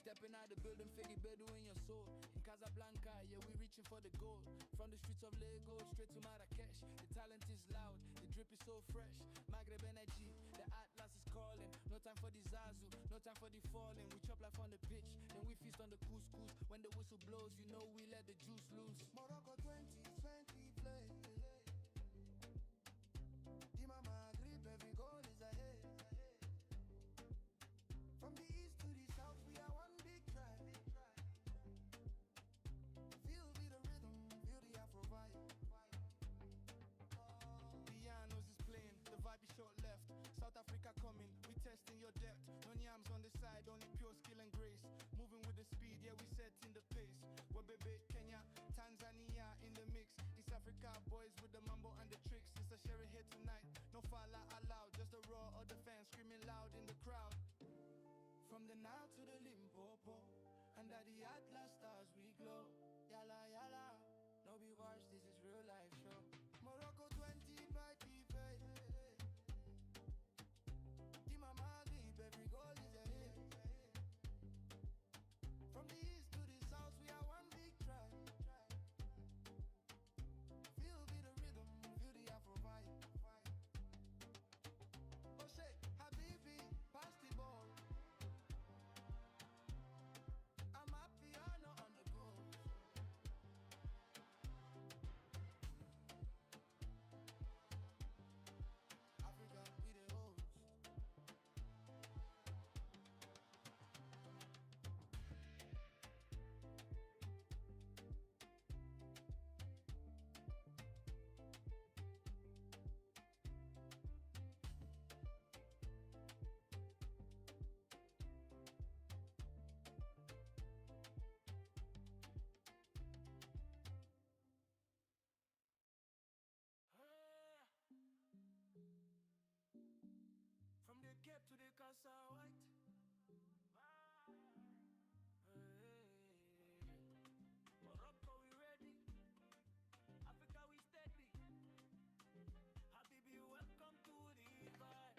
Stepping out the building, figgy bedu in your soul. In Casablanca, yeah, we reaching for the goal. From the streets of Lagos, straight to Marrakesh. The talent is loud, the drip is so fresh. Maghreb energy, the Atlas is calling. No time for the Zazu, no time for the falling. We chop life on the pitch, then we feast on the couscous. When the whistle blows, you know we let the juice loose. Morocco 2020 play. Dima Maghreb, every goal is a hit. From the east to the south, we are one big tribe. Feel the rhythm, feel the Afro vibe. Pianos is playing, the vibe is short left. South Africa coming, we testing your depth. No yams on the side, only pure skill and grace. Moving with the speed, yeah, we setting the pace. Webebe, Kenya, Tanzania in the mix. East Africa boys with the mambo and the tricks. It's a sherry here tonight, no fala allowed. Just the roar of the fans screaming loud in the crowd. From the Nile to the Limpopo, under the Atlas stars we glow. Yalla yalla, no be watch, this is real life show. Morocco 2020 play. Dima Maghreb, every goal is a hit. From the east to the south, we are one big tribe. Feel the rhythm, feel the Afro vibe. Oh shit, Habibi, pass the ball. I'm happy, I know on the go. Africa, we the host. From the Cape to the Casa White. Hey. Morocco, we ready. Africa, we steady. Habibi, welcome to the vibe.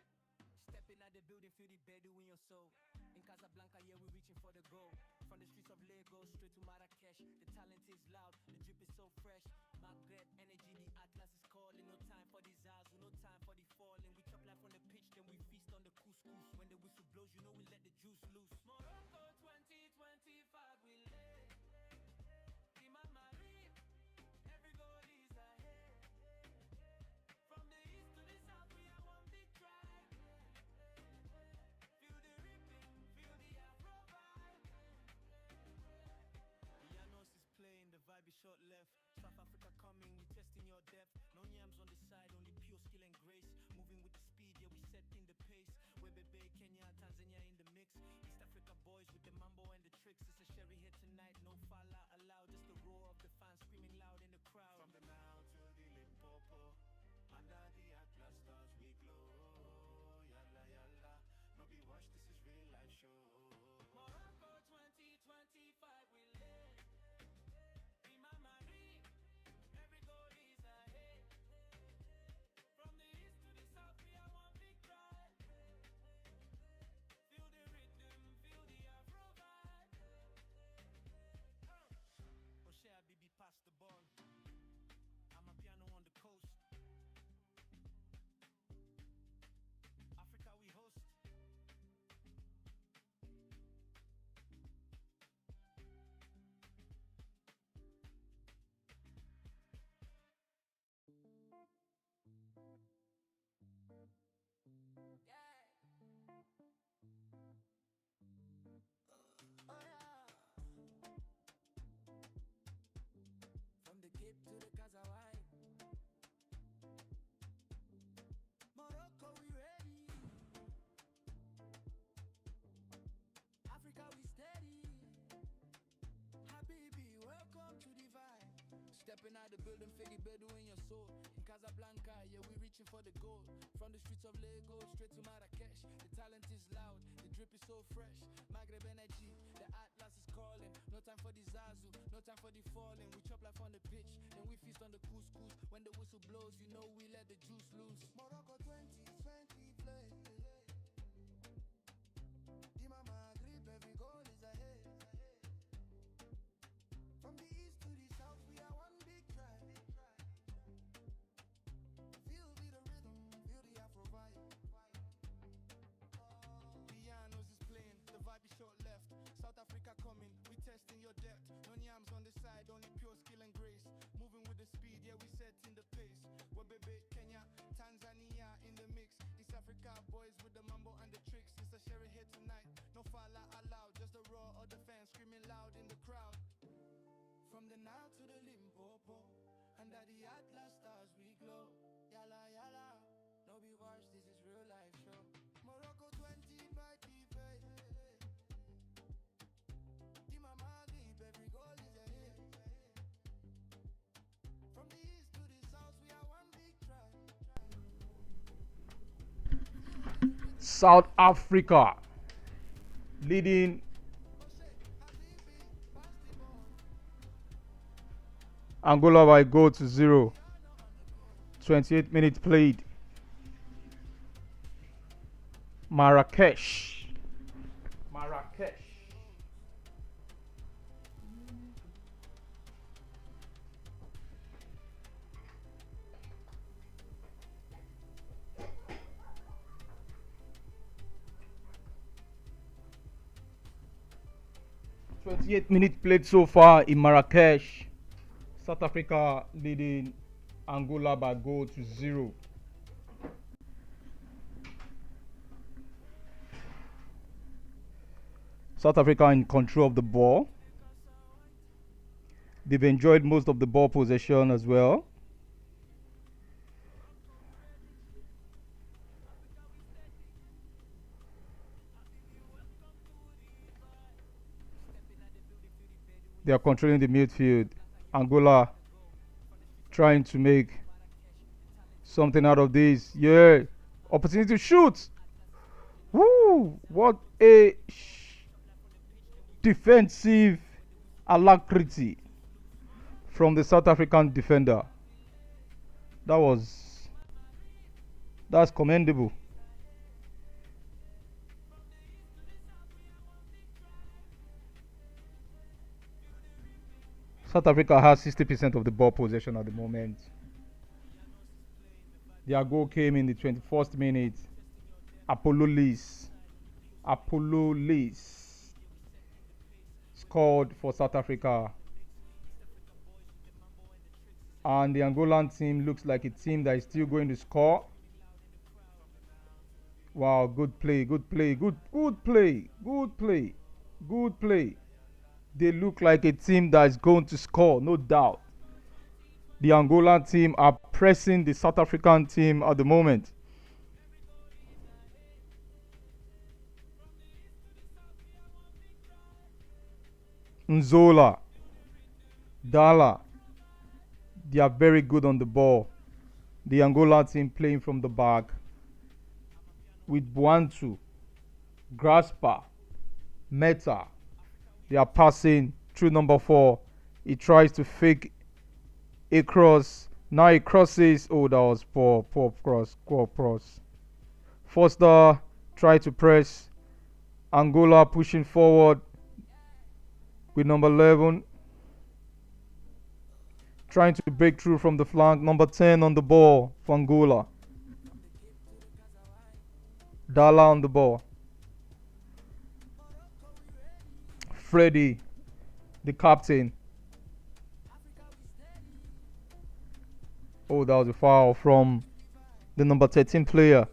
Stepping out the building, feel the bedu in your soul. In Casablanca, yeah, we're reaching for the goal. From the streets of Lagos, straight to Marrakesh. The talent is loud, the drip is so fresh. Maghreb energy, the Atlas is calling. No time for the Zazu, no time for the falling. We chop life on the pitch, then we feast on the couscous. When the whistle blows, you know we let the juice loose. Morocco 2025, we lay. Dima Maghreb, every goal is a hit. From the east to the south, we are one big tribe. Feel the rhythm, feel the Afro vibe. Pianos is playing, the vibe is short left. South Africa coming, we testing your depth. No yams on the side, only pure skill and grace. Moving with the speed, yeah, we setting the pace. Webebe, Kenya, Tanzania in the mix. East Africa boys with the mambo and the tricks. It's a sherry here tonight, no fala allowed. Just the roar of the fans screaming loud in the crowd. From the Nile to the Limpopo, under the Atlas stars we glow. Yalla yalla, no be watch, this is real life show. Morocco 2025, we live. Dima Maghreb, every goal is a hit. From the east to the south, we are one big tribe. Feel the rhythm, feel the Afro vibe. Oshe Habibi, pass the ball. I'm a piano on the coast. Africa, we host. Oh yeah. From the Cape to the Casa White. Morocco, we ready. Africa, we steady. Habibi, welcome to the vibe. Stepping out the building, figgy bedu in your soul. In Casablanca, yeah, we reaching for the goal. From the streets of Lagos, straight to Marrakesh. The talent is loud, the drip is so fresh. Maghreb energy, the Atlas is calling. No time for the Zazu, no time for the falling. We chop life on the pitch, then we feast on the couscous. When the whistle blows, you know we let the juice loose. Morocco 2020 play. Dima Maghreb, every goal is a hit. yams on the side, only pure skill and grace. Moving with the speed, yeah, we set in the pace. Webebe, Kenya, Tanzania in the mix. East Africa boys with the mambo and the tricks. It's a sherry here tonight. No falla allowed, just the raw of the fans screaming loud in the crowd. From the Nile to the Limpopo, under the Atlas stars we glow. Yala yala, no be watch, this is real life show. Morocco 20 by defense. Di mama deep, every goal is a hit. From the east to the south, we are one big tribe. South Africa leading Angola by goal to 0. 28 minutes played. Marrakesh. 28 minutes played so far in Marrakesh. South Africa leading Angola by goal to 0. South Africa in control of the ball. They've enjoyed most of the ball possession as well. They are controlling the midfield. Angola trying to make something out of this. Yeah. Opportunity to shoot. Woo! What a defensive alacrity from the South African defender. That's commendable. South Africa has 60% of the ball possession at the moment. Their goal came in the 21st minute. Apollo Lees scored for South Africa. And the Angolan team looks like a team that is still going to score. Wow, good play. They look like a team that is going to score, no doubt. The Angolan team are pressing the South African team at the moment. Nzola, Dala, they are very good on the ball. The Angola team playing from the back with Buantu, Graspa, Meta. They are passing through number 4. He tries to fake a cross. Now he crosses. Oh, that was poor cross. Foster tried to press. Angola pushing forward with number 11. Trying to break through from the flank. Number 10 on the ball for Angola. Dala on the ball. Freddie, the captain. Oh, that was a foul from the number 13 player.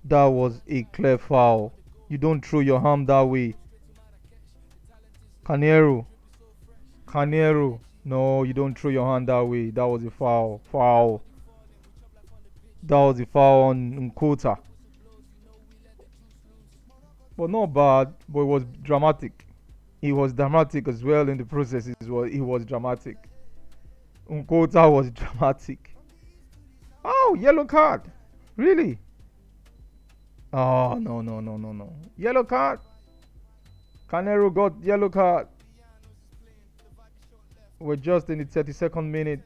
That was a clear foul. You don't throw your arm that way. Canero. No, you don't throw your hand that way. That was a foul. That was a foul on Nkota. But not bad, but it was dramatic. He was dramatic as well in the process. He was dramatic. Nkota was dramatic. Oh, yellow card. Really? Oh, no. Yellow card. Canero got yellow card. We're just in the 32nd minute,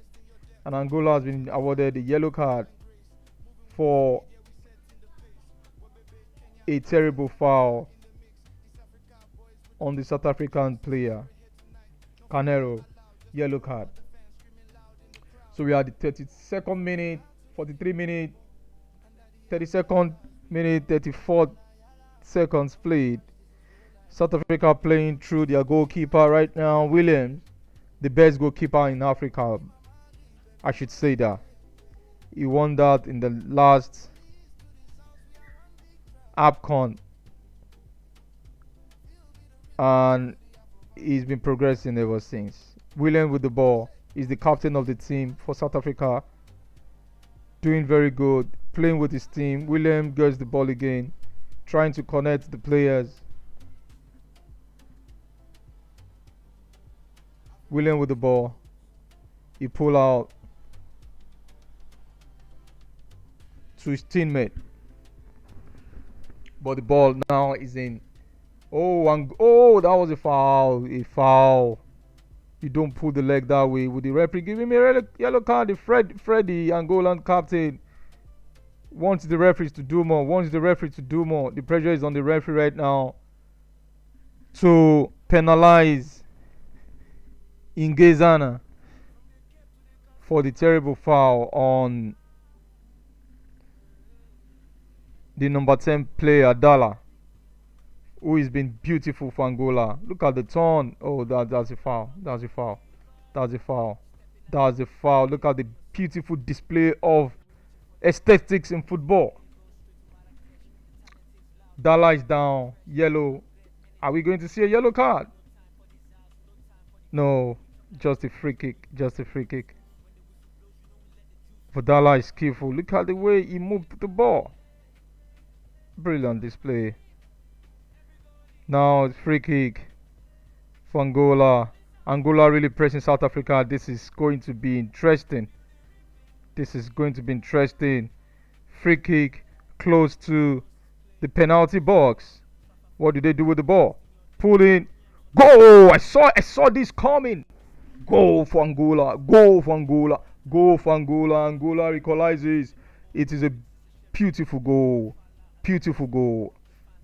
and Angola has been awarded a yellow card for a terrible foul on the South African player. Canero, yellow card. So we are the 32nd minute, 43 minute, 32nd minute, 34 seconds played. South Africa playing through their goalkeeper right now, Williams, the best goalkeeper in Africa. I should say that. He won that in the last AFCON, and he's been progressing ever since. Williams with the ball. He's the captain of the team for South Africa. Doing very good. Playing with his team. Williams gets the ball again. Trying to connect the players. Williams with the ball. He pull out to his teammate. But the ball now is in. Oh, that was a foul. A foul. You don't pull the leg that way. With the referee giving me a yellow card, the Freddy, Angolan captain, wants the referees to do more. The pressure is on the referee right now to penalize Ingezana for the terrible foul on the number 10 player, Dala, who has been beautiful for Angola. Look at the turn. Oh, that's a foul. That's a foul. That's a foul. That's a foul. Look at the beautiful display of aesthetics in football. Dala is down. Yellow. Are we going to see a yellow card? No. Just a free kick. Just a free kick. But Dala is skillful. Look at the way he moved the ball. Brilliant display. Now it's free kick for Angola. Angola really pressing South Africa. This is going to be interesting. This is going to be interesting. Free kick close to the penalty box. What do they do with the ball? Pull in. Go! I saw this coming. Goal for Angola. Goal for Angola. Goal for Angola. Angola equalizes. It is a beautiful goal. Beautiful goal.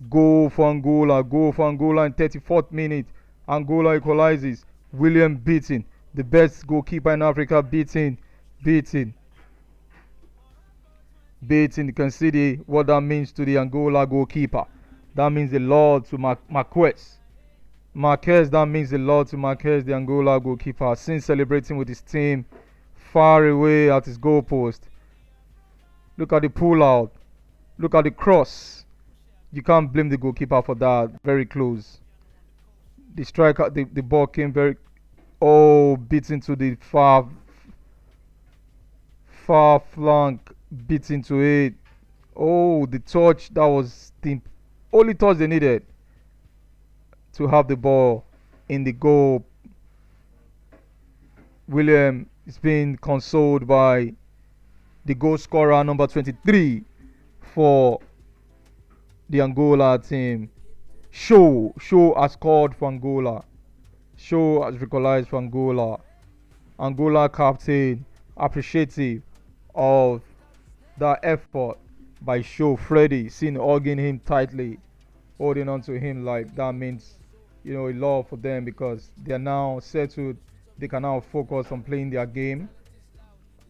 Goal for Angola. Goal for Angola in 34th minute. Angola equalizes. William beaten. The best goalkeeper in Africa beaten. You can see what that means to the Angola goalkeeper. That means a lot to Marquez. That means a lot to Marquez, the Angola goalkeeper. Since celebrating with his team far away at his goalpost. Look at the pull out. Look at the cross. You can't blame the goalkeeper for that. Very close. The striker, the ball came very... Oh, beaten to the far flank. Beaten to it. Oh, the touch. That was the only touch they needed to have the ball in the goal. William is being consoled by the goal scorer number 23 for the Angola team. Show has scored for Angola. Show has equalized for Angola. Angola captain appreciative of the effort by Show. Freddy seen hugging him tightly, holding on to him like that means a lot for them because they are now settled. They can now focus on playing their game.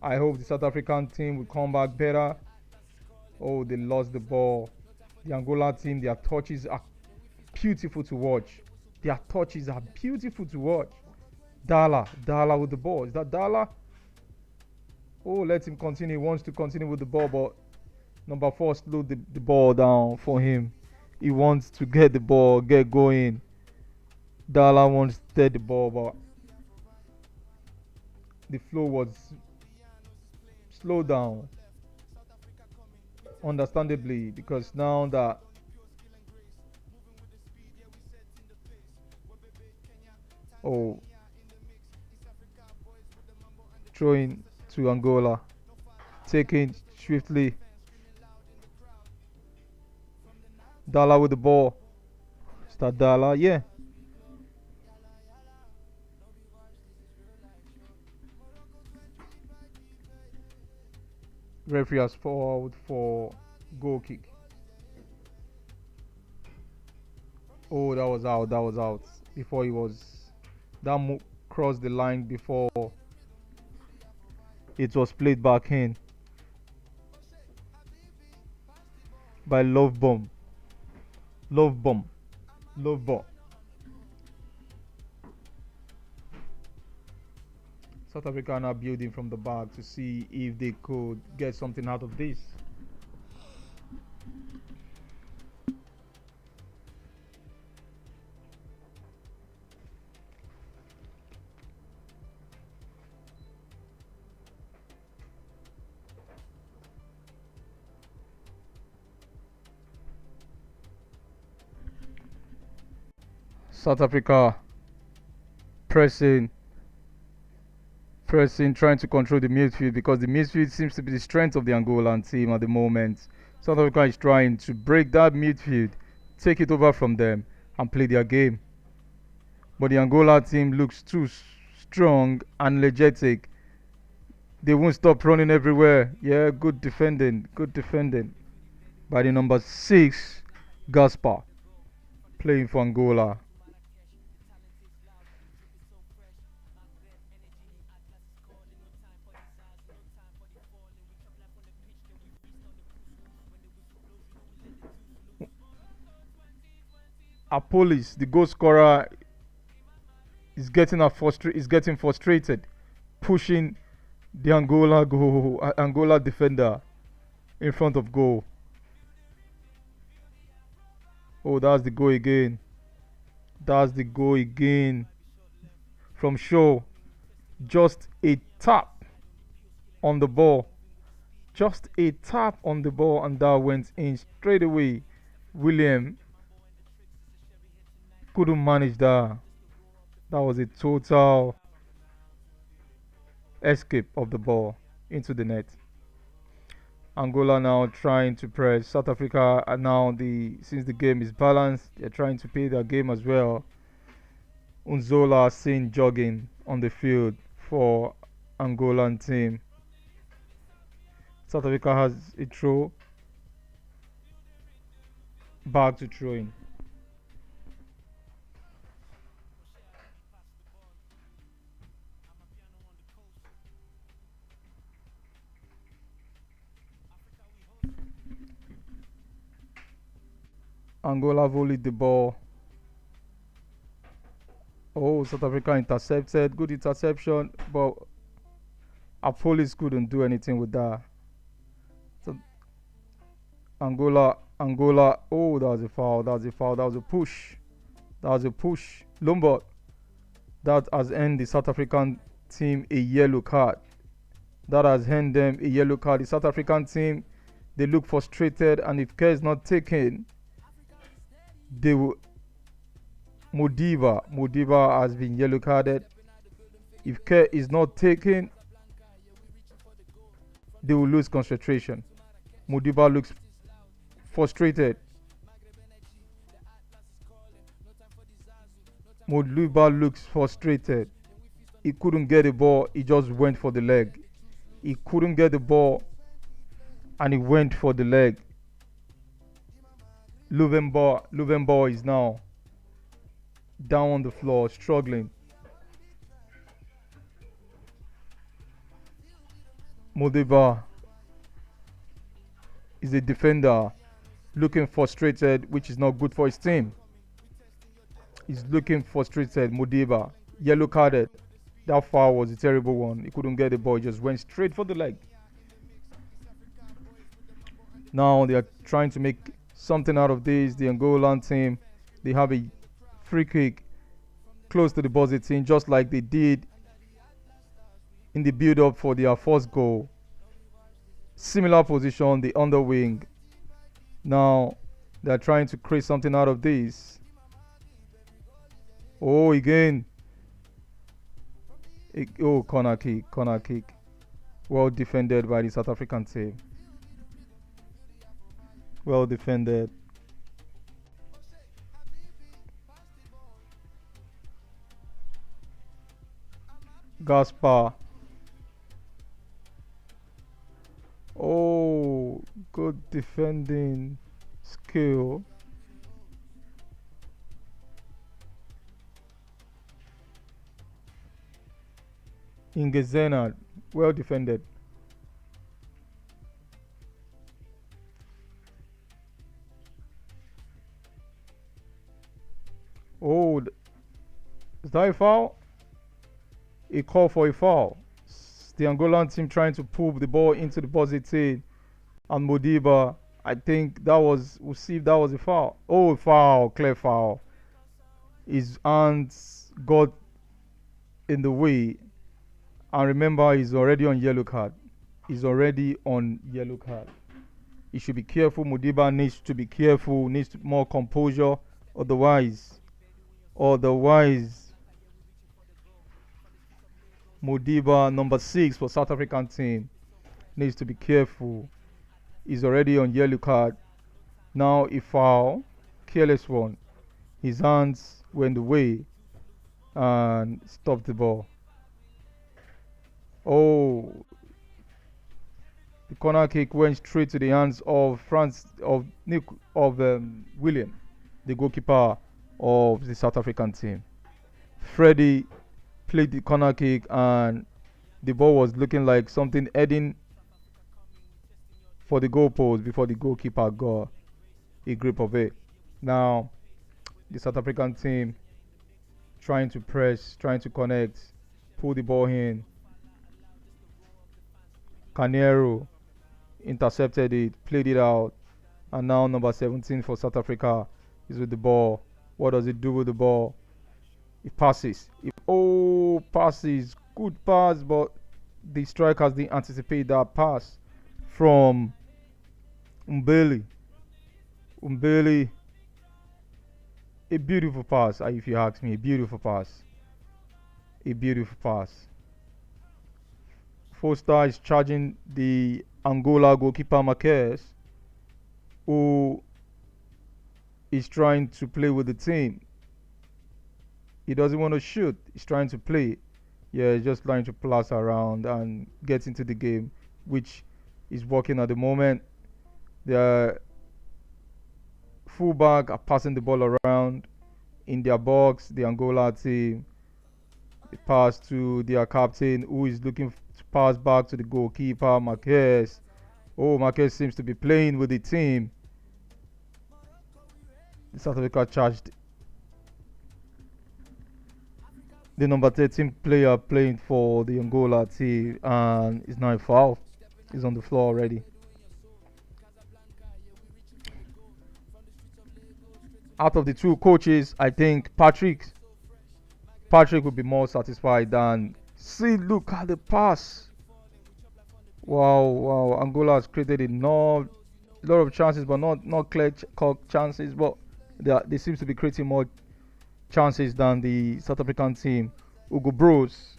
I hope the South African team will come back better. Oh, they lost the ball. The Angola team, their touches are beautiful to watch. Dala with the ball. Is that Dala? Oh, let him continue. He wants to continue with the ball, but number 4 slowed the ball down for him. He wants to get the ball, get going. Dala wants to take the ball, but the flow was slowed down. Understandably, because now that throwing to Angola, taking swiftly. Dala with the ball. Is that Dala? Yeah. Referee has fouled for goal kick. Oh, that was out. Before he was... That crossed the line before it was played back in by Love Bomb. Love ball. South Africa are now building from the back to see if they could get something out of this. South Africa pressing, trying to control the midfield because the midfield seems to be the strength of the Angolan team at the moment. South Africa is trying to break that midfield, take it over from them, and play their game. But the Angola team looks too strong and energetic. They won't stop running everywhere. Yeah, good defending by the number 6, Gaspar, playing for Angola. Apolis, the goal scorer, is getting frustrated, pushing the Angola defender in front of goal. Oh, that's the goal again. That's the goal again from Shaw. Just a tap on the ball. Just a tap on the ball, and that went in straight away. William couldn't manage that. That was a total escape of the ball into the net. Angola now trying to press. South Africa are now since the game is balanced, they're trying to play their game as well. Unzola seen jogging on the field for Angolan team. South Africa has a throw. Back to throwing. Angola volleyed the ball. Oh, South Africa intercepted. Good interception, but Apolis couldn't do anything with that. So Angola. Oh, that was a foul. That was a push. Lombard. That has earned the South African team a yellow card. The South African team, they look frustrated, and if care is not taken, they will. Modiba has been yellow carded. If care is not taken, they will lose concentration. Modiba looks frustrated. He couldn't get the ball, he just went for the leg. He couldn't get the ball and he went for the leg. Luvenbo is now down on the floor, struggling. Modiba is a defender looking frustrated, which is not good for his team. He's looking frustrated. Modiba, yellow carded. That foul was a terrible one. He couldn't get the ball, he just went straight for the leg. Now they are trying to make something out of this. The Angolan team, they have a free kick close to the buzzer team, just like they did in the build-up for their first goal. Similar position, the underwing. Now they're trying to create something out of this. Oh, again. Corner kick. Well defended by the South African team. Well defended. Gaspar. Oh, good defending skill. Ingezena, well defended. Is that a foul? A call for a foul. The Angolan team trying to pull the ball into the box 18, and Modiba. I think that was. We'll see if that was a foul. Oh, foul, clear foul. His hands got in the way, and remember, he's already on yellow card. He's already on yellow card. He should be careful. Modiba needs to be careful. Needs more composure. Otherwise, Modiba, number 6 for South African team, needs to be careful. He's already on yellow card. Now a foul, careless one. His hands were in the way and stopped the ball. Oh, the corner kick went straight to the hands of William, the goalkeeper of the South African team. Freddie played the corner kick and the ball was looking like something heading for the goalpost before the goalkeeper got a grip of it. Now the South African team trying to press, trying to connect, pull the ball in. Canero intercepted it, played it out, and now number 17 for South Africa is with the ball. What does it do with the ball? It passes. Passes. Good pass, but the strikers didn't anticipate that pass from Umbeli. A beautiful pass, if you ask me. A beautiful pass. Foster is charging the Angola goalkeeper Marquez, who is trying to play with the team. He doesn't want to shoot. He's trying to play. Yeah, he's just trying to pass around and get into the game, which is working at the moment. The fullback are passing the ball around in their box. The Angola team, they pass to their captain, who is looking to pass back to the goalkeeper Marquez. Marquez seems to be playing with the team. The South Africa charged the number 13 player playing for the Angola team, and it's now a foul. He's on the floor already. Out of the two coaches, I think Patrick would be more satisfied than. See, look at the pass. Wow. Angola has created a lot of chances, but not clear chances. But they seem to be creating more chances than the South African team. Hugo Bros.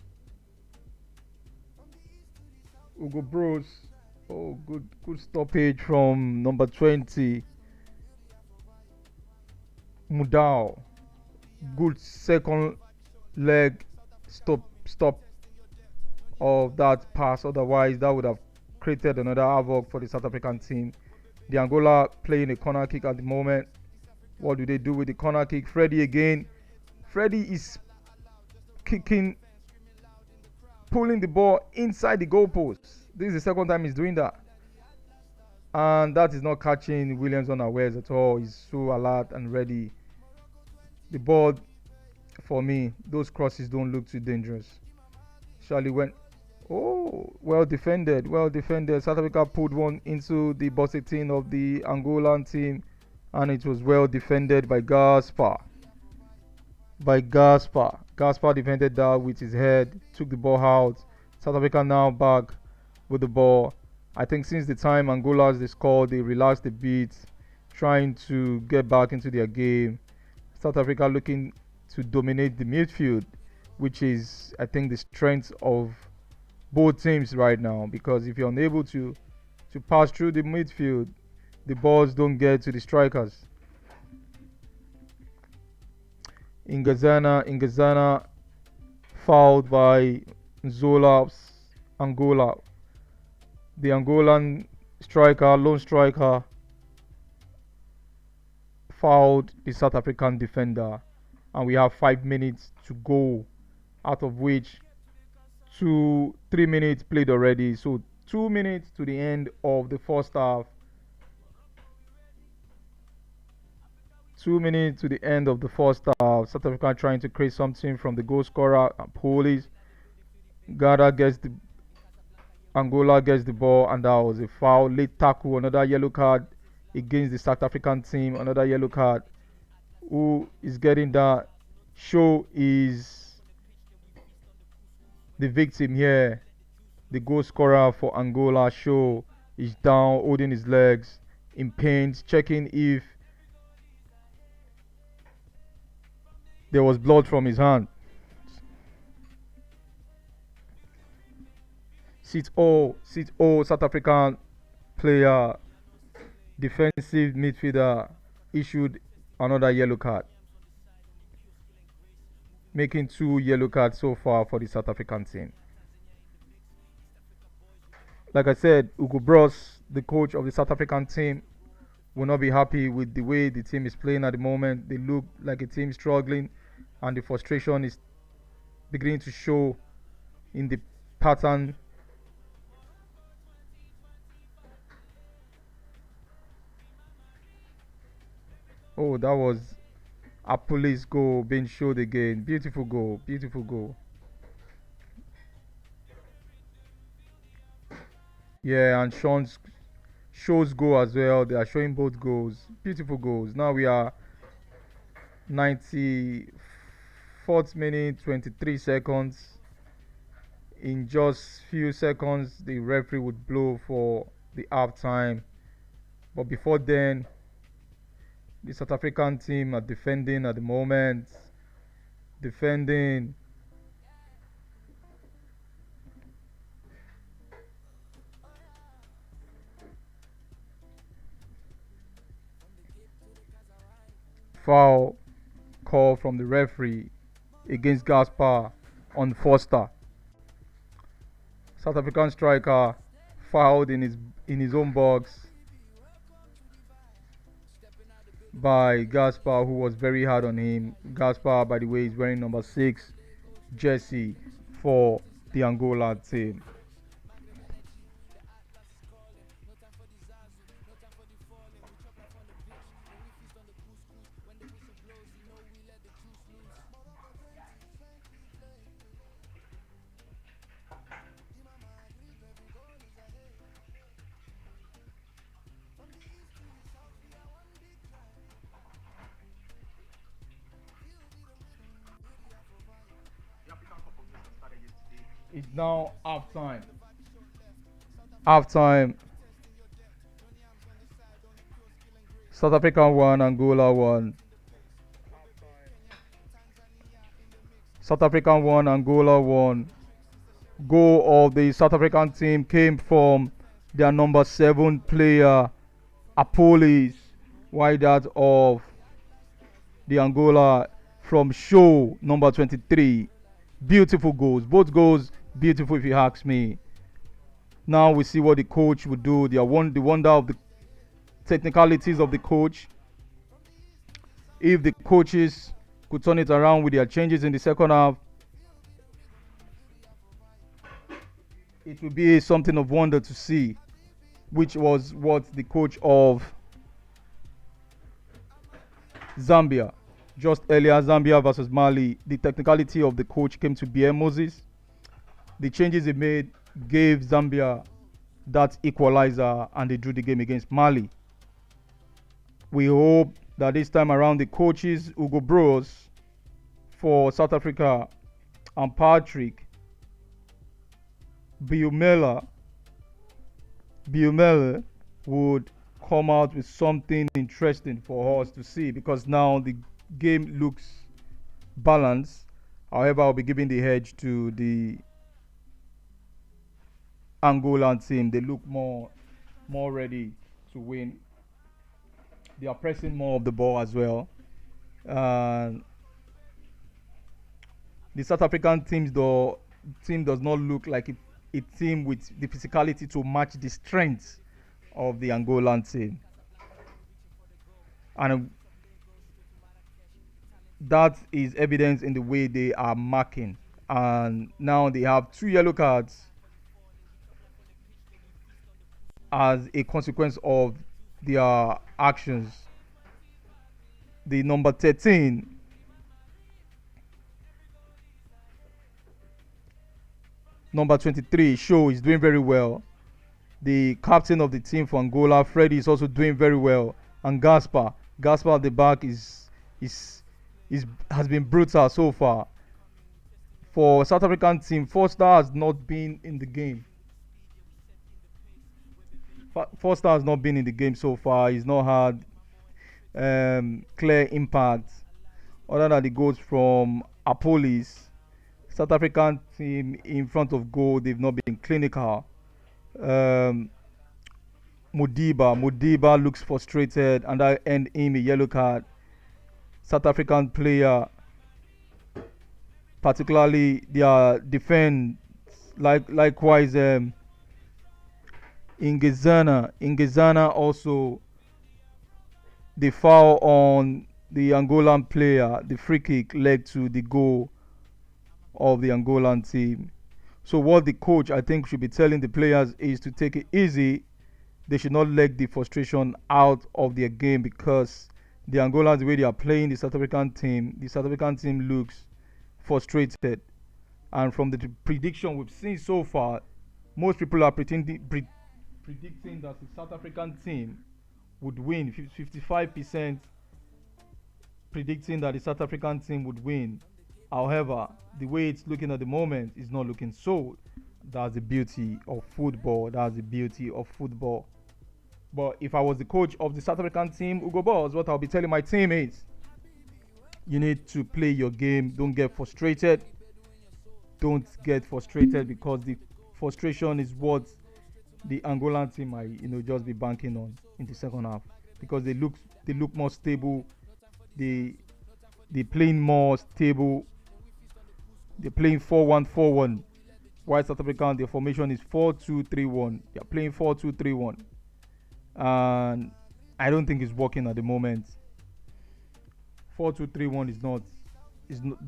Oh, good stoppage from number 20. Mudao. Good second leg stop of that pass. Otherwise, that would have created another havoc for the South African team. The Angola playing a corner kick at the moment. What do they do with the corner kick? Freddie again. Freddie is kicking, pulling the ball inside the goalpost. This is the second time he's doing that. And that is not catching Williams unawares at all. He's so alert and ready. The ball, for me, those crosses don't look too dangerous. Charlie went. Well defended. South Africa pulled one into the box 18 of the Angolan team, and it was well defended by Gaspar. Gaspar defended that with his head, took the ball out. South Africa now back with the ball. I think since the time Angola they scored, they relaxed a bit, trying to get back into their game. South Africa looking to dominate the midfield, which is, I think, the strength of both teams right now. Because if you're unable to pass through the midfield, the balls don't get to the strikers. Ingazana fouled by Zola's Angola. The Angolan lone striker, fouled the South African defender, and we have 5 minutes to go, out of which 3 minutes played already. So 2 minutes to the end of the first half. 2 minutes to the end of the first half. South Africa trying to create something from the goal scorer, Police. Gada gets the Angola gets the ball, and that was a foul. Late tackle, another yellow card against the South African team. Another yellow card. Who is getting that? Show is the victim here. The goal scorer for Angola, Show, is down, holding his legs in pain, checking if there was blood from his hand. Sit all South African player, defensive midfielder, issued another yellow card, making 2 yellow cards so far for the South African team. Like I said, Hugo Bros, the coach of the South African team, will not be happy with the way the team is playing at the moment. They look like a team struggling, and the frustration is beginning to show in the pattern. Oh, that was a police goal being showed again. Beautiful goal, beautiful goal. Yeah, and Show's goal as well. They are showing both goals. Beautiful goals. Now we are 94th minute, 23 seconds. In just few seconds, the referee would blow for the half time. But before then, the South African team are defending at the moment. Defending. Foul call from the referee against Gaspar on Foster. South African striker fouled in his own box by Gaspar, who was very hard on him. Gaspar, by the way, is wearing number 6 jersey for the Angola team. It's now half time. Half time. South Africa 1, Angola 1. South Africa 1, Angola 1. Goal of the South African team came from their number 7 player, Apolis. While that of the Angola from Show, number 23. Beautiful goals. Both goals beautiful, if you ask me. Now we see what the coach would do. The wonder of the technicalities of the coach. If the coaches could turn it around with their changes in the second half, it would be something of wonder to see, which was what the coach of Zambia, just earlier, Zambia versus Mali, the technicality of the coach came to bear. Moses, the changes he made gave Zambia that equalizer, and they drew the game against Mali. We hope that this time around the coaches, Hugo Bros for South Africa and Patrick Biumela would come out with something interesting for us to see, because now the game looks balanced. However, I'll be giving the edge to the Angolan team. They look more ready to win. They are pressing more of the ball as well. The South African team does not look like a team with the physicality to match the strength of the Angolan team. And that is evidence in the way they are marking. And now they have 2 yellow cards as a consequence of their actions. the number 13. Number 23, Show, is doing very well. The captain of the team for Angola, Freddy, is also doing very well. And Gaspar at the back is has been brutal so far. For South African team, Foster has not been in the game. Foster has not been in the game so far. He's not had clear impact other than the goals from Apolis. South African team in front of goal, they've not been clinical. Um, Mudiba looks frustrated, and I end him a yellow card. South African player, particularly their defense, likewise Ingezana also, the foul on the Angolan player, the free kick led to the goal of the Angolan team. So what the coach, I think, should be telling the players is to take it easy. They should not let the frustration out of their game, because the Angolans, the way they are playing the South African team looks frustrated. And from the prediction we've seen so far, most people are predicting that the South African team would win. 55% predicting that the South African team would win. However, the way it's looking at the moment is not looking so. That's the beauty of football. But if I was the coach of the South African team, Hugo Boss, what I'll be telling my team is, you need to play your game. Don't get frustrated. Because the frustration is what the Angolan team might, just be banking on in the second half, because they look more stable. They playing more stable. They're playing 4-1-4-1. While South African, their formation is 4-2-3-1. They're playing 4-2-3-1, and I don't think it's working at the moment. 4-2-3-1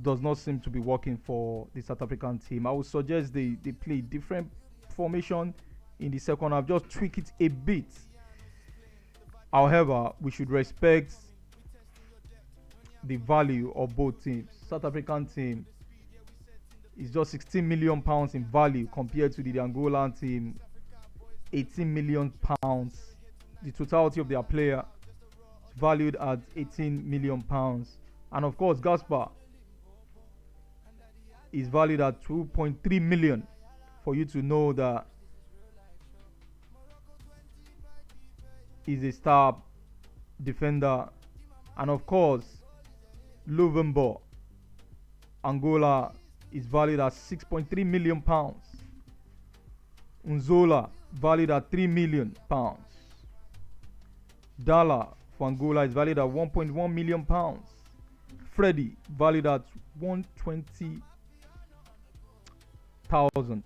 does not seem to be working for the South African team. I would suggest they play different formation in the second half. Just tweak it a bit. However, we should respect the value of both teams. South African team is just 16 million pounds in value compared to the Angolan team, 18 million pounds. The totality of their player is valued at 18 million pounds. And of course, Gaspar is valued at 2.3 million, for you to know that he's a star defender. And of course, Luvumbo, Angola, is valued at 6.3 million pounds. Unzola, valued at 3 million pounds. Dala for Angola is valued at 1.1 million pounds. Freddy, valued at 120,000.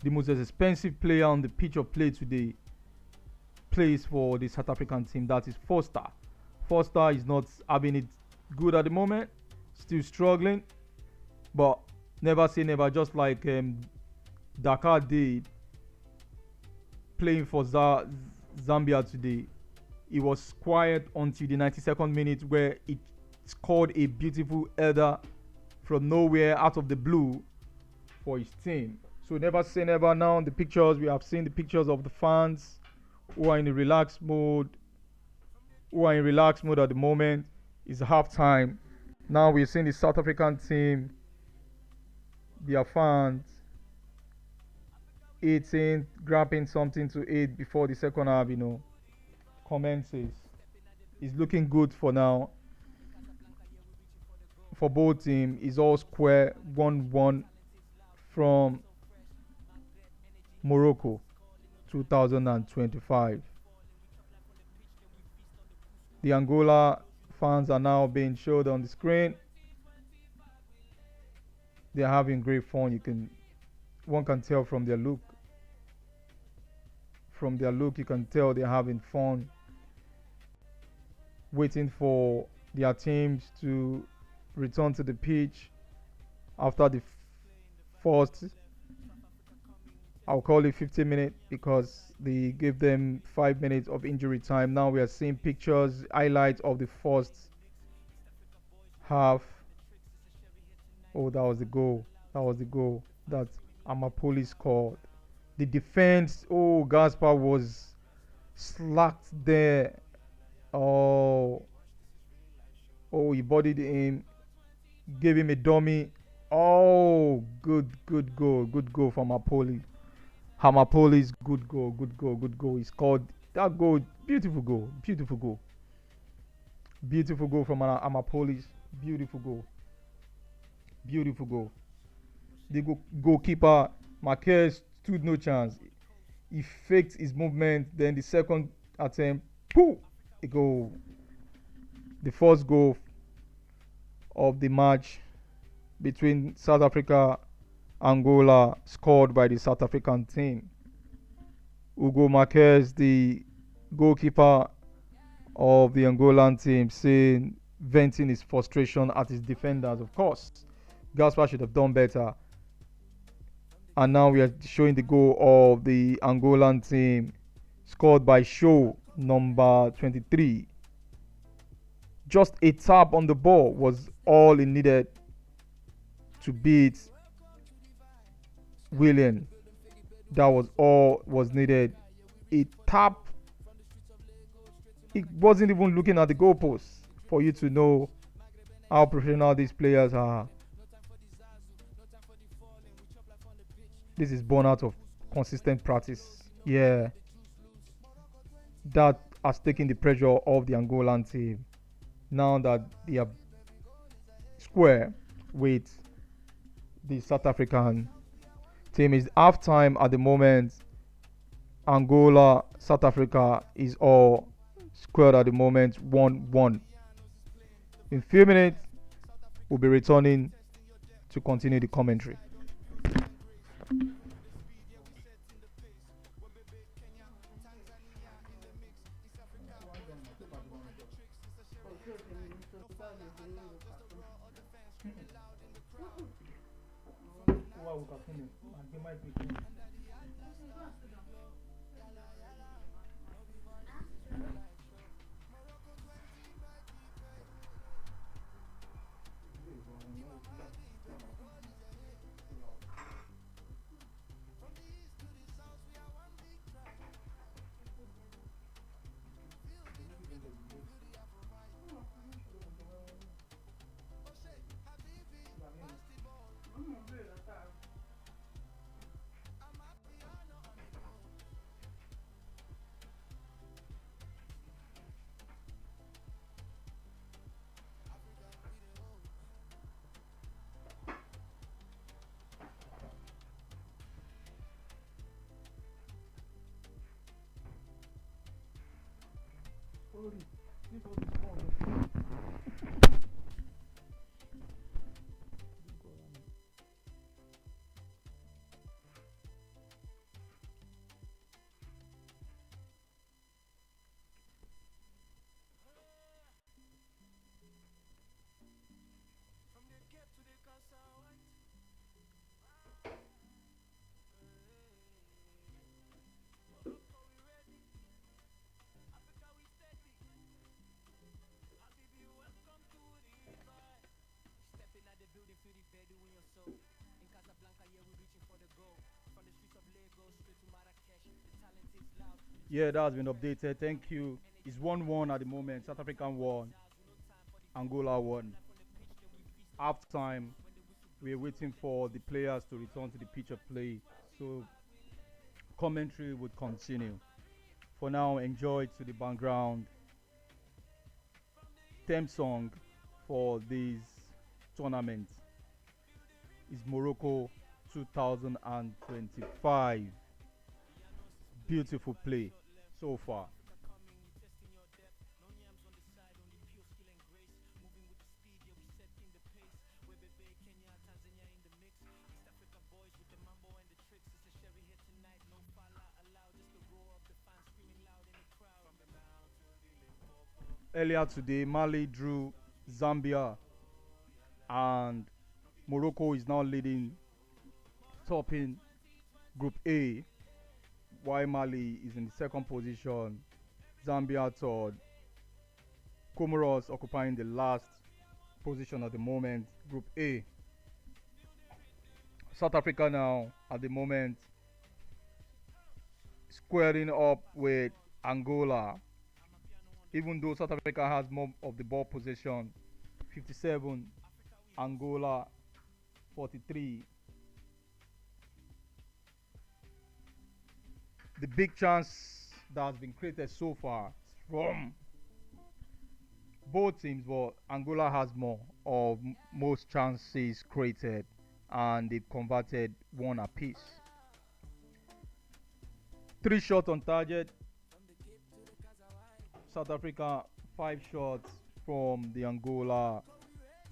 The most expensive player on the pitch of play today plays for the South African team. That is Foster. Foster is not having it good at the moment, still struggling, but never say never. Just like Dakar did, playing for Zambia today, it was quiet until the 92nd minute, where it scored a beautiful header from nowhere, out of the blue, for his team. So never say never. Now the pictures, we have seen the pictures of the fans who are in a relaxed mode, at the moment. It's half time. Now we're seeing the South African team, their fans eating, grabbing something to eat before the second half, commences. It's looking good for now. For both teams, it's all square, 1-1 from Morocco 2025. The Angola fans are now being showed on the screen. They're having great fun. One can tell from their look. You can tell they're having fun, waiting for their teams to return to the pitch after the first I'll call it 15 minutes because they gave them 5 minutes of injury time. Now we are seeing pictures, highlights of the first half. Oh, that was the goal. That was the goal that Amapoli scored. The defense, oh, Gaspar was slacked there. Oh, oh, he bodied him, gave him a dummy. Oh, good goal from Amapoli. Hamapoli's good goal. He scored that goal. Beautiful goal from Amapolis. Beautiful goal, beautiful goal. The goalkeeper Marquez stood no chance. He faked his movement. Then the second attempt, pooh, a goal. The first goal of the match between South Africa Angola scored by the South African team. Hugo Marquez, the goalkeeper of the Angolan team, saying venting his frustration at his defenders. Of course, Gaspar should have done better. And now we are showing the goal of the Angolan team, scored by Show, number 23. Just a tap on the ball was all he needed to beat William. That was all was needed. A tap. It wasn't even looking at the goalpost for you to know how professional these players are. This is born out of consistent practice. Yeah. That has taken the pressure off the Angolan team. Now that they are square with the South African team, is half time at the moment. Angola, South Africa is all squared at the moment, 1-1. In a few minutes, we'll be returning to continue the commentary. Yeah, that has been updated. Thank you. It's 1-1 at the moment. South African won. Angola won. Half time. We're waiting for the players to return to the pitch of play. So commentary would continue. For now, enjoy to the background theme song for this tournament is Morocco 2025. Beautiful play so far. Earlier today, Mali drew Zambia, and Morocco is now leading, topping Group A, while Mali is in the second position, Zambia third, Comoros occupying the last position at the moment. Group A. South Africa now at the moment squaring up with Angola. Even though South Africa has more of the ball possession, 57, Angola 43. The big chance that has been created so far from both teams, but Angola has more of most chances created, and they've converted one apiece. 3 shots on target. South Africa 5 shots from the Angola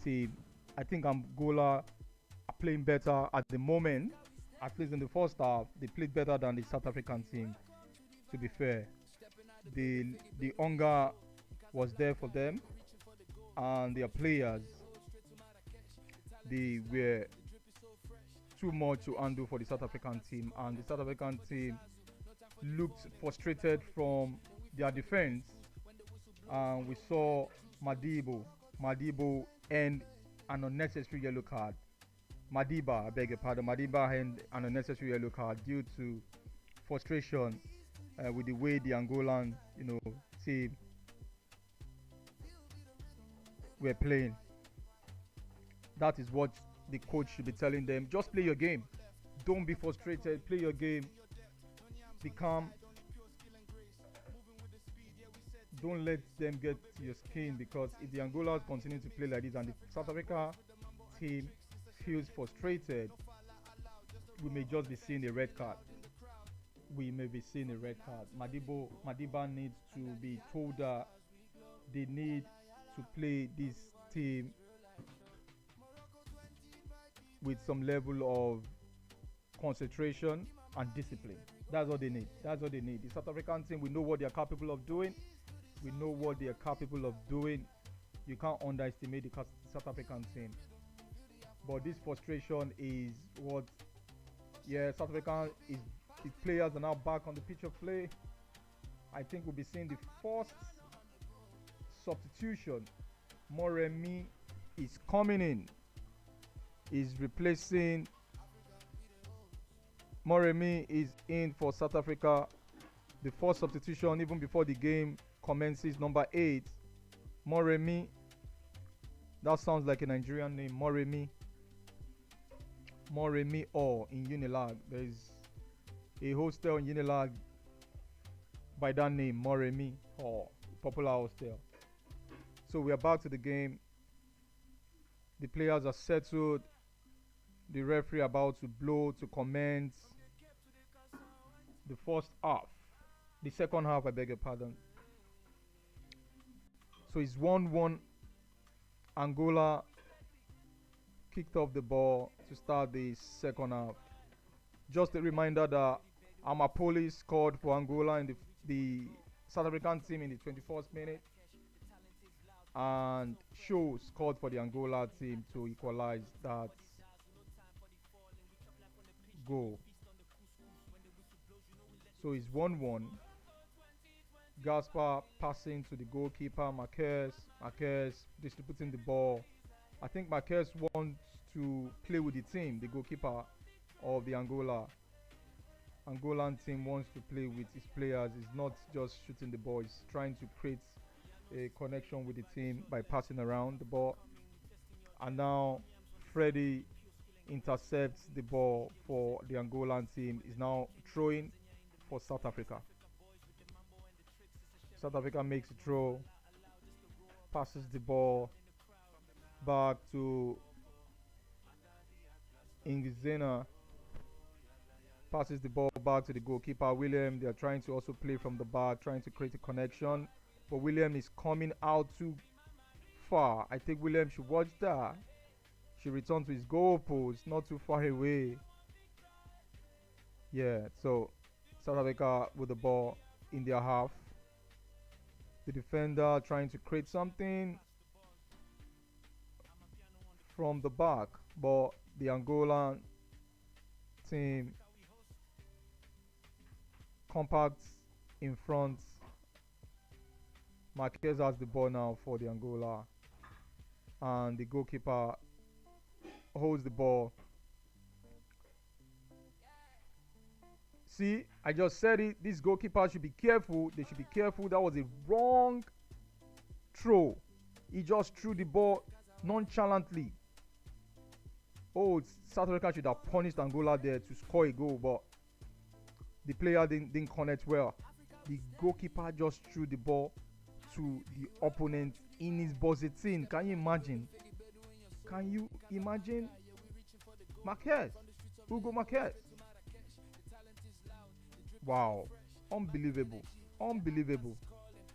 team. I think Angola are playing better at the moment. At least in the first half, they played better than the South African team. To be fair, the hunger was there for them, and their players, they were too much to handle for the South African team, and the South African team looked frustrated from their defense. And we saw Madibo end an unnecessary yellow card. Madiba, I beg your pardon, Madiba end an unnecessary yellow card due to frustration with the way the Angolan, team were playing. That is what the coach should be telling them. Just play your game. Don't be frustrated. Play your game. Be calm. Don't let them get to your skin, because if the Angolas continue to play like this and the South Africa team feels frustrated, we may just be seeing a red card. We may be seeing a red card. Madiba needs to be told that they need to play this team with some level of concentration and discipline. That's what they need. That's what they need. The South African team, we know what they are capable of doing. We know what they are capable of doing. You can't underestimate the South African team. But this frustration is what, South Africa is. The players are now back on the pitch of play. I think we'll be seeing the first substitution. Moremi is coming in. Is replacing. Moremi is in for South Africa. The first substitution, even before the game commences, number 8, Moremi. That sounds like a Nigerian name, Moremi. Moremi or in Unilag. There is a hostel in Unilag by that name, Moremi, or popular hostel. So we are back to the game. The players are settled. The referee about to blow to commence the first half. The second half, I beg your pardon. So it's 1-1. Angola kicked off the ball to start the second half. Just a reminder that Amapoli scored for Angola in the South African team in the 21st minute. And Shaw scored for the Angola team to equalize that goal. So it's 1-1. Gaspar passing to the goalkeeper, Marquez distributing the ball. I think Marquez wants to play with the team, the goalkeeper of the Angolan team wants to play with his players. He's not just shooting the ball, he's trying to create a connection with the team by passing around the ball. And now Freddy intercepts the ball for the Angolan team. Is now throwing for South Africa. South Africa makes a throw, passes the ball back to Ingizena, passes the ball back to the goalkeeper William. They are trying to also play from the back, trying to create a connection, but William is coming out too far. I think William should watch that. Should return to his goal post, not too far away. So South Africa with the ball in their half. The defender trying to create something from the back, but the Angolan team compact in front. Marquez has the ball now for the Angola, and the goalkeeper holds the ball. See, I just said it. This goalkeeper should be careful. They should be careful. That was a wrong throw. He just threw the ball nonchalantly. Oh, South Africa should have punished Angola there to score a goal, but the player didn't connect well. The goalkeeper just threw the ball to the opponent in his buzzeting. Can you imagine? Can you imagine? Marquez. Hugo Marquez. Wow. Unbelievable. Unbelievable.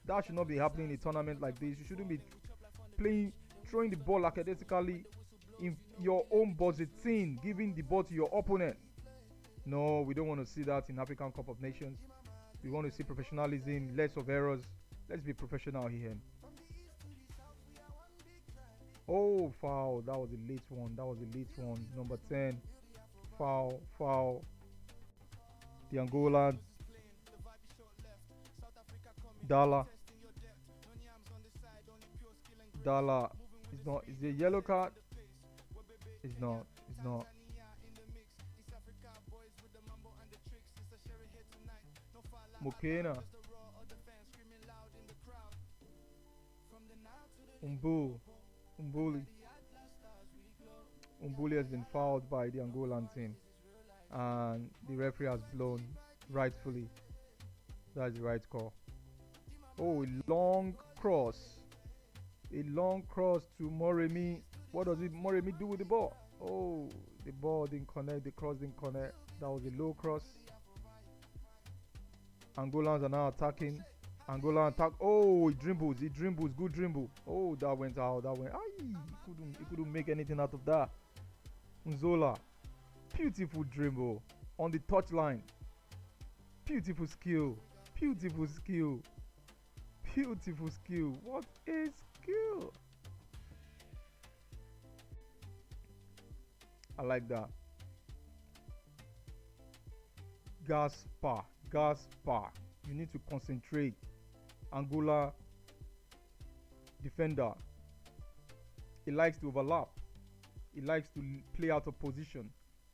That should not be happening in a tournament like this. You shouldn't be throwing the ball academically in your own buzzeting, giving the ball to your opponent. No, we don't want to see that in African Cup of Nations. We want to see professionalism, less of errors. Let's be professional here. Oh, foul. That was a late one. That was a late one. Number 10. Foul, foul. The Angolan. Dala. Dala. It's not. Is it a yellow card? It's not. It's not. Mokena. Umbuli. Umbuli has been fouled by the Angolan team, and the referee has blown rightfully. That's the right call. Oh, a long cross. A long cross to Moremi. What does Moremi do with the ball? Oh, the ball didn't connect. The cross didn't connect. That was a low cross. Angolans are now attacking. Angola attack. Oh, he dribbles. He dribbles. Good dribble. Oh, that went out. That went. He couldn't make anything out of that. Nzola. Beautiful dribble on the touchline. Beautiful skill. Beautiful skill. Beautiful skill. What a skill. I like that. Gaspar. You need to concentrate. Angola defender. He likes to overlap. He likes to play out of position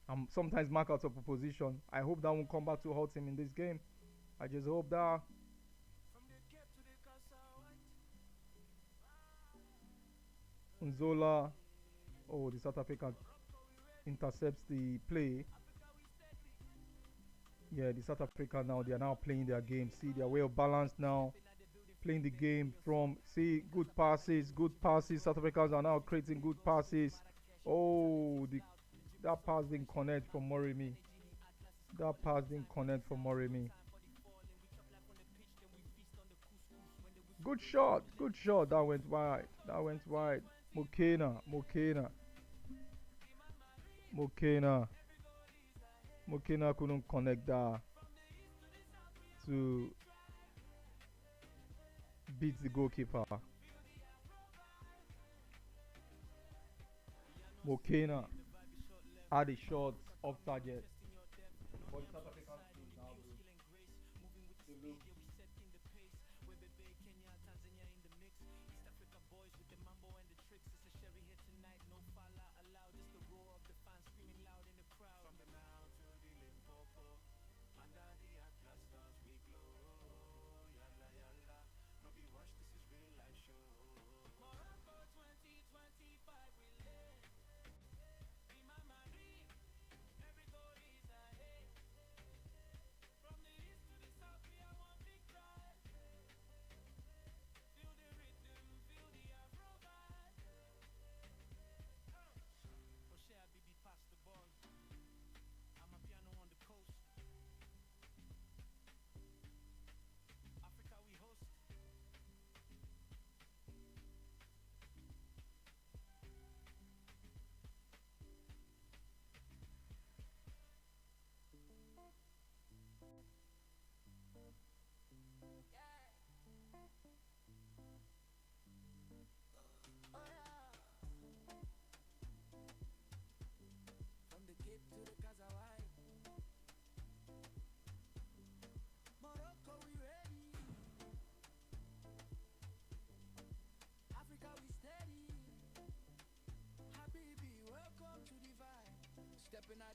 and sometimes mark out of a position. I hope that won't come back to hurt him in this game. I just hope that. Nzola. Oh, the South African intercepts the play. Yeah, the South Africa now, they are now playing their game. See, they are well balanced now. Playing the game from, see, good passes. South Africans are now creating good passes. Oh, that pass didn't connect from Moremi. Good shot. That went wide. Mokena couldn't connect that to beat the goalkeeper. Mokena had a shot off target. But the South African team now will look.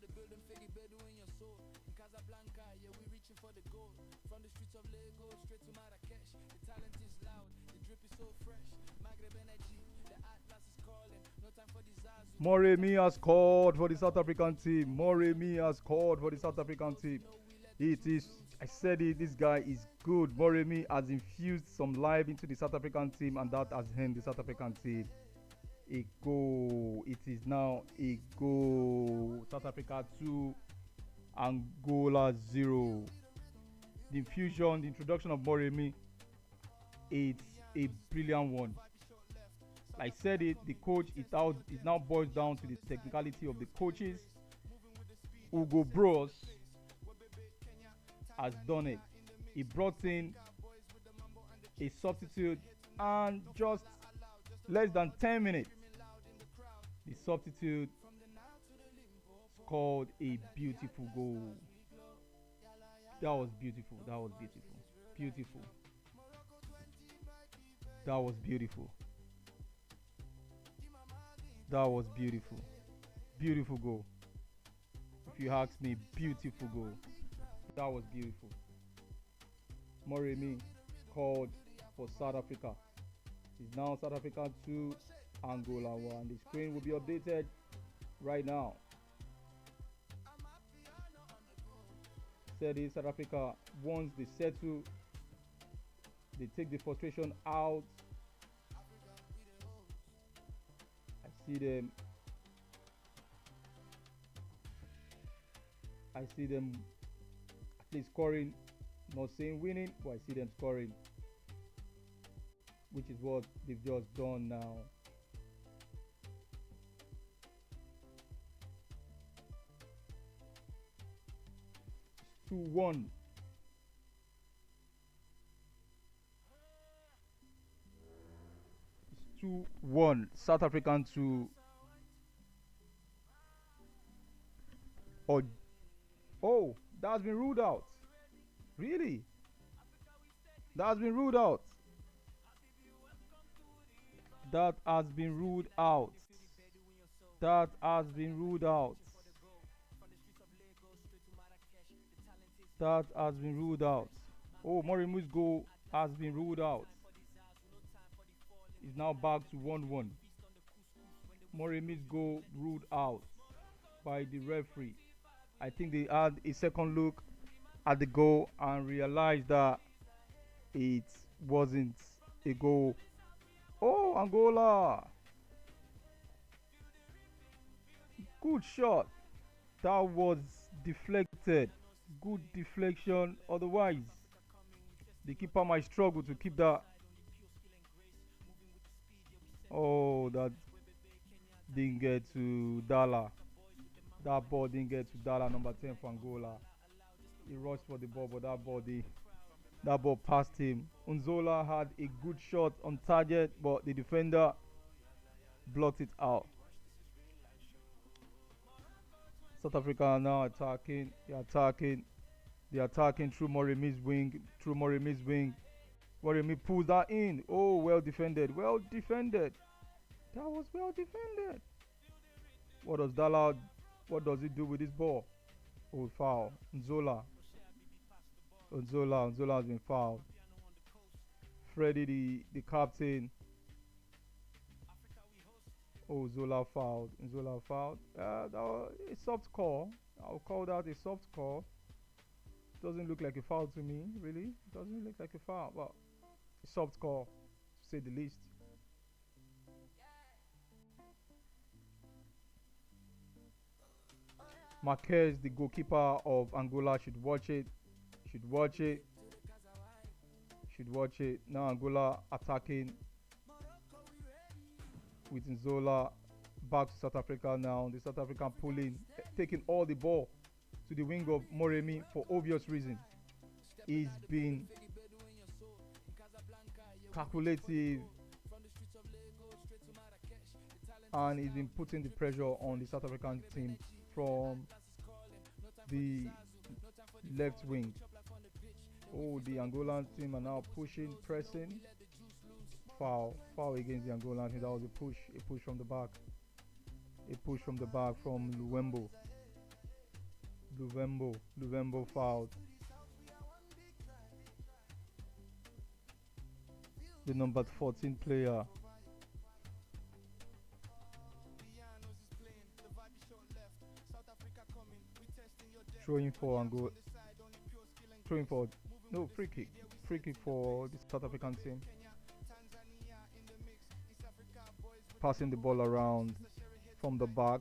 the building, Figgy Bedu in your soul. In Casablanca, yeah, we reaching for the goal. From the streets of Lagos straight to Marrakesh. The talent is loud, the drip is so fresh. Maghreb energy, the Atlas is calling. No time for disaster. Moremi has scored for the South African team. Moremi has scored for the South African team. It is, I said it, this guy is good. Moremi has infused some life into the South African team, and that has helped the South African team. A goal. It is now a goal. South Africa 2, Angola 0. The infusion, the introduction of Moremi, it's a brilliant one. I said it, the coach, it now boils down to the technicality of the coaches. Hugo Bros has done it. He brought in a substitute, and just less than 10 minutes, the substitute scored a beautiful goal. That was beautiful. That was beautiful. Beautiful. That was beautiful. That was beautiful. Beautiful goal. If you ask me, beautiful goal. That was beautiful. Moremi scored for South Africa. It's now South Africa 2, Angola 1. The screen will be updated right now. Said it, South Africa, once they settle, they take the frustration out. I see them at least scoring, not saying winning, but I see them scoring, which is what they've just done now. It's 2-1. It's 2-1. South African to oh, that's been ruled out. Really? That's been ruled out. That has been ruled out. That has been ruled out. That has been ruled out. Oh, Morimu's goal has been ruled out. It's now back to 1-1. Moremi's goal ruled out by the referee. I think they had a second look at the goal and realized that it wasn't a goal. Oh, Angola! Good shot. That was deflected. Good deflection. Otherwise, the keeper might struggle to keep that. Oh, that didn't get to Dala. That ball didn't get to Dala, number 10 for Angola. He rushed for the ball, but that ball passed him. Unzola had a good shot on target, but the defender blocked it out. South Africa are now attacking. They're attacking through Moremi's wing. Moremi pulls that in. Oh, well defended. Well defended. That was well defended. What does he do with this ball? Oh, foul. Nzola has been fouled. Freddie, the captain. Oh, Nzola fouled. That was a soft call. I'll call that a soft call. Doesn't look like a foul to me, really. Doesn't look like a foul, but a soft call, to say the least. Marquez, the goalkeeper of Angola, should watch it. Now Angola attacking with Nzola. Back to South Africa now. The South African pulling, taking all the ball to the wing of Moremi for obvious reason. He's been calculative and he's been putting the pressure on the South African team from the left wing. Oh, the Angolan team are now pushing, pressing. Foul against the Angolan team. That was a push from the back. A push from the back from Luembo. Luvembo fouled the number 14 player. Throwing for Angola. Throwing for no free kick. Free kick for the South African team. Passing the ball around from the back.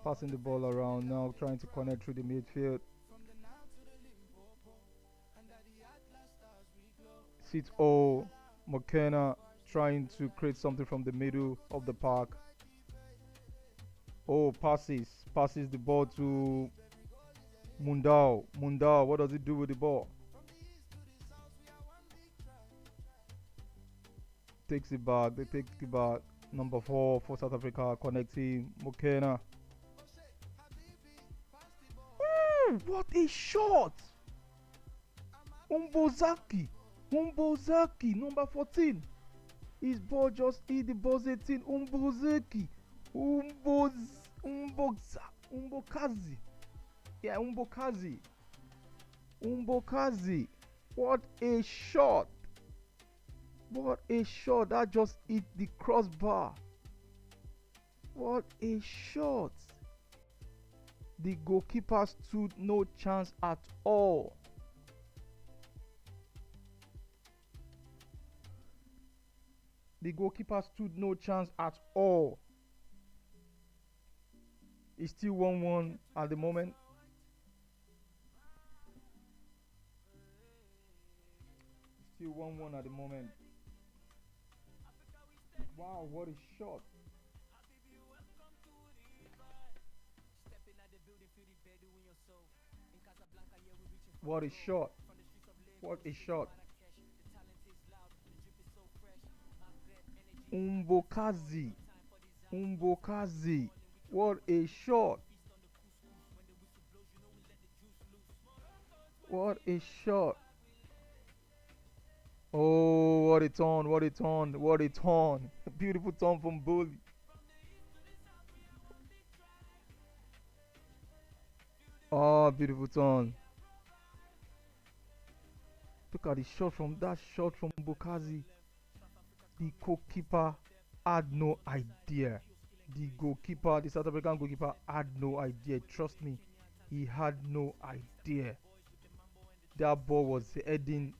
Passing the ball around now, trying to connect through the midfield. Sit O McKenna trying to create something from the middle of the park. Oh, passes the ball to Mundao. Mundao, what does he do with the ball? Takes it back. They take it back. Number 4 for South Africa connecting McKenna. Ooh, what a shot! Umbozaki, number 14. His ball just hit the buzz 18. Umbokazi. Yeah, Umbokazi. What a shot! What a shot! That just hit the crossbar. What a shot! The goalkeeper stood no chance at all. The goalkeeper stood no chance at all. It's still 1-1 at the moment. Still 1-1 at the moment. Wow, what a shot. What a shot. What a shot. Umbokazi. What a shot. What a shot. Oh, what a turn. Beautiful turn from Bully. Oh, beautiful turn. Look at the shot from Bukazi. The goalkeeper had no idea. The South African goalkeeper had no idea. Trust me, he had no idea. That ball was heading.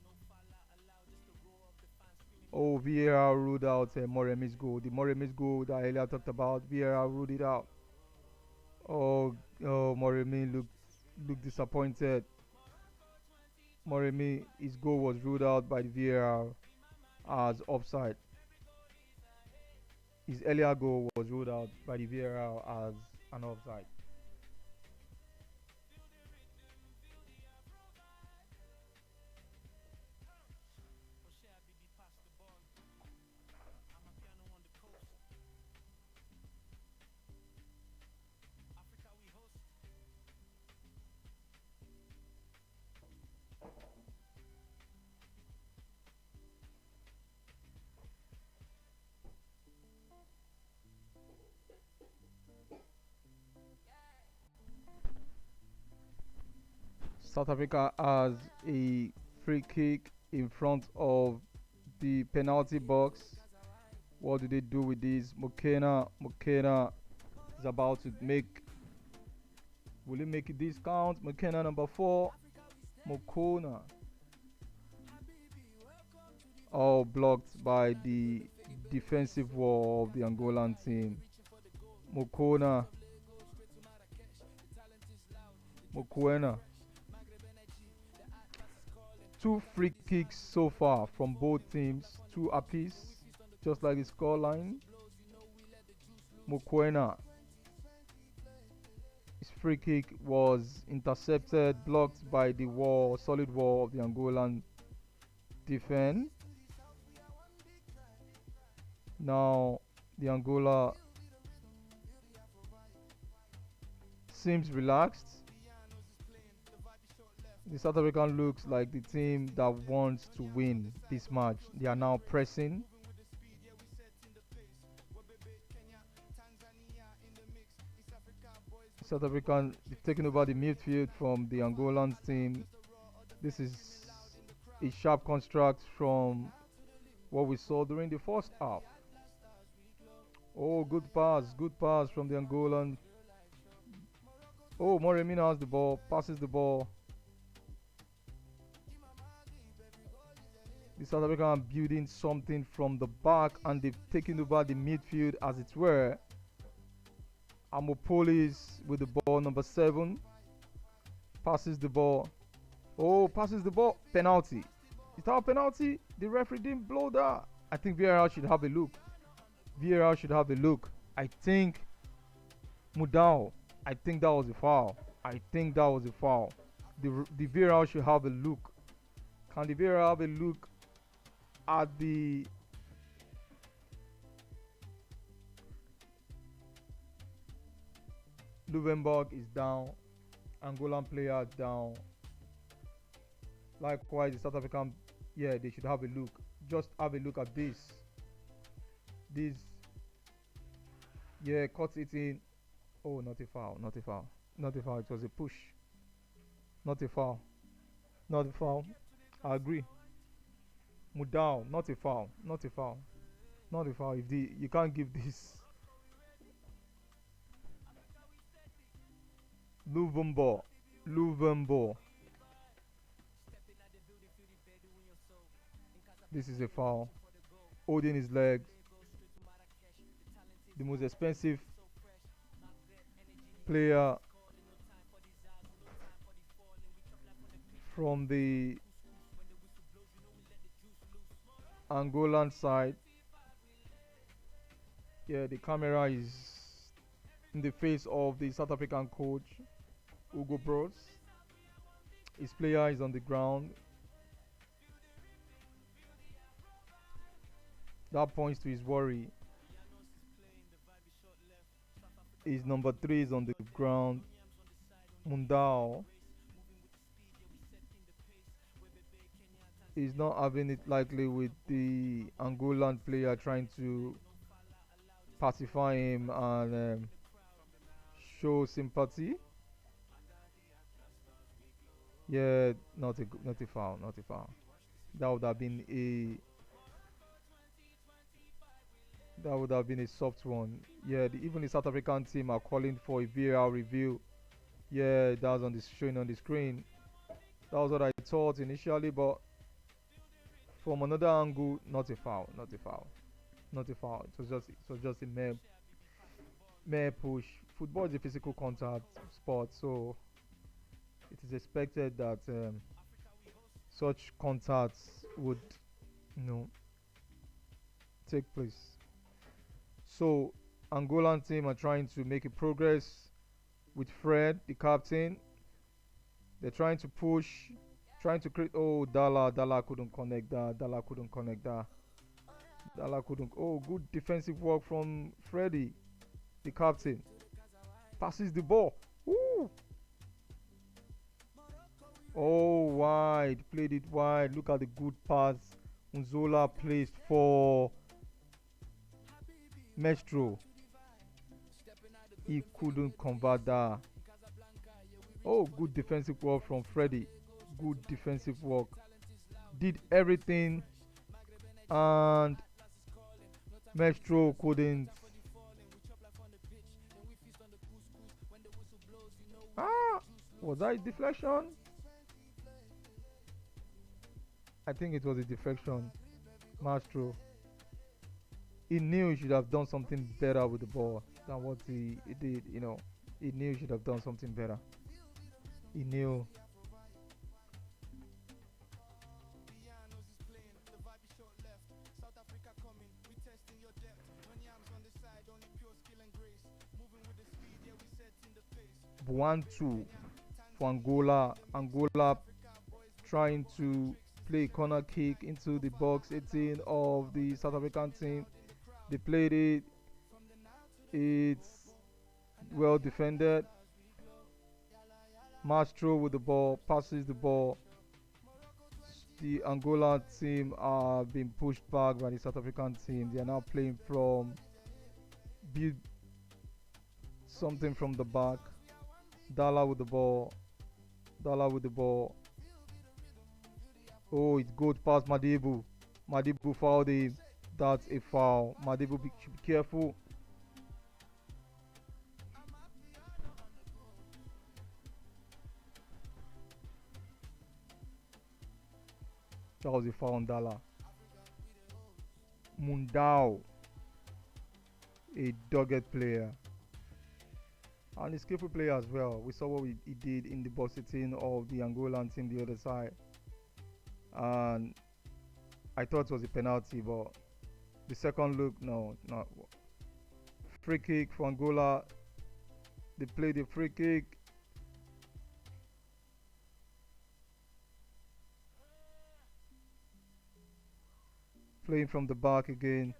Oh, VAR ruled out Moremi's goal. The Moremi's goal that earlier talked about, VAR ruled it out. Oh, Moremi looked disappointed. Moremi, his goal was ruled out by the VAR as offside. His earlier goal was ruled out by the VAR as an offside. South Africa has a free kick in front of the penalty box. What do they do with this? McKenna is about to make. Will he make a discount? McKenna number 4. Mokona. All blocked by the defensive wall of the Angolan team. Mokwena. Two free kicks so far from both teams, 2 apiece, just like the scoreline. Mokwena. His free kick was intercepted, blocked by the solid wall of the Angolan defense. Now the Angola seems relaxed. The South African looks like the team that wants to win this match. They are now pressing. South African they've taken over the midfield from the Angolan team. This is a sharp construct from what we saw during the first half. Oh, good pass from the Angolan. Oh, Moremina has the ball, passes the ball. The South African are building something from the back and they've taken over the midfield as it were. Amopolis with the ball, number 7. Passes the ball. Oh, passes the ball. Penalty. Is that a penalty? The referee didn't blow that. I think VAR should have a look. VAR should have a look. I think Mudao. I think that was a foul. I think that was a foul. The VAR should have a look. Can the VAR have a look at the Luvenberg is down. Angolan player down. Likewise, the South African, yeah, they should have a look. Just have a look at this. This, yeah, cuts it in. Oh, not a foul, not a foul, not a foul. It was a push. Not a foul, not a foul. I agree. Mudao, not a foul, not a foul, not a foul. If the you can't give this. Luvumbo. This is a foul. Holding his legs. The most expensive player from the Angolan side. Yeah, the camera is in the face of the South African coach, Hugo Bros. His player is on the ground. That points to his worry. His number 3 is on the ground. Mundao is not having it likely with the Angolan player trying to pacify him and show sympathy. Yeah, not a foul, not a foul. That would have been a soft one. Yeah, even the South African team are calling for a VAR review. Yeah, that was showing on the screen. That was what I thought initially, but from another angle, not a foul, not a foul, not a foul. It was just a mere push. Football is a physical contact sport, so it is expected that such contacts would, take place. So Angolan team are trying to make a progress with Fred, the captain. They're trying to push, trying to create. Oh, Dala couldn't connect that. Dala couldn't connect that. Dala couldn't. Oh, good defensive work from Freddy, the captain. Passes the ball. Ooh. Oh, wide. Played it wide. Look at the good pass Unzola placed for Mestro. He couldn't convert that. Oh, good defensive work from Freddy. Good defensive work. Did everything and Mestro couldn't. Was that a deflection? I think it was a deflection. Mastro. He knew he should have done something better with the ball than what he did, He knew he should have done something better. He knew. One two for Angola. Angola trying to play corner kick into the box 18 of the South African team. They played it. It's well defended. Mastro with the ball, passes the ball. The Angola team are being pushed back by the South African team. They are now playing from build something from the back. Dala with the ball. Dala with the ball. Oh, it's good pass Madibu. Madibu fouled him. That's a foul. Madibu should be careful. That was a foul on Dala. Mundao, a dogged player. And a skillful player as well. We saw what he did in the boxing of the Angolan team the other side. And I thought it was a penalty, but the second look, no, not. Free kick for Angola. They played the free kick. Playing from the back again.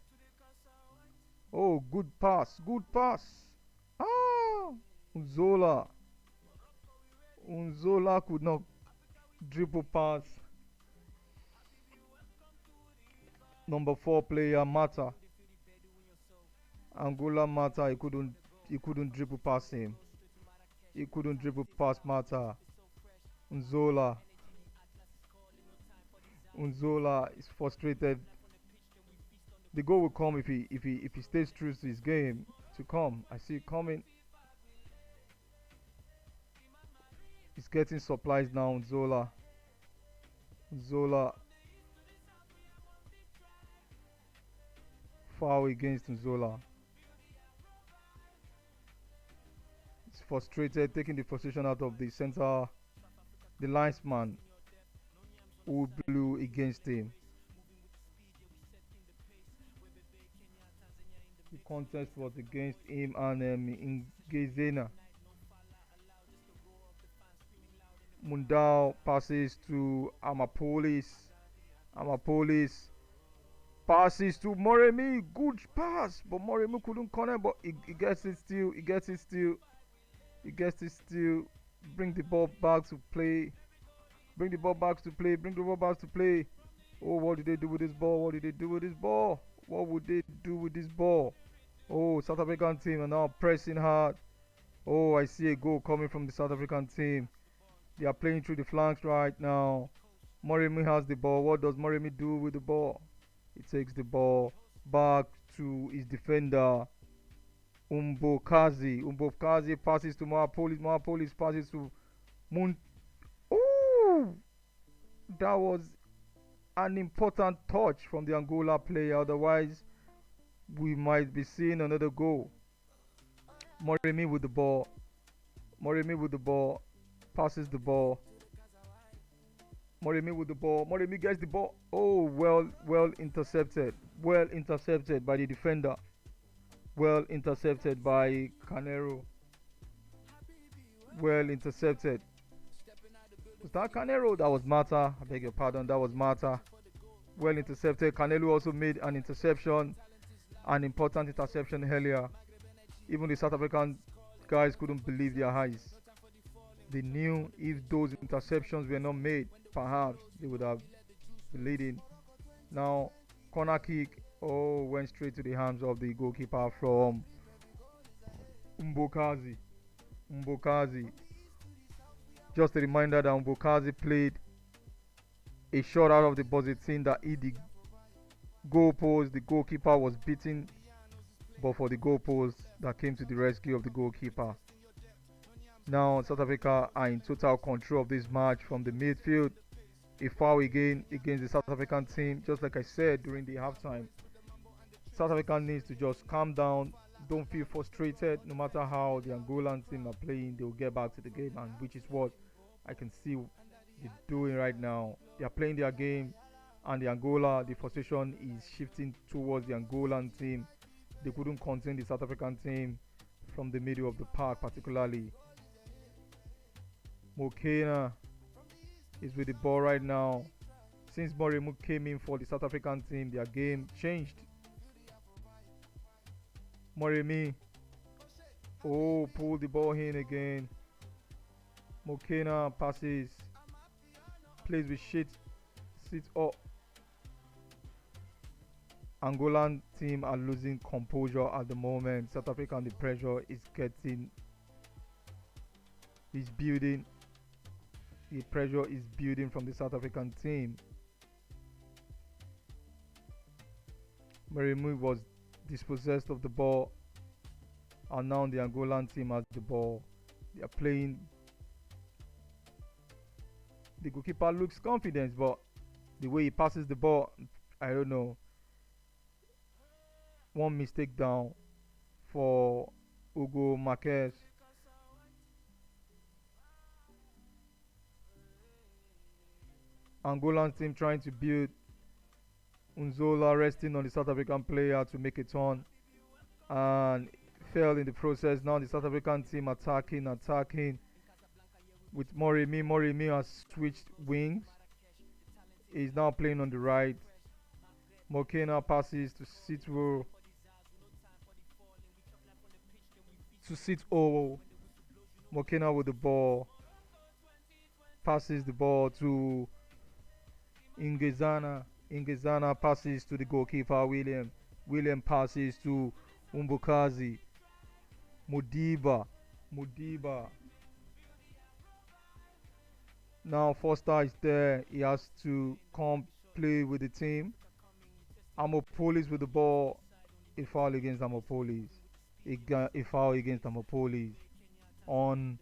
Oh, good pass. Good pass. Ah! Unzola. Unzola could not dribble past number 4 player Mata. Angola Mata, he couldn't dribble past him. He couldn't dribble past Mata. Unzola. Unzola is frustrated. The goal will come if he stays true to his game to come. I see it coming. He's getting supplies now, Zola. Zola. Foul against Zola. He's frustrated, taking the frustration out of the center, the linesman who blew against him. The contest was against him and Ngezena. Mundao passes to Amapolis. Amapolis passes to Moremi. Good pass, but Moremi couldn't connect. But he gets it still. He gets it still. He gets it still. Bring the ball back to play. Bring the ball back to play. Bring the ball back to play. Oh, what did they do with this ball? What did they do with this ball? What would they do with this ball? Oh, South African team are now pressing hard. Oh, I see a goal coming from the South African team. They are playing through the flanks right now. Moremi has the ball. What does Moremi do with the ball? He takes the ball back to his defender, Umbokazi. Umbokazi passes to Mahapolis. Mahapolis passes to Mun. Oh, that was an important touch from the Angola player. Otherwise, we might be seeing another goal. Moremi with the ball. Moremi with the ball. Passes the ball. Moremi with the ball. Moremi gets the ball. Oh, well intercepted. Well intercepted by the defender. Well intercepted by Canero. Well intercepted. Was that Canero? That was Mata. I beg your pardon. That was Mata. Well intercepted. Canelo also made an interception. An important interception earlier. Even the South African guys couldn't believe their eyes. They knew if those interceptions were not made, perhaps they would have been leading. Now, corner kick. Oh, went straight to the hands of the goalkeeper from Umbokazi. Umbokazi. Just a reminder that Umbokazi played a shot out of the Bozetin that hit the goalpost. The goalkeeper was beaten, but for the goalpost that came to the rescue of the goalkeeper. Now South Africa are in total control of this match from the midfield. A foul again against the South African team. Just like I said during the halftime, South Africa needs to just calm down. Don't feel frustrated. No matter how the Angolan team are playing, they will get back to the game, and which is what I can see they're doing right now. They are playing their game, and the Angola, the frustration is shifting towards the Angolan team. They couldn't contain the South African team from the middle of the park, particularly. Mokena is with the ball right now. Since Moremu came in for the South African team, their game changed. Moremi. Oh, pull the ball in again. Mokena passes. Plays with shit. Sits up. Angolan team are losing composure at the moment. South Africa, the pressure is getting is building. The pressure is building from the South African team. Maremu was dispossessed of the ball, and now the Angolan team has the ball. They are playing. The goalkeeper looks confident, but the way he passes the ball, I don't know. One mistake down for Hugo Marquez. Angolan team trying to build. Unzola resting on the South African player to make a turn and failed in the process. Now the South African team attacking with Moremi. Moremi has switched wings. He's now playing on the right. Mokena passes to Sitwo. Mokena with the ball. Passes the ball to Ingezana. Ingezana passes to the goalkeeper William. William passes to Umbukazi. Mudiba. Now Foster is there. He has to come play with the team. Amopolis with the ball. A foul against Amopolis. A foul against Amopolis on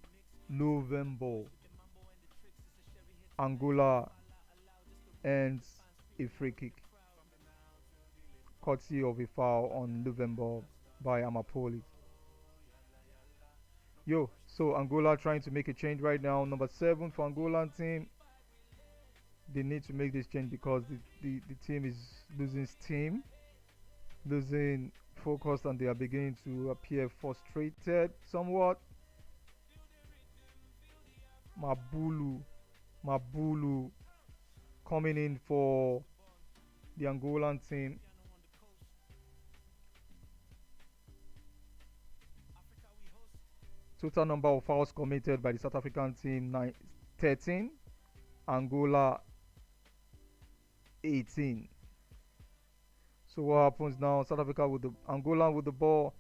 November. Angola ends a free kick courtesy of a foul on November by Amapolis. So Angola trying to make a change right now. Number 7 for Angolan team. They need to make this change because the team is losing steam, losing focus, and they are beginning to appear frustrated somewhat. Mabulu coming in for the Angolan team. Total number of fouls committed by the South African team 13, Angola 18. So what happens now? South Africa with the Angola with the ball.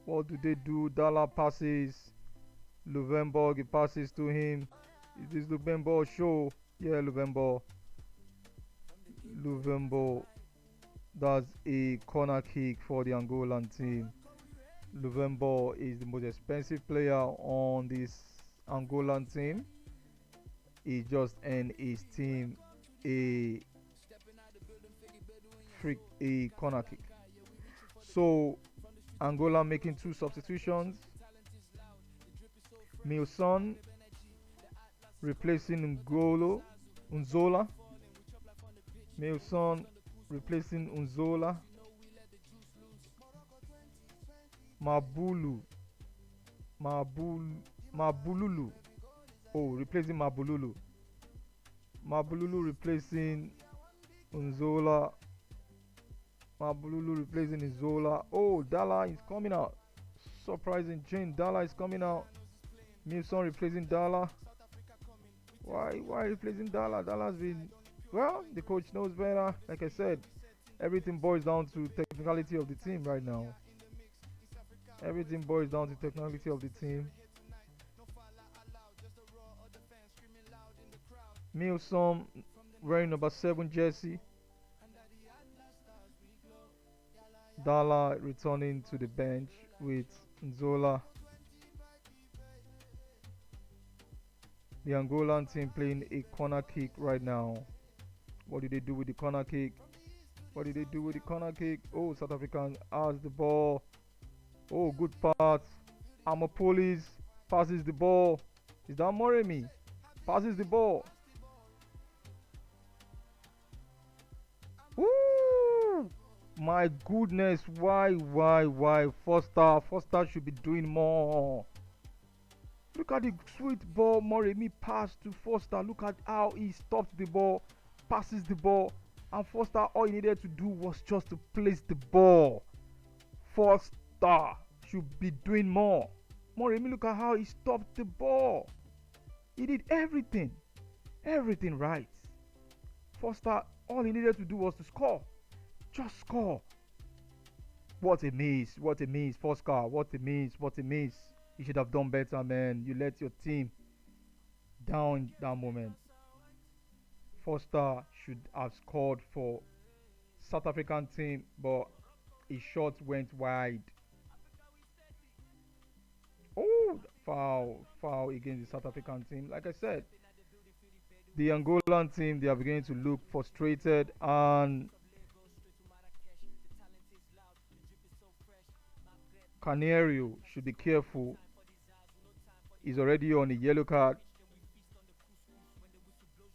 What do? Dala passes. Luvenborg, he passes to him. Is this Luvenborg show? Yeah, Luvenborg. That's a corner kick for the Angolan team. Luvenborg is the most expensive player on this Angolan team. He just earned his team a corner kick. So Angola making 2 substitutions. Milson replacing Unzola. Milson replacing Unzola. Mabululu. Oh, replacing Mabululu. Mabululu replacing Unzola. Mabululu replacing Unzola. Oh, Dala is coming out. Surprising change. Dala is coming out. Milson replacing Dala. Why replacing Dala? Dala's been, well, the coach knows better. Like I said, everything boils down to technicality of the team right now. Everything boils down to technicality of the team. Milson wearing number 7 jersey. Dala returning to the bench with Nzola. The Angolan team playing a corner kick right now. What did they do with the corner kick? Oh, South African has the ball. Oh, good pass. Amapolis passes the ball. Is that Moremi? Passes the ball. Woo! My goodness, why? Foster should be doing more. Look at the sweet ball Moremi passed to Foster. Look at how he stopped the ball, passes the ball, and Foster, all he needed to do was just to place the ball. Foster should be doing more. Moremi, look at how he stopped the ball. He did everything right. Foster, all he needed to do was to score. Just score. What a miss, Foster. What a miss. He You should have done better, man. You let your team down that moment. Foster should have scored for South African team, but his shot went wide. Oh, foul against the South African team. Like I said, the Angolan team, they are beginning to look frustrated, and Canario should be careful. He's already on a yellow card.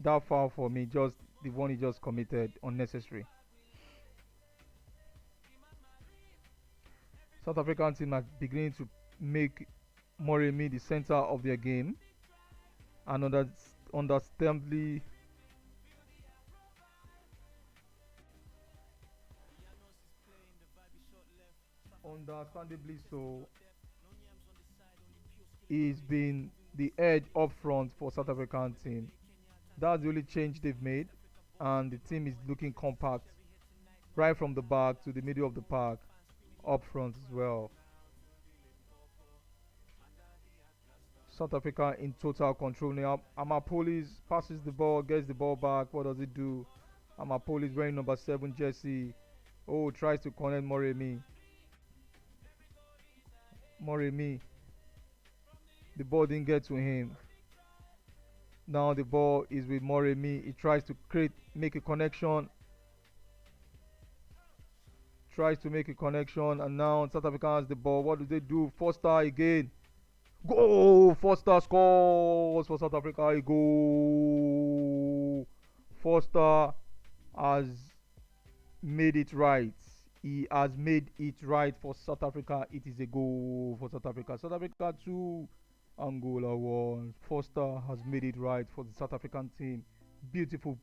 That foul for me, just the one he just committed, unnecessary. South African team are beginning to make Moremi the center of their game, and understandably so, he's been the edge up front for South African team. That's the only change they've made, and the team is looking compact right from the back to the middle of the park, up front as well. South Africa in total control now. Amapolis passes the ball, gets the ball back. What does it do? Amapolis wearing number 7 jersey. Oh, tries to connect Moremi. Moremi. The ball didn't get to him. Now the ball is with Moremi. He tries to make a connection. Tries to make a connection, and now South Africa has the ball. What do they do? Foster again. Goal! Foster scores for South Africa. A goal. Foster has made it right. He has made it right for South Africa. It is a goal for South Africa. South Africa 2, Angola 1. Foster has made it right for the South African team. Beautiful,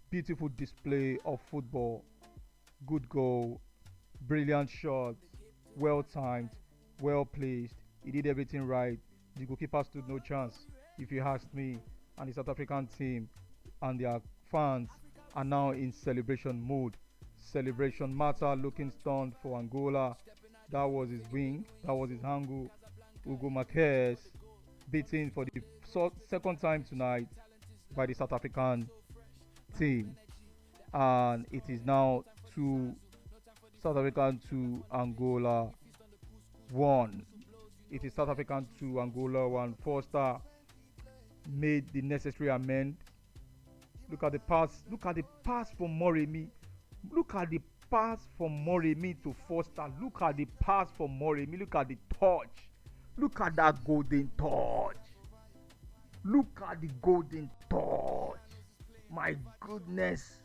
beautiful display of football. Good goal. Brilliant shot. Well timed. Well placed. He did everything right. The goalkeeper stood no chance, if you ask me. And the South African team and their fans are now in celebration mode. Celebration Mata looking stunned for Angola. That was his wing. That was his angle. Hugo Marquez beaten for the second time tonight by the South African team. And it is now 2 South African 2 Angola 1. It is South African 2 Angola 1. Foster made the necessary amend. Look at the pass. Look at the pass from Moremi. Look at the pass from Moremi to Foster. Look at the pass from Moremi. Look at the touch. Look at that golden touch. Look at the golden touch. My goodness.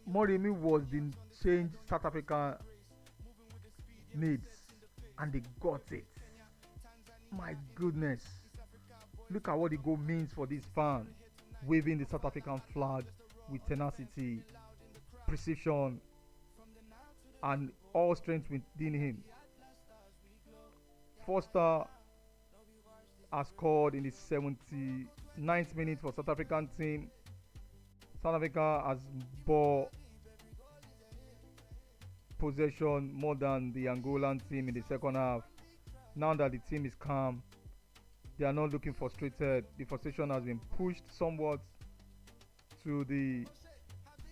Moremi was the change South Africa needs, and they got it. My goodness. Look at what the goal means for this fan. Waving the South African flag with tenacity, precision, and all strength within him. Foster has scored in the 79th minute for South African team. South Africa has ball possession more than the Angolan team in the second half. Now that the team is calm, they are not looking frustrated. The frustration has been pushed somewhat to the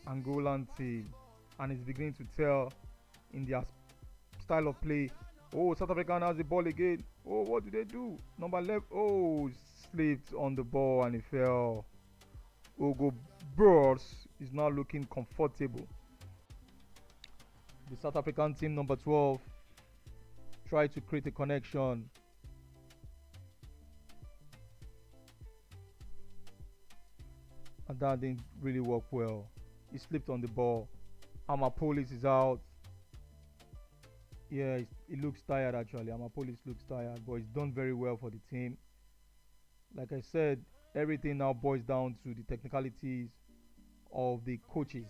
Angolan team, and it's beginning to tell in their style of play. Oh, South Africa has the ball again. Oh, what do they do? Number 11. Oh, slipped on the ball and it fell. Hugo Bros is now looking comfortable. The South African team, number 12, tried to create a connection. And that didn't really work well. He slipped on the ball. Amapolis is out. Yeah, he looks tired actually. Amapolis looks tired, but he's done very well for the team. Like I said, everything now boils down to the technicalities of the coaches.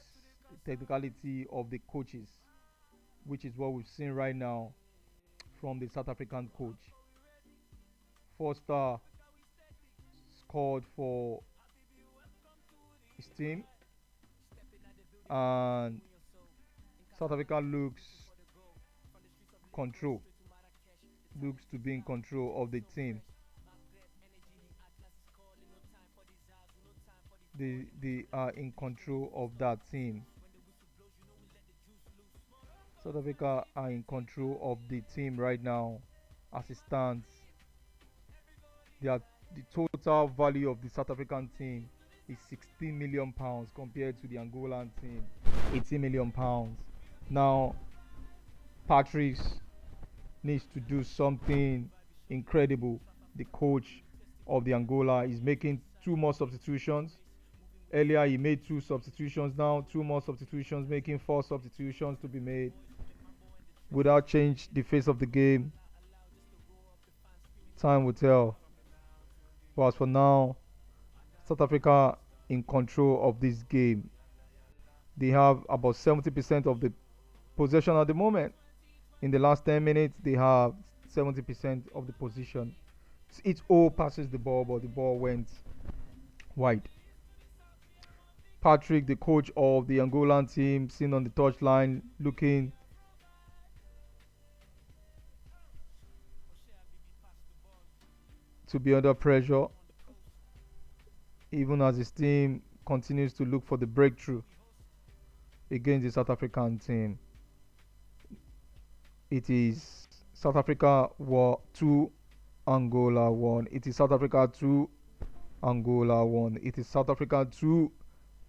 The technicality of the coaches, which is what we've seen right now from the South African coach. Foster scored for his team, and South Africa looks control. looks to be in control of the team. They are in control of that team. South Africa are in control of the team right now as it stands. They are, the total value of the South African team is 16 million pounds compared to the Angolan team, 18 million pounds. Now, Patrick needs to do something incredible. The coach of the Angola is making two more substitutions. Earlier, he made two substitutions. Now, two more substitutions, making four substitutions to be made without change the face of the game. Time will tell. But as for now, South Africa in control of this game. They have about 70% of the possession at the moment. In the last 10 minutes, they have 70% of the position. Each all passes the ball, but the ball went wide. Patrick, the coach of the Angolan team, seen on the touchline, looking to be under pressure, even as his team continues to look for the breakthrough against the South African team. It is South Africa 2, Angola 1. It is South Africa 2, Angola 1. It is South Africa 2,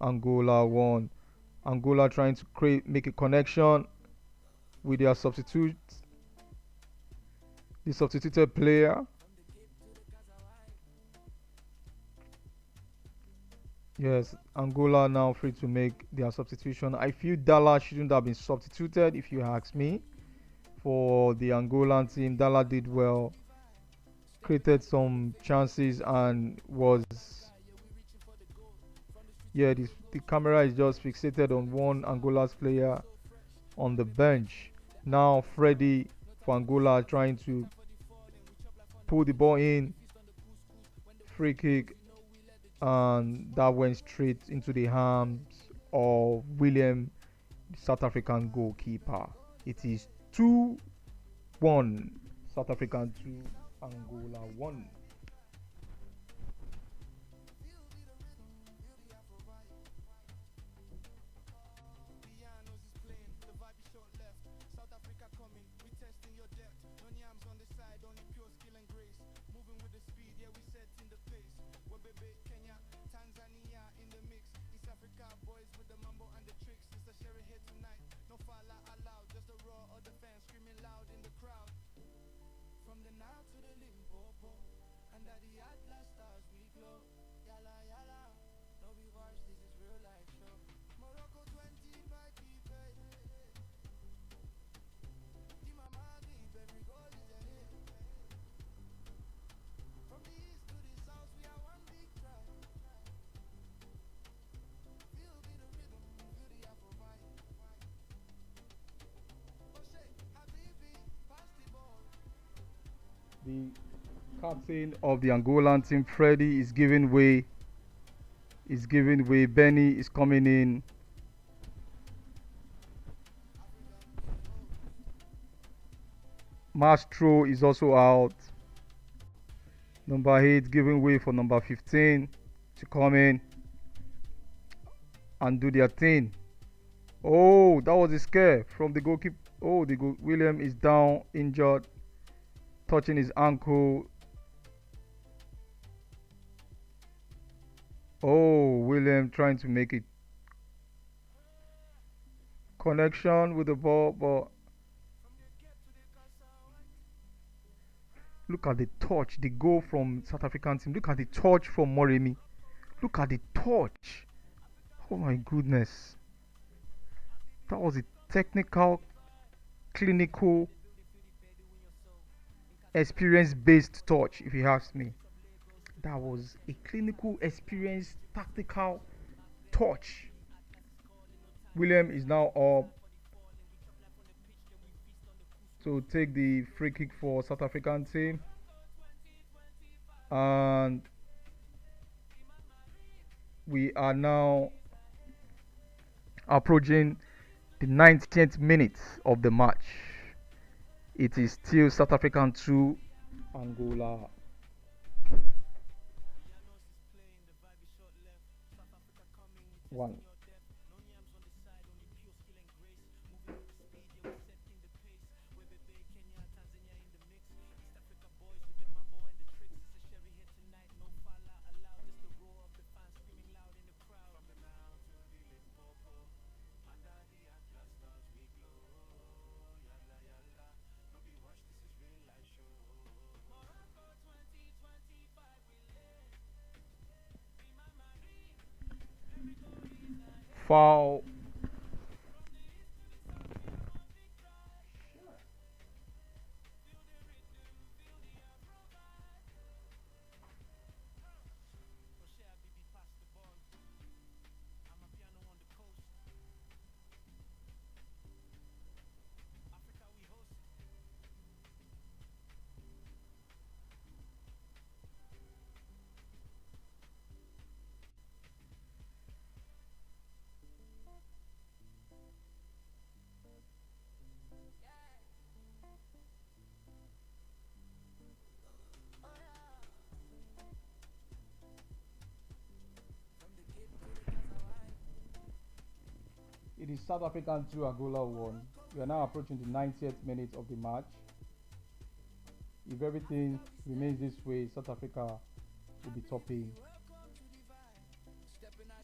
Angola 1. Angola trying to make a connection with their substitute, the substituted player. Yes, Angola now free to make their substitution. I feel Dalla shouldn't have been substituted, if you ask me. For the Angolan team, Dalla did well, created some chances, and was, yeah, the camera is just fixated on one Angola's player on the bench. Now Freddy for Angola trying to pull the ball in, free kick, and that went straight into the hands of William, the South African goalkeeper. It is 2-1, South Africa 2, Angola 1. The captain of the Angolan team, Freddy, is giving way. Benny is coming in. Mastro is also out. Number 8 giving way for number 15 to come in and do their thing. Oh, that was a scare from the goalkeeper. Oh, William is down, injured, touching his ankle. Oh, William trying to make a connection with the ball, but look at the touch, the goal from South African team. Look at the touch from Moremi. Look at the touch. Oh my goodness. That was a technical, clinical, experience-based touch, if you ask me. That was a clinical, experience, tactical touch. William is now up to take the free kick for South African team, and we are now approaching the 90th minute of the match. It is still South African 2, Angola 1. Foul. It is South African 2, Angola 1. We are now approaching the 90th minute of the match. If everything remains this way, South Africa will be topping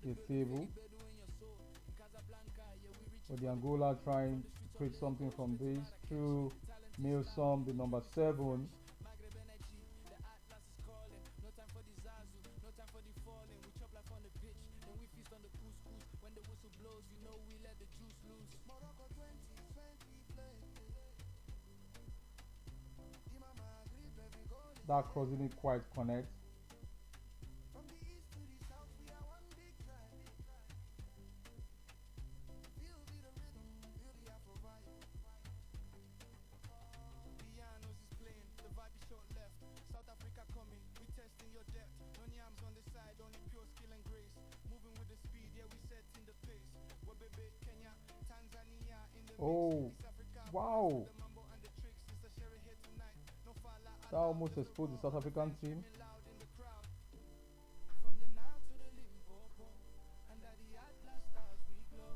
the table. But the Angola trying to create something from this through Milsom, the number 7. That cross didn't quite connect. Oh, wow. That almost exposed the South African team.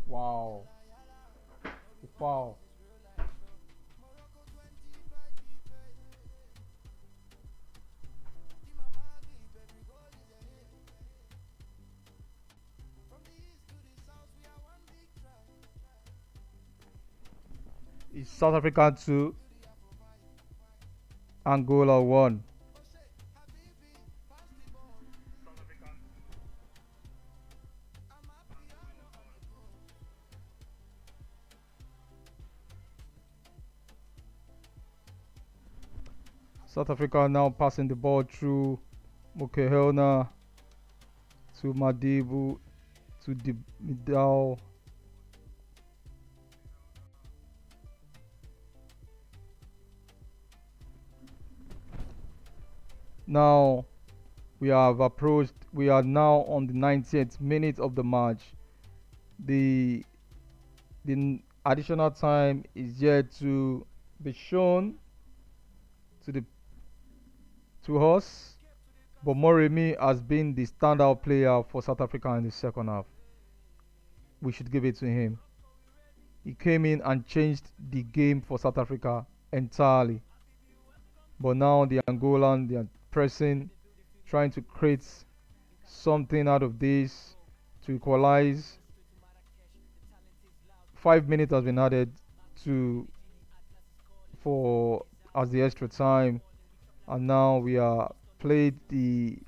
Wow. The foul. It's South Africa 2, Angola 1. South Africa now passing the ball through Mukehelna to Madibu to Midal. Now we are now on the 90th minute of the match. The additional time is yet to be shown to us, but Moremi has been the standout player for South Africa in the second half. We should give it to him. He came in and changed the game for South Africa entirely. But now the Angolan, they are pressing, trying to create something out of this to equalize. 5 minutes has been added to for as the extra time, and now we are played the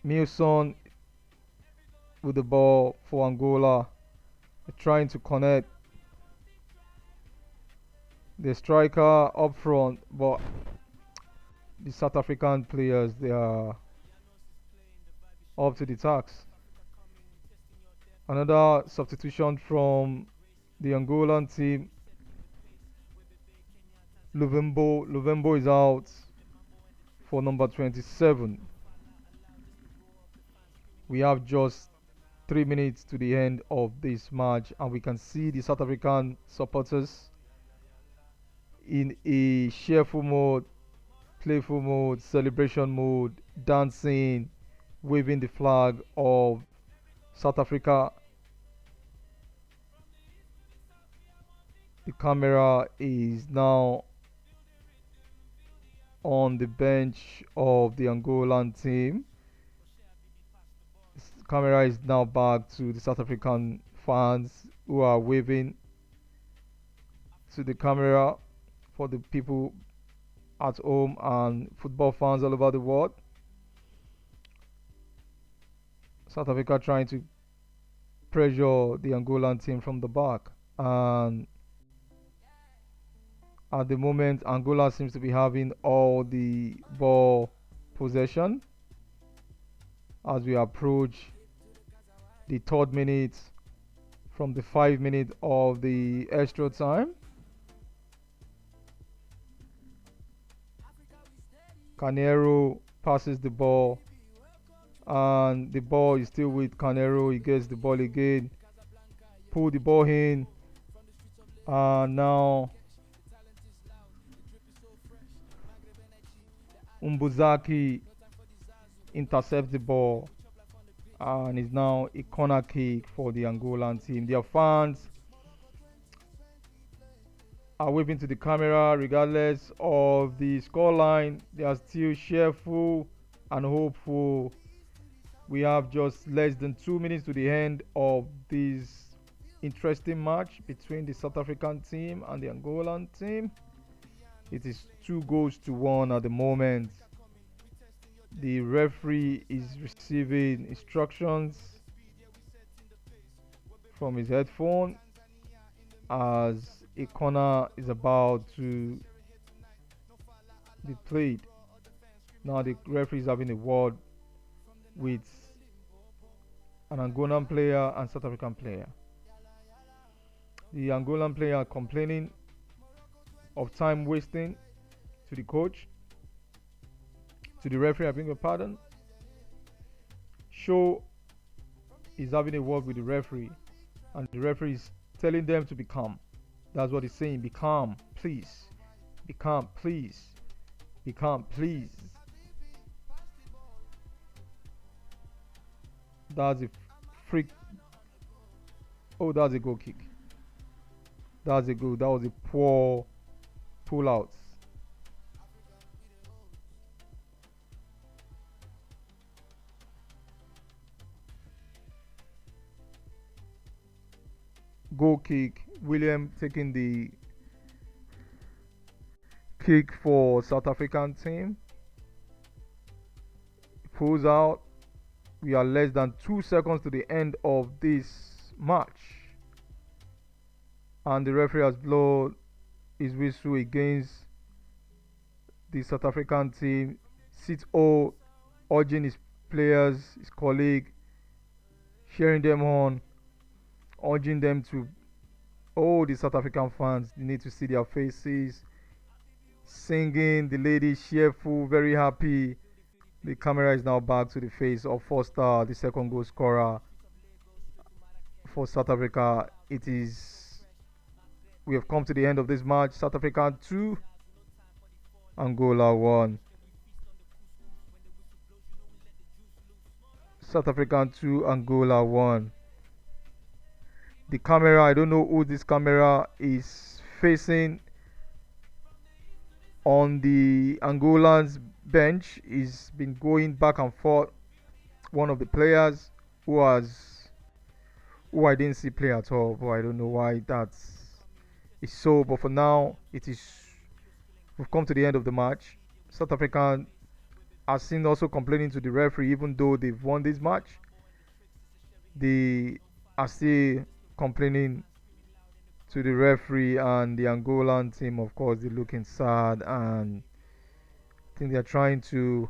Milson with the ball for Angola. They're trying to connect the striker up front, but the South African players, they are up to the task. Another substitution from the Angolan team. Luvembo is out for number 27. We have just 3 minutes to the end of this match, and we can see the South African supporters in a cheerful mode, playful mode, celebration mode, dancing, waving the flag of South Africa. The camera is now on the bench of the Angolan team. Camera is now back to the South African fans who are waving to the camera for the people at home and football fans all over the world. South Africa trying to pressure the Angolan team from the back, and at the moment Angola seems to be having all the ball possession as we approach the third minute from the 5 minute of the extra time. Canero passes the ball, and the ball is still with Canero. He gets the ball again, pull the ball in, and now Umbuzaki intercepts the ball, and is now a corner kick for the Angolan team. Their fans are waving to the camera regardless of the scoreline. They are still cheerful and hopeful. We have just less than 2 minutes to the end of this interesting match between the South African team and the Angolan team. It is 2 goals to 1 at the moment. The referee is receiving instructions from his headphone as a corner is about to be played. Now the referee is having a word with an Angolan player and South African player. The Angolan player complaining of time wasting to the coach, to the referee, I beg your pardon. Shaw is having a word with the referee, and the referee is telling them to be calm. That's what he's saying. Be calm, please. Be calm, please. Be calm, please. That's a freak. Oh, that's a goal kick. That's a goal. That was a poor pull out. Goal kick. William taking the kick for South African team. Pulls out. We are less than 2 seconds to the end of this match, and the referee has blown his whistle against the South African team. Sito urging his players, his colleague, cheering them on, urging them to, all the South African fans, they need to see their faces, singing, the ladies cheerful, very happy. The camera is now back to the face of Foster, the second goal scorer for South Africa. We have come to the end of this match. South Africa 2, Angola 1. South Africa 2, Angola 1. The camera, I don't know who this camera is facing on the Angolans bench. Is been going back and forth. One of the players who I didn't see play at all, but I don't know why that is so. But for now, we've come to the end of the match. South Africa are seen also complaining to the referee, even though they've won this match. They are still complaining to the referee, and the Angolan team, of course, they're looking sad, and I think they're trying to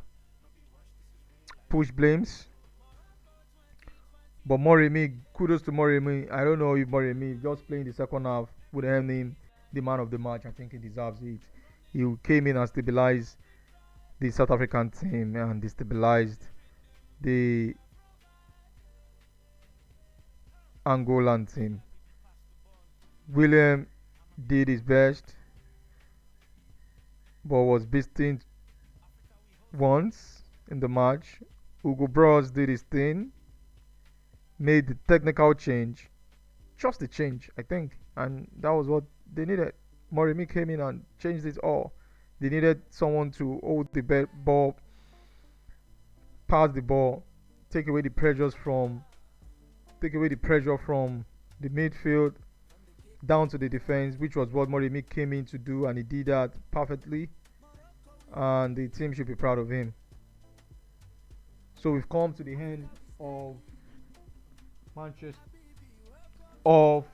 push blames. But Moremi, kudos to Moremi. I don't know if Moremi just playing the second half would earn him the man of the match. I think he deserves it. He came in and stabilized the South African team and destabilized the Angolan team. William did his best, but was beaten once in the match. Hugo Bros did his thing, made the technical change, just the change, I think, and that was what they needed. Morimi came in and changed it all. They needed someone to hold the ball, pass the ball, take away the pressures from, take away the pressure from the midfield down to the defense, which was what Morimi came in to do, and he did that perfectly. And the team should be proud of him. So we've come to the end of Manchester of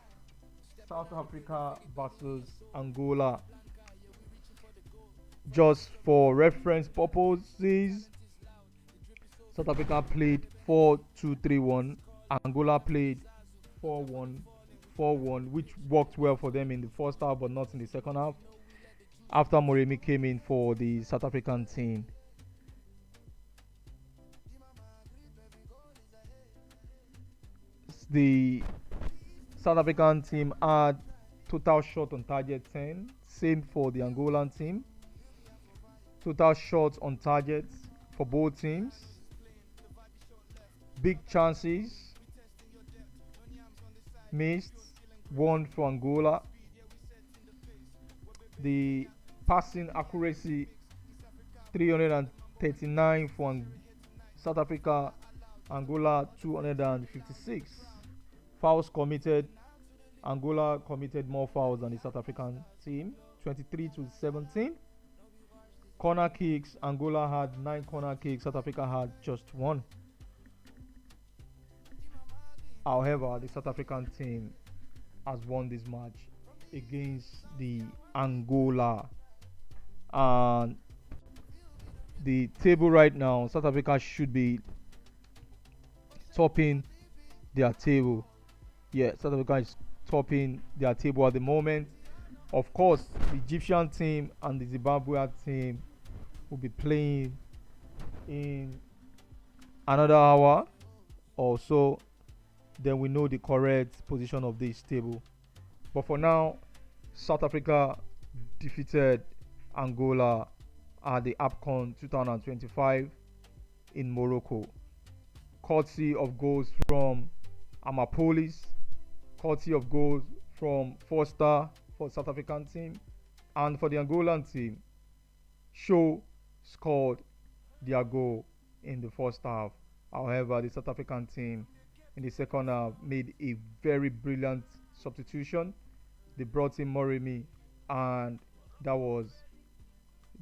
South Africa versus Angola. Just for reference purposes, South Africa played 4-2-3-1. Angola played 4-1-4-1, which worked well for them in the first half but not in the second half, after Moremi came in for the South African team. The South African team had total shot on target 10, same for the Angolan team. Total shots on target for both teams. Big chances missed, one for Angola. The passing accuracy 339 for South Africa, Angola 256. Fouls committed, Angola committed more fouls than the South African team, 23-17. Corner kicks, Angola had 9 corner kicks, South Africa had just 1. However, the South African team has won this match against the Angola. And the table right now, South Africa should be topping their table. Yeah, South Africa is topping their table at the moment. Of course, the Egyptian team and the Zimbabwe team will be playing in another hour or so. Then we know the correct position of this table. But for now, South Africa defeated Angola at the AFCON 2025 in Morocco. Courtesy of goals from Amapolis, courtesy of goals from Foster for South African team, and for the Angolan team, Shaw scored their goal in the first half. However, the South African team in the second half made a very brilliant substitution. They brought in Moremi, and that was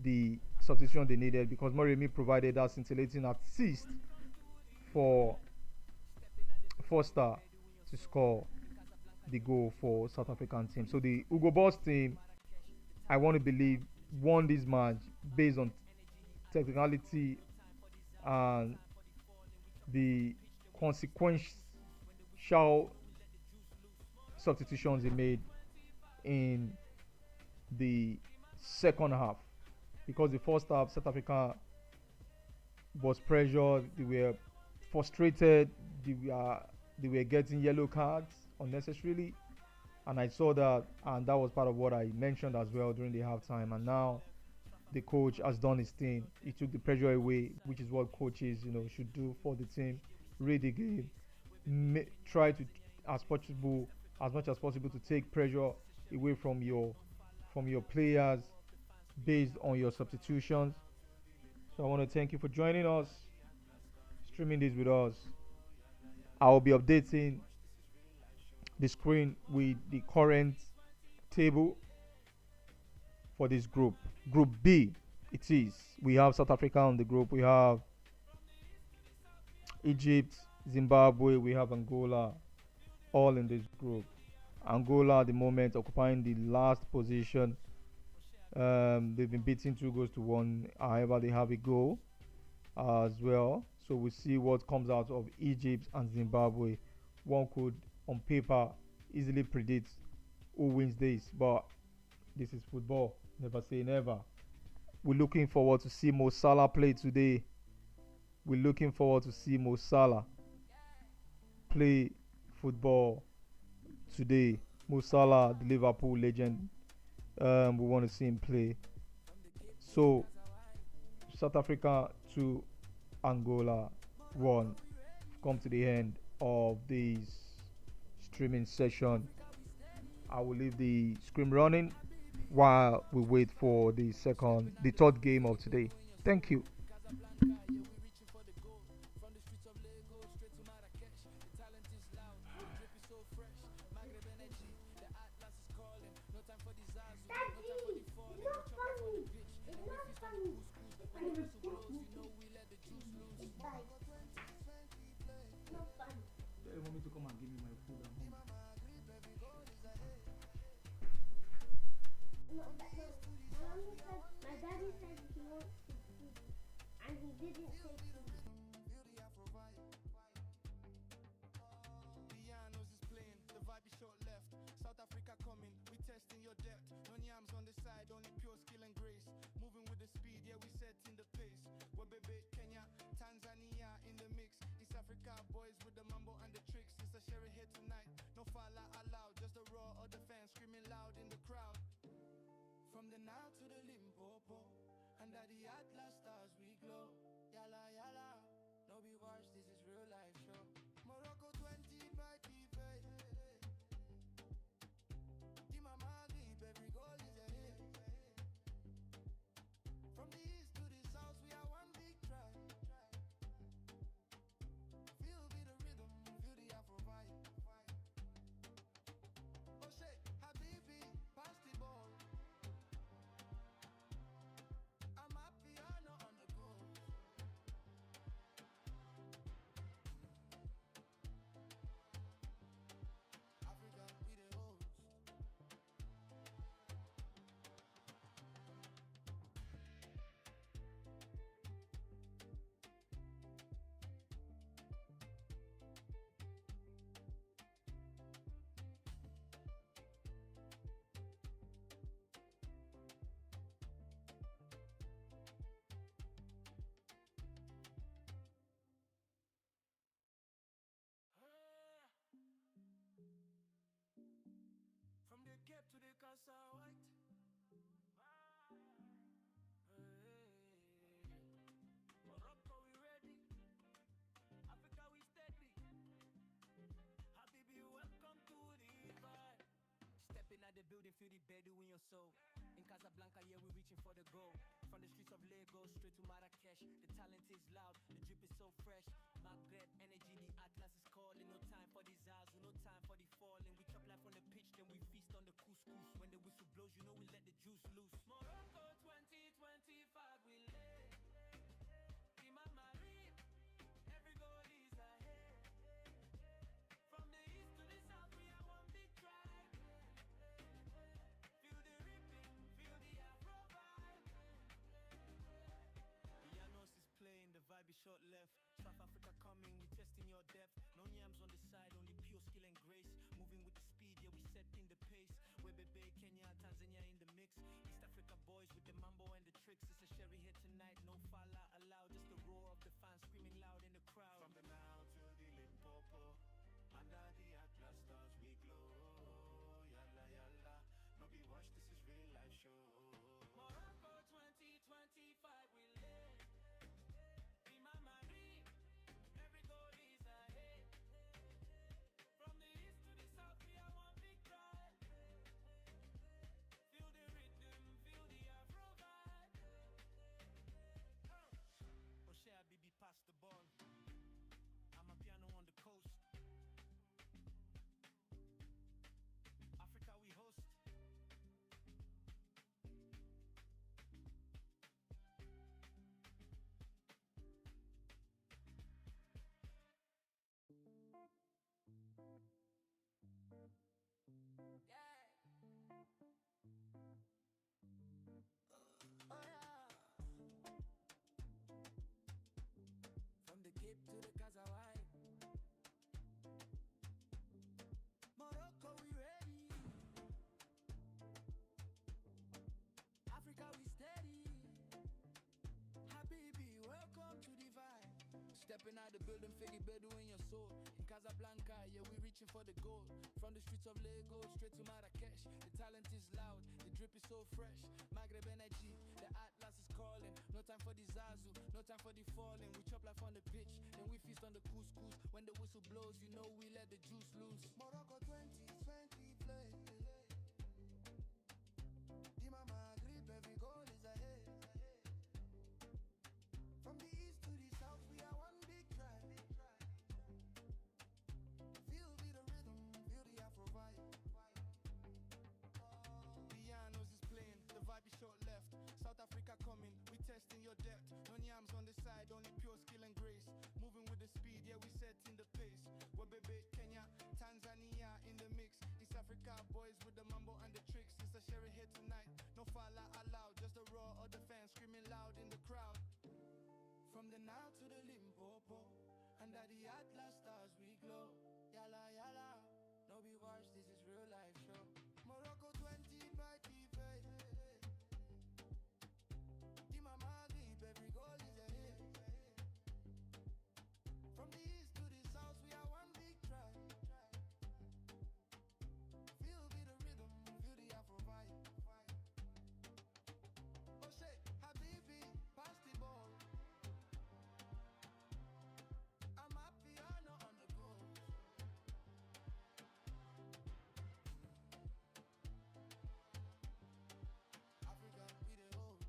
the substitution they needed, because Moremi provided that scintillating assist for Foster to score the goal for South African team. So the Hugo Boss team, I want to believe, won this match based on technicality and the consequential substitutions he made in the second half. Because the first half, South Africa was pressured, they were frustrated, they were getting yellow cards unnecessarily, and I saw that, and that was part of what I mentioned as well during the halftime. And now the coach has done his thing. He took the pressure away, which is what coaches, should do for the team. Read the game, try to as much as possible to take pressure away from your players based on your substitutions. So I want to thank you for joining us, streaming this with us. I will be updating the screen with the current table for this group. Group B, it is. We have South Africa on the group. We have Egypt, Zimbabwe, we have Angola, all in this group. Angola at the moment occupying the last position. They've been beaten 2-1. However, they have a goal as well. So we'll see what comes out of Egypt and Zimbabwe. One could, on paper, easily predict who wins this, but this is football. Never say never. We're looking forward to see Mo Salah play today. We're looking forward to see Mo Salah play football. football today. Mo Salah, the Liverpool legend, we want to see him play. So, South Africa to Angola 1. Come to the end of this streaming session. I will leave the screen running while we wait for the third game of today. Thank you. Tell mommy to come and give me my food at home. No, but no. My daddy said he wants to sleep, and he didn't say sleep. Pianos is playing, the vibe is short left. South Africa coming, we testing your depth. No yams on the side, only pure skill and grace. Moving with the speed, yeah, we setting the pace. Webebe, Kenya, Tanzania in the mix. East Africa boys with the mambo and the tricks. It's a sherry here tonight. No fala allowed, just the roar of the fans screaming loud in the crowd. From the Nile to the Limpopo, under the Atlas stars we glow. Yala yala, no be watch, this is real life show. Morocco 2025. Di mama deep, every goal is a hit. From the east to the south, we are one big tribe. Feel the rhythm, feel the Afro vibe. Oh shit, Habibi, pass the ball. I'm a piano on the go. Africa, we the host. From the Cape to the Casa White. Morocco, we ready. Africa, we steady. Habibi, welcome to the vibe. Stepping at the building, feel the bedu in your soul. In Casablanca, yeah, we're reaching for the goal. From the streets of Lagos straight to Marrakesh. The talent is loud, the drip is so fresh. Maghreb energy, the Atlas is calling. No time for the zazu, no time for the falling. We chop life on the pitch, then we feast on the couscous. When the whistle blows, you know we let the juice loose. Morocco 2025, we lay. Imam Marib, every goal is a hit. From the east to the south, we are one big tribe. Feel the ripping, feel the Afro vibe. Pianos is playing, the vibe is short left. South Africa coming, we testing your depth. No yams on the side, only pure skill and grace. Moving with the speed, yeah, we setting the pace. Webebe, Kenya, Tanzania in the mix. East Africa boys with the mambo and the tricks. It's a sherry here tonight, no fala allowed. Just the roar of the fans screaming loud in the crowd. From the Nile to the Limpopo, under the Atlas stars we glow. Yalla yalla, no be watch, this is real life show. Morocco 2025, we lay. Imam Marib, every goal is a hit. From the east to the south, we are one big tribe. Feel the rhythm, feel the Afro vibe. Oshe Habibi, pass the ball. I'm a piano on the coast. Africa, we host. From the Cape to the Casa White. Morocco, we ready. Africa, we steady. Habibi, welcome to the vibe. Stepping out the building, figgy bedu in your soul. In Casablanca, yeah, we reaching for the goal. From the streets of Lagos straight to Marrakesh. The talent is loud, the drip is so fresh. Maghreb energy, the Atlas is calling. No time for the Zazu, no time for the falling. We chop life on the pitch, then we feast on the couscous. When the whistle blows, you know we let the juice loose. Morocco 2020 play. Dima Maghrib, every goal is a hit. From the east to the south, we are one big tribe. Feel the rhythm, feel the Afro vibe. Pianos is playing, the vibe is short left. South Africa coming, we testing your depth. No yams on the side, only pure skill and grace. Moving with the speed, yeah, we setting the pace. Webebe, Kenya, Tanzania in the mix. East Africa boys with the mambo and the tricks. It's a sherry here tonight, no fala allowed. Just the roar of the fans screaming loud in the crowd. From the Nile to the Limpopo, under the Atlas stars we glow. Yalla yalla, no be watch, this is real life show. Morocco 20 by play. Dima Maghrib, every goal is a hit. From the east to the south, we are one big tribe. Feel the rhythm, feel the Afro vibe. Oh shit, Habibi, pass the ball. I'm a piano on the go. Africa, we the host.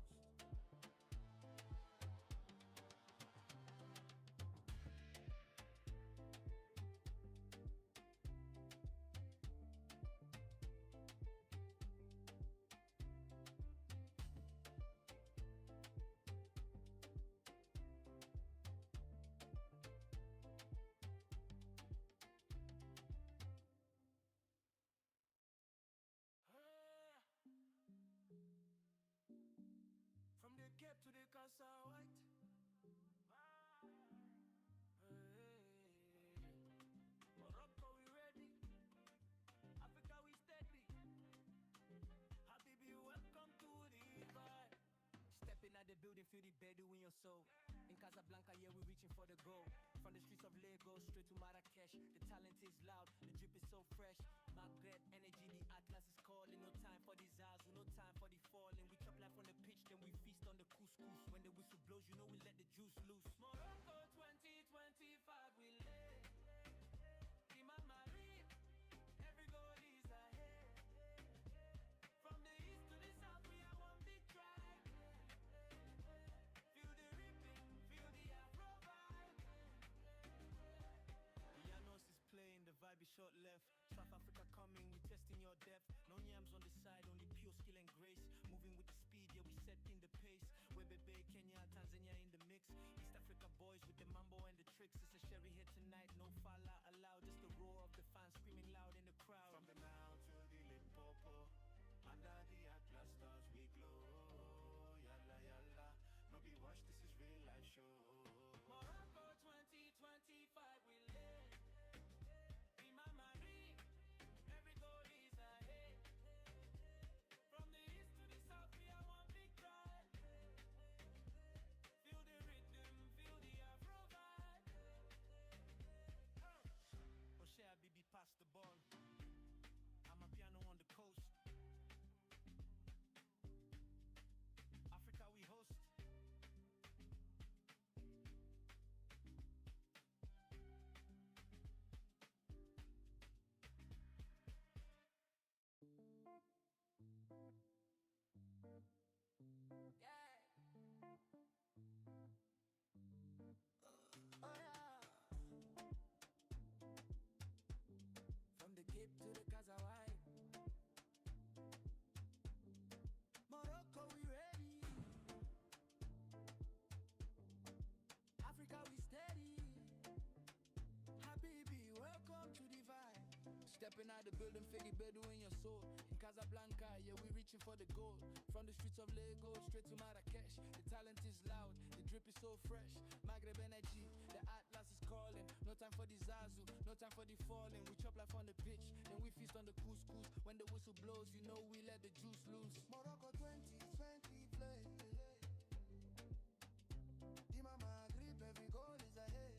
From the Cape to the Casa White. Morocco, we ready. Africa, we steady. Habibi, welcome to the vibe. Stepping at the building, feel the bedu in your soul. In Casablanca, yeah, we reaching for the goal. From the streets of Lagos straight to Marrakesh. The talent is loud, the drip is so fresh. Maghreb energy, the Atlas is calling. No time for the Zazu, no time for the falling. We chop life on the pitch, then we feast on the couscous. When the whistle blows, you know we let the juice loose. Morocco 2025, we lay. Imam Marib, every goal is a hit. From the east to the south, we are one big tribe. Feel the ripping, feel the Afro vibe. Pianos is playing, the vibe is short left. South Africa coming, we testing your depth. No yams on the side, only pure skill and grace. Moving with the speed, yeah, we setting the pace. Webebe, Kenya, Tanzania in the mix. East Africa boys with the mambo and the tricks. It's a sherry here tonight, no fala allowed. Just the roar of the fans screaming loud in the crowd. From the Nile to the Limpopo, under the Atlas stars we glow. Yalla yalla, no be watch, this is real life show. Morocco 2025, we lay. Imam Marib, every goal is a hit. From the east to the south, we are one big tribe. Feel the rhythm, feel the Afro vibe. Oshe Habibi, pass the ball. I'm a piano on the coast. Africa, we host. From the Cape to the Casa White. Morocco, we ready. Africa, we steady. Habibi, welcome to the vibe. Stepping out the building, figgy bedu in your soul. In Casablanca, yeah, we reaching for the goal. From the streets of Lagos straight to Marrakesh. The talent is loud, the drip is so fresh. Maghreb energy, the Atlas is calling. No time for the Zazu, no time for the falling. We chop life on the pitch, then we feast on the couscous. When the whistle blows, you know we let the juice loose. Morocco 2020 play. Dima Maghrib, every goal is a hit.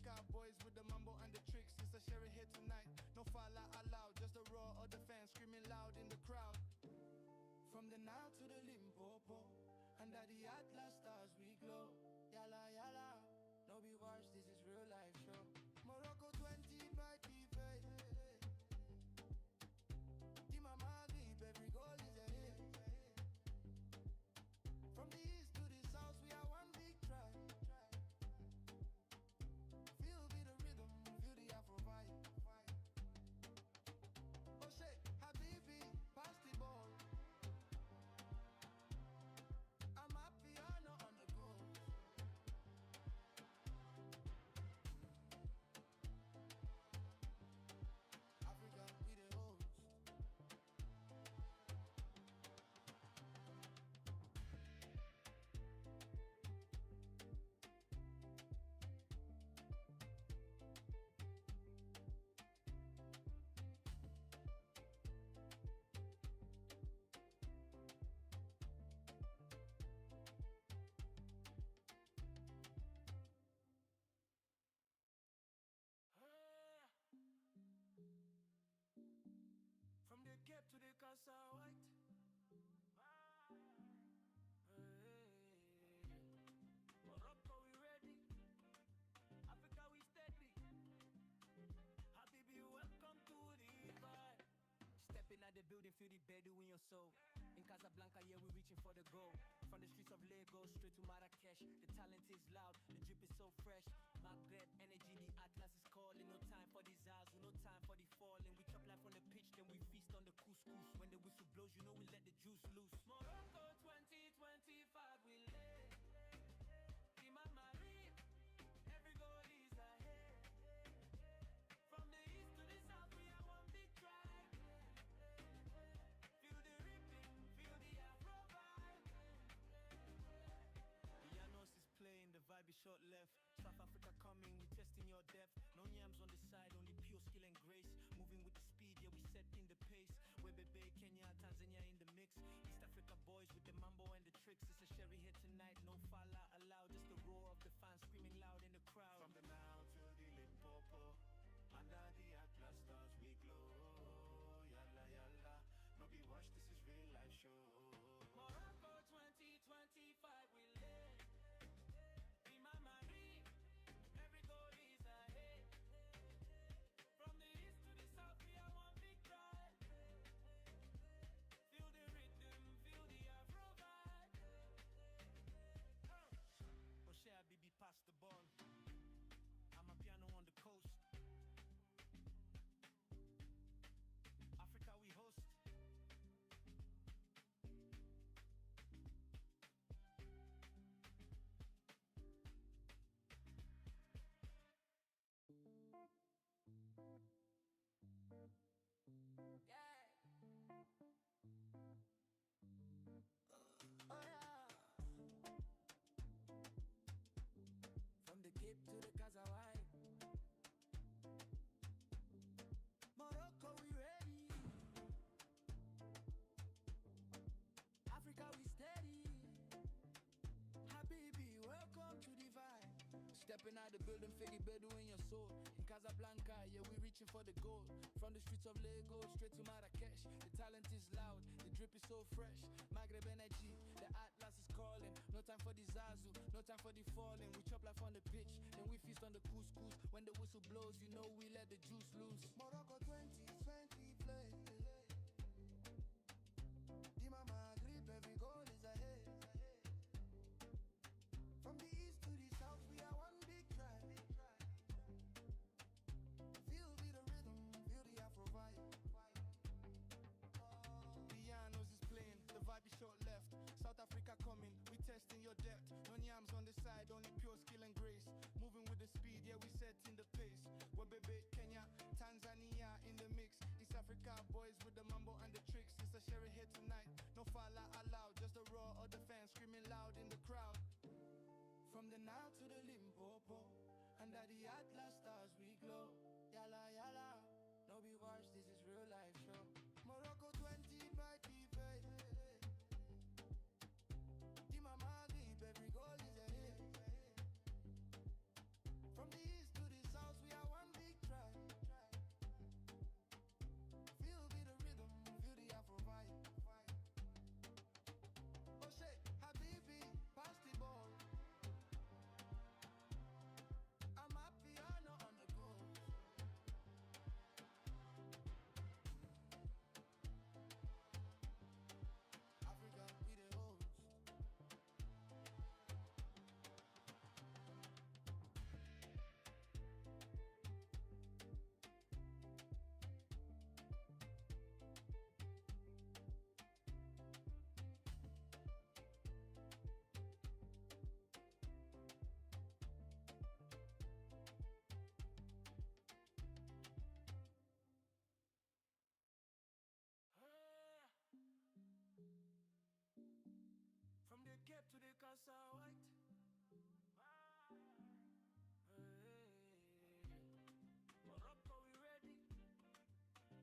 Africa boys with the mambo and the tricks. It's a sherry here tonight. No falla allowed, just the roar of the fans screaming loud in the crowd. From the Nile to the Limpopo, under the Atlas stars we glow. Yalla yalla, no be watch, this is real life show. Morocco 20 by defense. Di Mama Deep, every goal is a hit. From the east to the south, we are one big tribe. Feel the rhythm, feel the Afro vibe. Oh shit, Habibi, pass the ball. I'm a piano on the go. Africa, we the host. From the Cape to the Casa White. Morocco, we ready. Africa, we steady. Habibi, welcome to the vibe. Stepping at the building, feel the bedu in your soul. In Casablanca, yeah, we're reaching for the goal. From the streets of Lagos straight to Marrakesh. The talent is loud, the drip is so fresh. Maghreb energy, the Atlas is calling. No time for the zazu, no time for the falling. We chop life on the pitch, then we feast on the couscous. When the whistle blows, you know we let the juice loose. Morocco 2025, we lay. Di Mama Reap, every goal is a hit. From the east to the south, we are one big tribe. Feel the ripping, feel the Afro vibe. Llanos is playing, the vibe is short left. South Africa coming, we testing your depth. No yams on the side, only pure skill and grace. Moving with the speed, yeah, we setting the pace. Webebe, Kenya, Tanzania in the mix. East Africa boys with the mambo and the tricks. It's a sherry here tonight, no falla allowed. Just the roar of the fans screaming loud in the crowd. From the Nile to the Limpopo, under the Atlas stars we glow. Yalla yalla, no be watch, this is real life show. Morocco 2025, we lay. Di Mama Reap, every goal is a hit. From the east to the south, we are one big tribe. Feel the rhythm, feel the Afro vibe. Oshe Habibi pass the ball. I'm a piano on the coast. Africa we host. Oh yeah. From the Cape to the Casa White. Morocco, we ready. Africa, we steady. Habibi, welcome to the vibe. Stepping out the building, feel the bedu in your soul. In Casablanca, yeah, we reaching for the goal. From the streets of Lagos straight to Marrakesh. The talent is loud, the drip is so fresh. Maghreb energy, the Atlas is calling. No time for the zazu, no time for the falling. We chop life on the pitch, then we feast on the couscous. When the whistle blows, you know we let the juice loose. Morocco 2020 play. Di Mama Grip, every goal is a hit. From the east to the south, we are one big tribe. Feel the rhythm, feel the Afro vibe. Llanos is playing, the vibe is short left. South Africa coming, we testing your depth. No yams on the side, only pure skill and grace. Moving with the speed, yeah, we setting the pace. Webebe, Kenya, Tanzania in the mix. East Africa boys with the mambo and the tricks. It's a sherry here tonight, no falla allowed. Just the roar of the fans screaming loud in the crowd. From the Nile to the Limpopo, under the Atlas stars we glow. Yalla yalla, no be watch, this is real life show. Morocco 20 by defense. Di Mama Deep, every goal is a hit. From the east to the casa white. Morocco, we ready.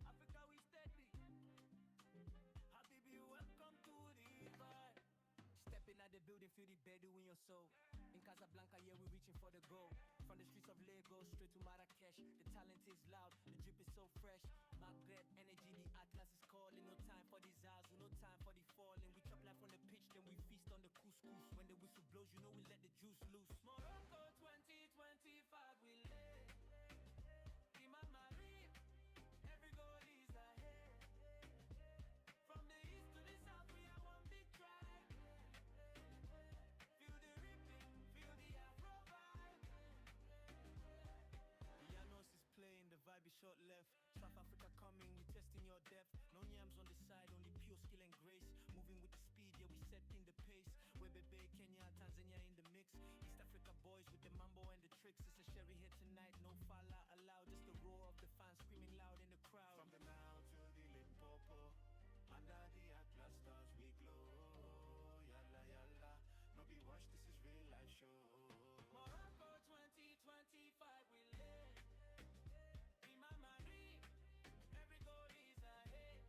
Africa, we steady. Habibi, welcome to the vibe. Stepping at the building, feel the Bedu in your soul. In Casablanca, yeah, we're reaching for the goal. From the streets of Lagos straight to Marrakesh. The talent is loud, the drip is so fresh. Maghreb energy, the Atlas is calling. No time for the zazu, no time for the falling. We chop life on the pitch, then we feast on the couscous. When the whistle blows, you know we let the juice loose. Morocco 2025, we lay. Imam Marib, every goal is ahead. From the east to the south, we are one big tribe. Feel the ripping, feel the Afro vibe. Llanos is playing, the vibe is short left. South Africa coming, we testing your depth. No yams on the side, only pure skill and grace. Moving with the speed, yeah, we setting the pace. Webebe, Kenya, Tanzania in the mix. East Africa boys with the mambo and the tricks. It's a sherry here tonight, no fala allowed. Just the roar of the fans screaming loud in the crowd. From the Nile to the Limpopo, under the Atlas stars we glow. Yalla yalla, no be watch, this is real life show. Morocco 2025, we lay. Imam Marib, every goal is ahead.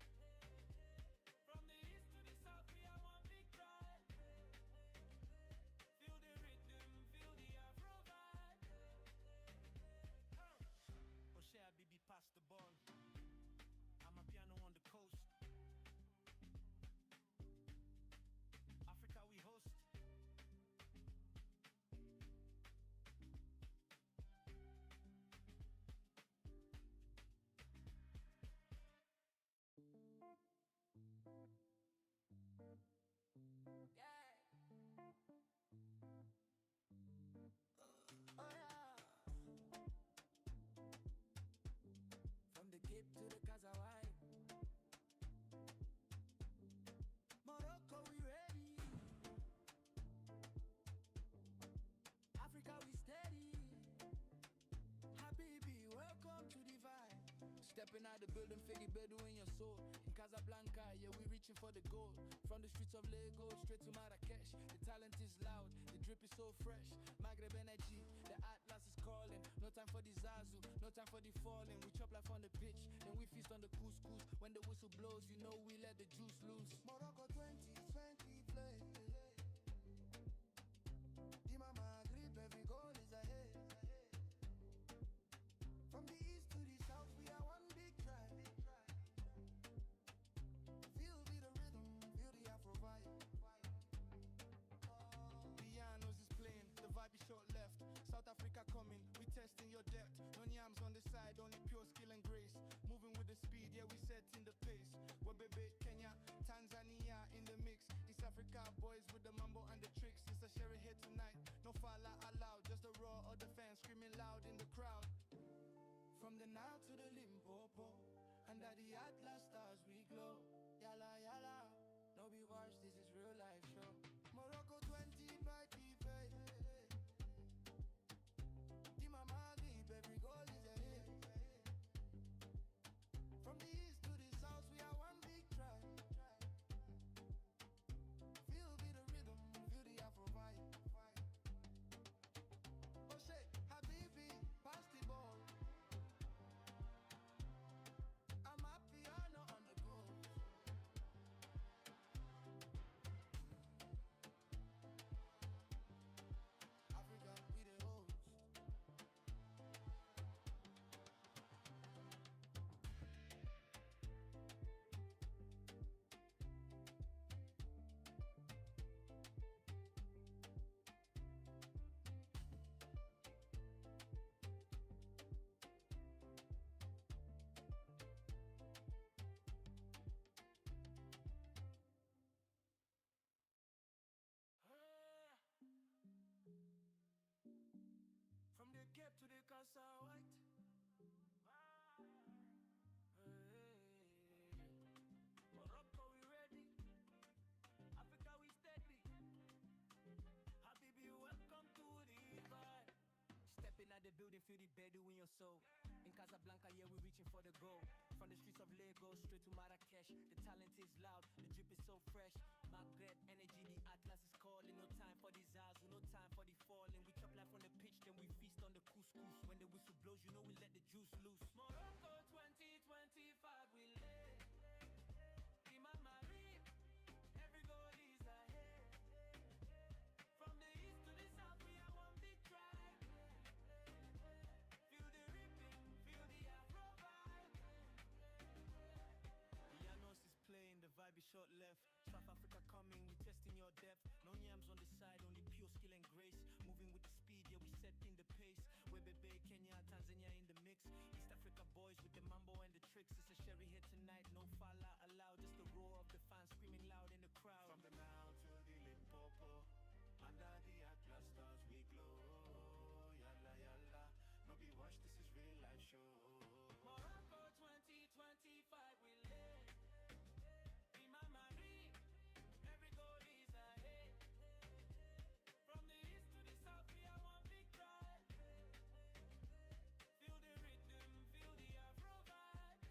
From the east to the south, we are one big tribe. Feel the rhythm, feel the Afro vibe. Oshe Habibi pass the ball. I'm a piano on the coast. Africa we host. From the Cape to the Casa White. Morocco, we ready. Africa, we steady. Habibi, welcome to the vibe. Stepping out the building, figgy Bedu in your soul. In Casablanca, yeah, we reaching for the goal. From the streets of Lagos straight to Marrakesh. The talent is loud, the drip is so fresh. Maghreb energy, the Atlas is calling. No time for the zazu, no time for the falling. We chop life on the pitch, then we feast on the couscous. When the whistle blows, you know we let the juice loose. Morocco 2020 play. Dima Maghrib, every goal is ahead. From the east to the south, we are one big tribe. Feel the rhythm, feel the Afro vibe. Llanos is playing, the vibe is short left. South Africa coming, we testing your depth. No yams on the side, only pure skill and grace. Moving with the speed, yeah, we setting the pace. Webebe, Kenya, Tanzania in the mix. East Africa boys with the mambo and the tricks. It's a sherry here tonight, no fala allowed. Just the roar of the fans screaming loud in the crowd. From the Nile to the Limpopo, under the Atlas stars we glow. Yalla yalla, no be watch, this is real life show. Morocco 2025. Dima Maghrib, every goal is ahead. From the east to the south, we are one big tribe. Feel the rhythm, feel the Afro vibe. Oshe Habibi, pass the ball. I'm a piano on the go. Africa, we the host. From the Cape to the Casa White. Morocco, we ready. Africa, we steady. Habibi, welcome to the vibe. Stepping at the building, feel the Bedu in your soul. In Casablanca, yeah, we're reaching for the goal. From the streets of Lagos straight to Marrakesh. The talent is loud, the drip is so fresh. Magret energy, the Atlas is calling. No time for the zazu, no time for the falling. We chop life on the pitch, then we feast on the couscous. When the whistle blows, you know we let the juice loose. Morocco 2025, we lay. Imam Marib, every goal is ahead. From the east to the south, we are one big tribe. Feel the ripping, feel the Afro vibe. Llanos is playing, the vibe is short left. South Africa coming, we testing your depth. No yams on the side, only pure skill and grace. Moving with the speed, yeah, we setting the pace. Webebe, Kenya, Tanzania in the mix. East Africa boys with the mambo and the tricks. It's a sherry here tonight, no fala allowed. Just the roar of the fans screaming loud in the crowd. From the Nile to the Limpopo, under the Atlas stars we glow. Yalla yalla, no be watch, this is real life show. Morocco 2025, we lay. Imam Marib, every goal is ahead. From the east to the south, we are one big tribe. Feel the rhythm, feel the Afro vibe.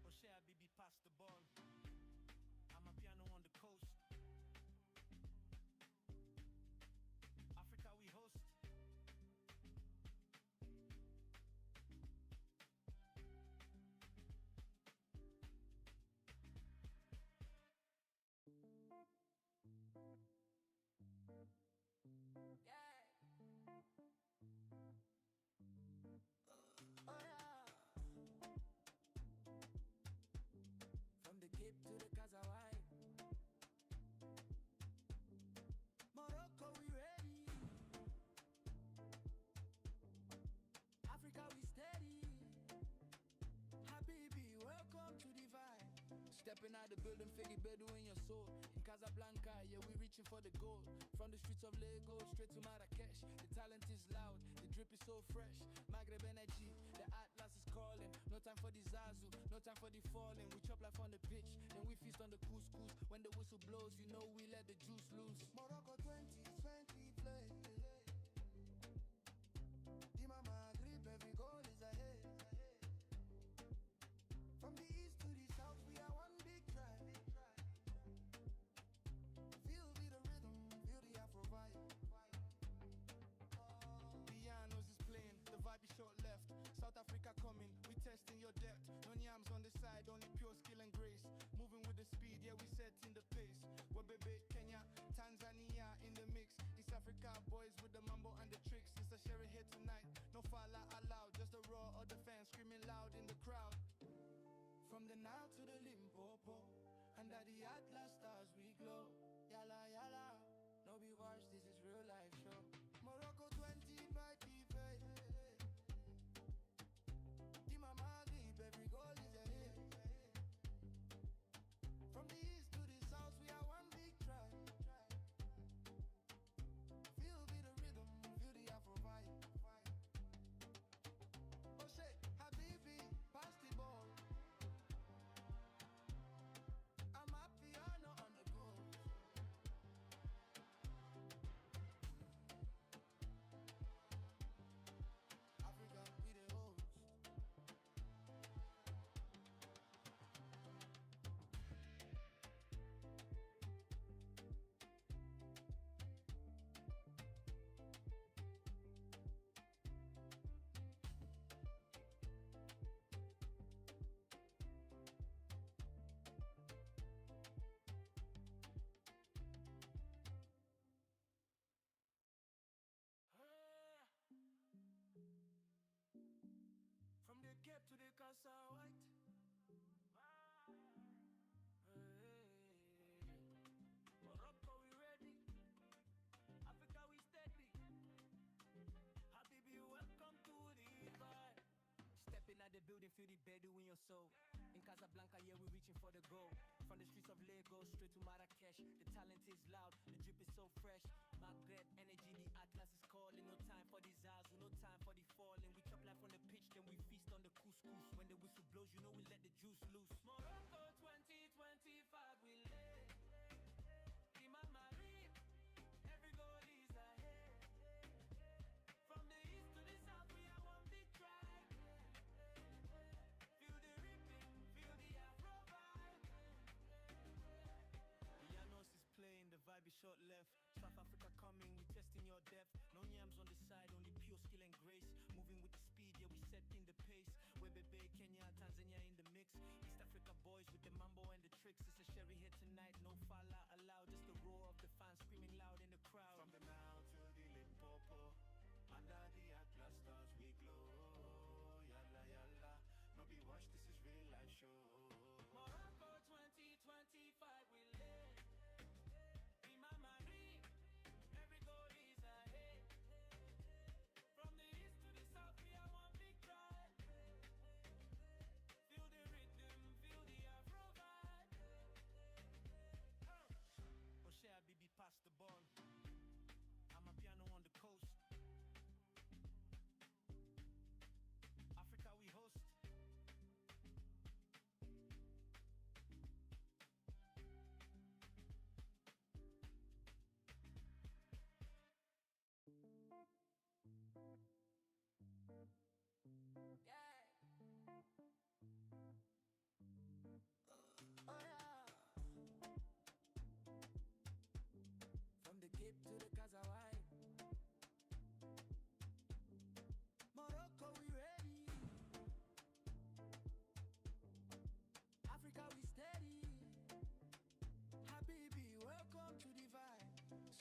Oshe Habibi pass the ball. I'm a piano on the coast. Africa we host. From the Cape to the Kazawai, Morocco we ready. Africa we steady. Habibi, welcome to the vibe. Stepping out the building, Figgy Bedu in your soul. In Casablanca, yeah, we reaching for the goal. From the streets of Lagos straight to Marrakesh. The talent is loud, the drip is so fresh. Maghreb energy, the Atlas is calling. No time for the zazu, no time for the falling. We chop life on the pitch, then we feast on the couscous. When the whistle blows, you know we let the juice loose. Morocco 2020 play. Dima Maghrib, every goal is ahead. From the east to the south, we are one big tribe. Feel the rhythm, feel the Afro vibe. Llanos is playing, the vibe is short left. South Africa coming, we testing your depth. No yams on the side, only pure skill and grace. Moving with the speed, yeah, we setting the pace. Webebe, Kenya, Tanzania in the mix. East Africa boys with the mambo and the tricks. It's a sherry here tonight, no fala allowed. Just the roar of the fans screaming loud in the crowd. From the Nile to the Limpopo, under the Atlas stars we glow. Yalla yalla, no be watch, this is real life show. Morocco 2025. Dima Maghrib, every goal is ahead. From the east to the south, we are one big tribe. Feel the rhythm, feel the Afro vibe. Oshe Habibi, pass the ball. I'm a piano on the go. Africa, we the host. From the Cape to the Casa White. Morocco we ready. Africa we steady. Habibi, welcome to the vibe. Stepping at the building, feel the Bedu in your soul. In Casablanca, yeah, we reaching for the goal. From the streets of Lagos straight to Marrakesh. The talent is loud, the drip is so fresh. Maghreb energy, the Atlas is calling. No time for the zazu, no time for the falling. We chop life on the pitch, then we feast on the couscous. When the whistle blows, you know we let the juice loose. Morocco 2025, we lay. Imam Marib, every goal is ahead. From the east to the south, we are one big tribe. Feel the ripping, feel the Afro vibe.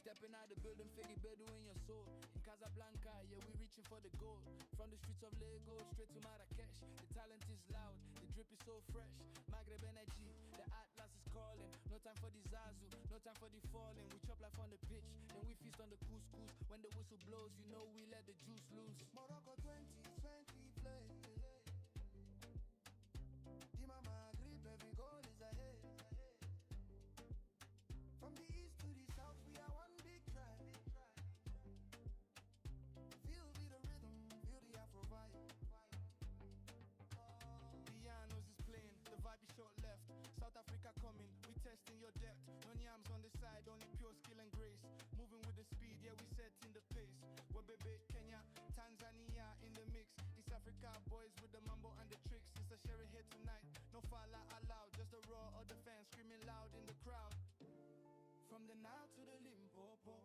Stepping out the building, Figgy Bedu in your soul. In Casablanca, yeah, we reaching for the goal. From the streets of Lagos straight to Marrakesh. The talent is loud, the drip is so fresh. Maghreb energy, the Atlas is calling. No time for the Zazu, no time for the falling. We chop life on the pitch, then we feast on the couscous. When the whistle blows, you know we let the juice loose. Morocco 2020 play. Dima Maghrib, every goal is ahead. From the east to the south, we are one big tribe. Feel the rhythm, feel the Afro vibe. Pianos is playing, the vibe is short left. South Africa coming, we testing your depth. No yams on the side, only pure skill and grace. Moving with the speed, yeah, we setting the pace. Webebe, Kenya, Tanzania in the mix. East Africa boys with the mambo and the tricks. It's a sherry here tonight, no fala allowed. Just the roar of the fans screaming loud in the crowd. From the Nile to the Limpopo,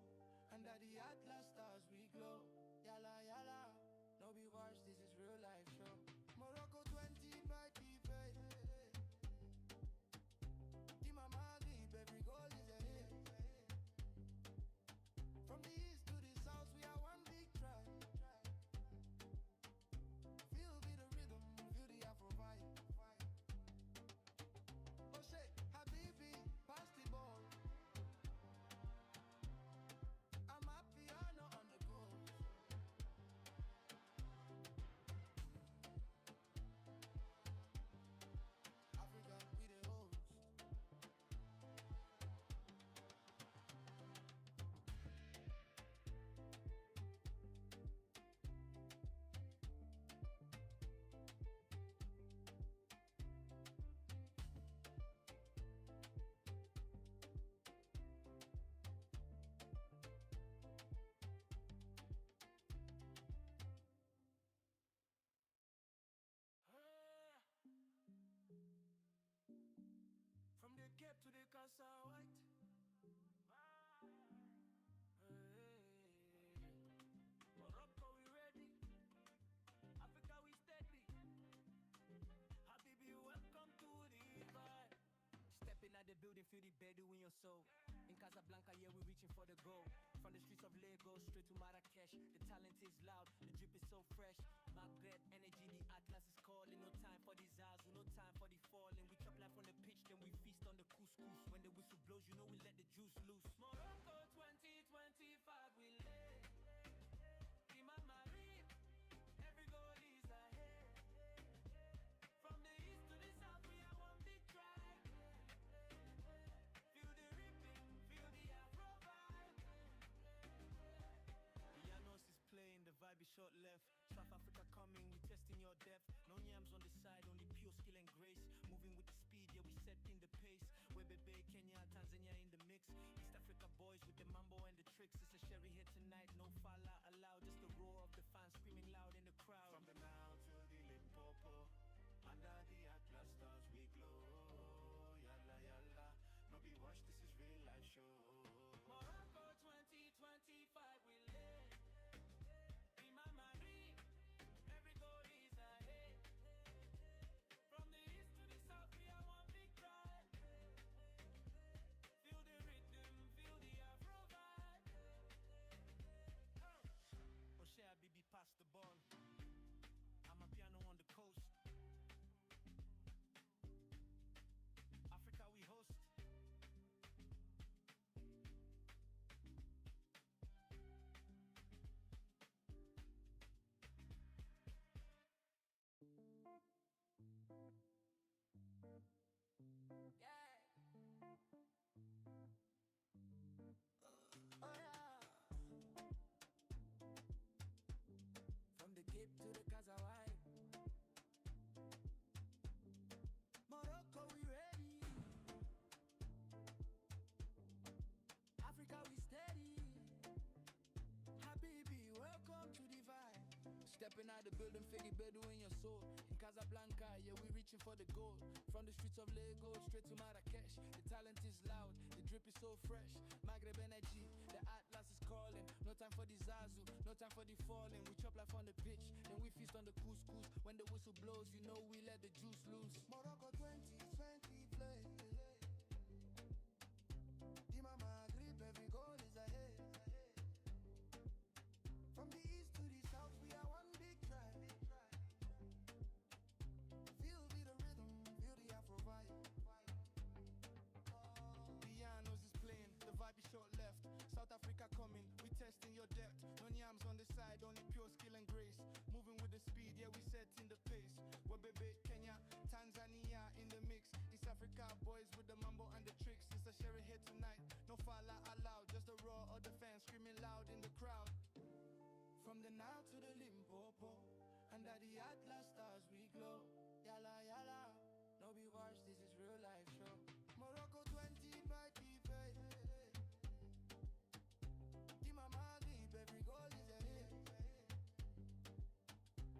under the Atlas stars we glow. Yala yala, no be watch, this is real life show. Morocco 20 by defense. Dima Maghrib, every goal is a hit. From the east to the south, we are one big tribe. Feel the rhythm, feel the Afro vibe. Oh shit, Habibi, pass the ball. I'm a piano on the go. Africa, we the host. From the Cape to the Casa White. Morocco, we ready. Africa, we steady. Habibi, welcome to the vibe. Stepping out the building, feel the Bedu in your soul. In Casablanca, yeah, we reaching for the goal. From the streets of Lagos straight to Marrakesh. The talent is loud, the drip is so fresh. Maghreb energy, the Atlas is calling. No time for the Zazu, no time for the falling. We chop life on the pitch, then we feast on the couscous. When the whistle blows, you know we let the juice loose. Morocco 2025 we lay. Imam Marib, every goal is ahead. From the east to the south, we are one big tribe. Feel the ripping, feel the Afro vibe. Pianos is playing, the vibe is short left. South Africa coming, we testing your depth. No yams on the side, only pure skill and grace. Moving with the speed, yeah, we setting the pace. Webebe, Kenya, Tanzania in the mix. East Africa boys with the mambo and the tricks. It's a sherry here tonight, no fala allowed. Just the roar of the fans screaming loud in the crowd. From the Nile to the Limpopo, under the Atlas stars we glow. Yalla yalla, no be watch, this is real life show. Morocco 2025 we lay. Imam Marib, every goal is ahead. From the east to the south, we are one big tribe. Feel the rhythm, feel the Afro vibe. Oshe Habibi pass the ball. I'm a piano on the coast. Africa we host. Oh yeah. From the Cape to the Casa White. Morocco, we ready. Africa, we steady. Habibi, welcome to the vibe. Stepping out the building, Figgy Bedu in your soul. In Casablanca, yeah, we reaching for the goal. From the streets of Lagos straight to Marrakesh. The talent is loud, the drip is so fresh. Maghreb energy, the Atlas is calling. No time for the Zazu, no time for the falling. We chop life on the pitch, then we feast on the couscous. When the whistle blows, you know we let the juice loose. Morocco 2020 play. Dima Maghrib, every goal is ahead. testing your depth. No yams on the side, only pure skill and grace. Moving with the speed, yeah, we setting the pace. We're baby, Kenya, Tanzania in the mix. East Africa boys with the mambo and the tricks. It's a sherry here tonight. No fala allowed, just the roar of the fans screaming loud in the crowd. From the Nile to the Limpopo, under the Atlas stars we glow. Yala yala, no be watch, this is real life show. Morocco 20 by defense. Di Mama Deep, every goal is a hit.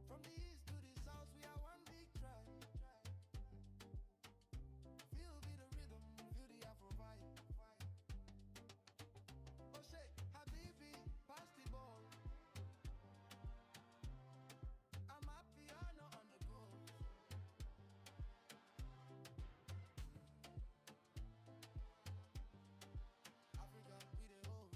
From the east to the south, we are one big tribe. Feel the rhythm, feel the Afro vibe. Oh shit, Habibi, pass the ball. I'm happy, I know on the go. Africa, we the host.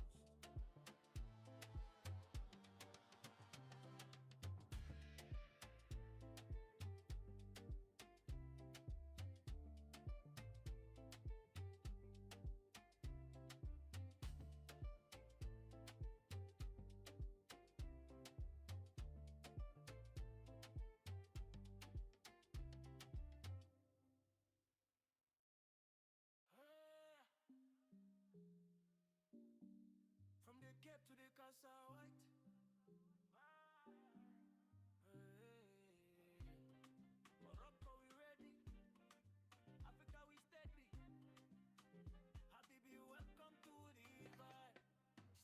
From the Cape to the Casa White. Morocco, we ready. Africa, we steady. Habibi, welcome to the vibe.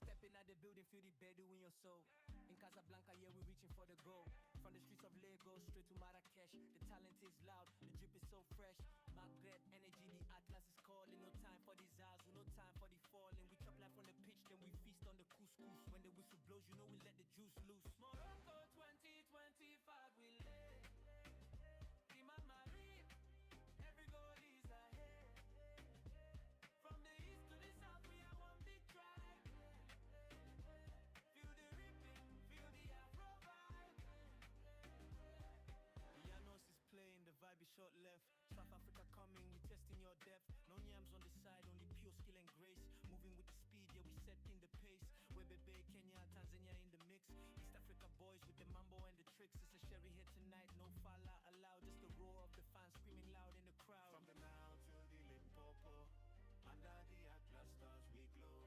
Stepping at the building, feel the bedu in your soul. In Casablanca, yeah, we're reaching for the goal. From the streets of Lagos straight to Marrakesh. The talent is loud, the drip is so fresh. Maghreb energy, the Atlas is calling. No time for the zazu, no time for the falling. We chop life on the pitch, then we feast on the couscous. When the whistle blows, you know we let the juice loose. Morocco 2025, we lay. Imam Marib, every goal is a hit. From the east to the south, we are one big tribe. Feel the rhythm, feel the Afro vibe. Llanos is playing, the vibe is short left. South Africa coming, we testing your depth. No yams on the side, only pure skill and grace. Moving with the speed, yeah, we setting the pace. We're Bebe, Kenya, Tanzania in the mix. East Africa boys with the mambo and the tricks. It's a sherry here tonight, no fala allowed. Just the roar of the fans screaming loud in the crowd. From the Nile to the Limpopo, under the Atlas stars we glow.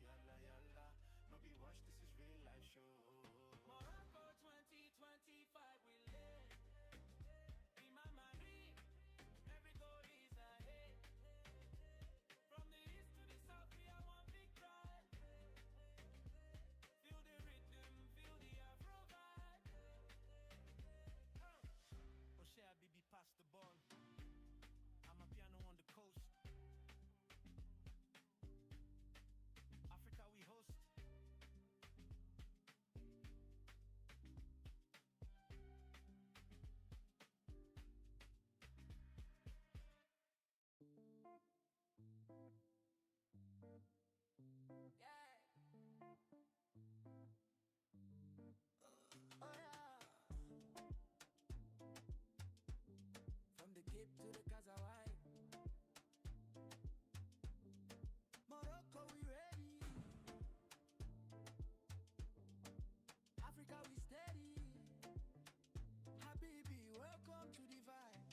Yalla yalla, no be watch, this is real life show. Morocco 2025, we lay. Imam Marib, every goal is a hit. From the east to the south, we are one big tribe. Feel the rhythm, feel the Afro vibe. Oshe Habibi pass the ball. I'm a piano on the coast. Africa we host. From the Cape to the Casa White. Morocco, we ready. Africa, we steady. Habibi, welcome to the vibe.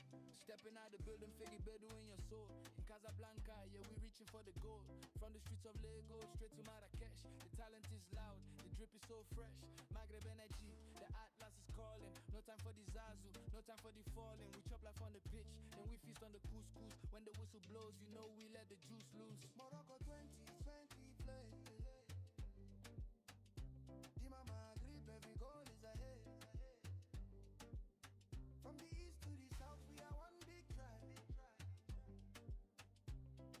Stepping out the building, feel the bedu in your soul. In Casablanca, yeah, we reaching for the goal. From the streets of Lagos straight to Marrakesh. The talent is loud, the drip is so fresh. Maghreb energy, the Atlas is calling. No time for the zazu, no time for the falling. We chop life on the pitch, then we feast on the couscous. When the whistle blows, you know we let the juice loose. Morocco 2020 play. Di Mama Grip, every goal is a hit. From the east to the south, we are one big tribe.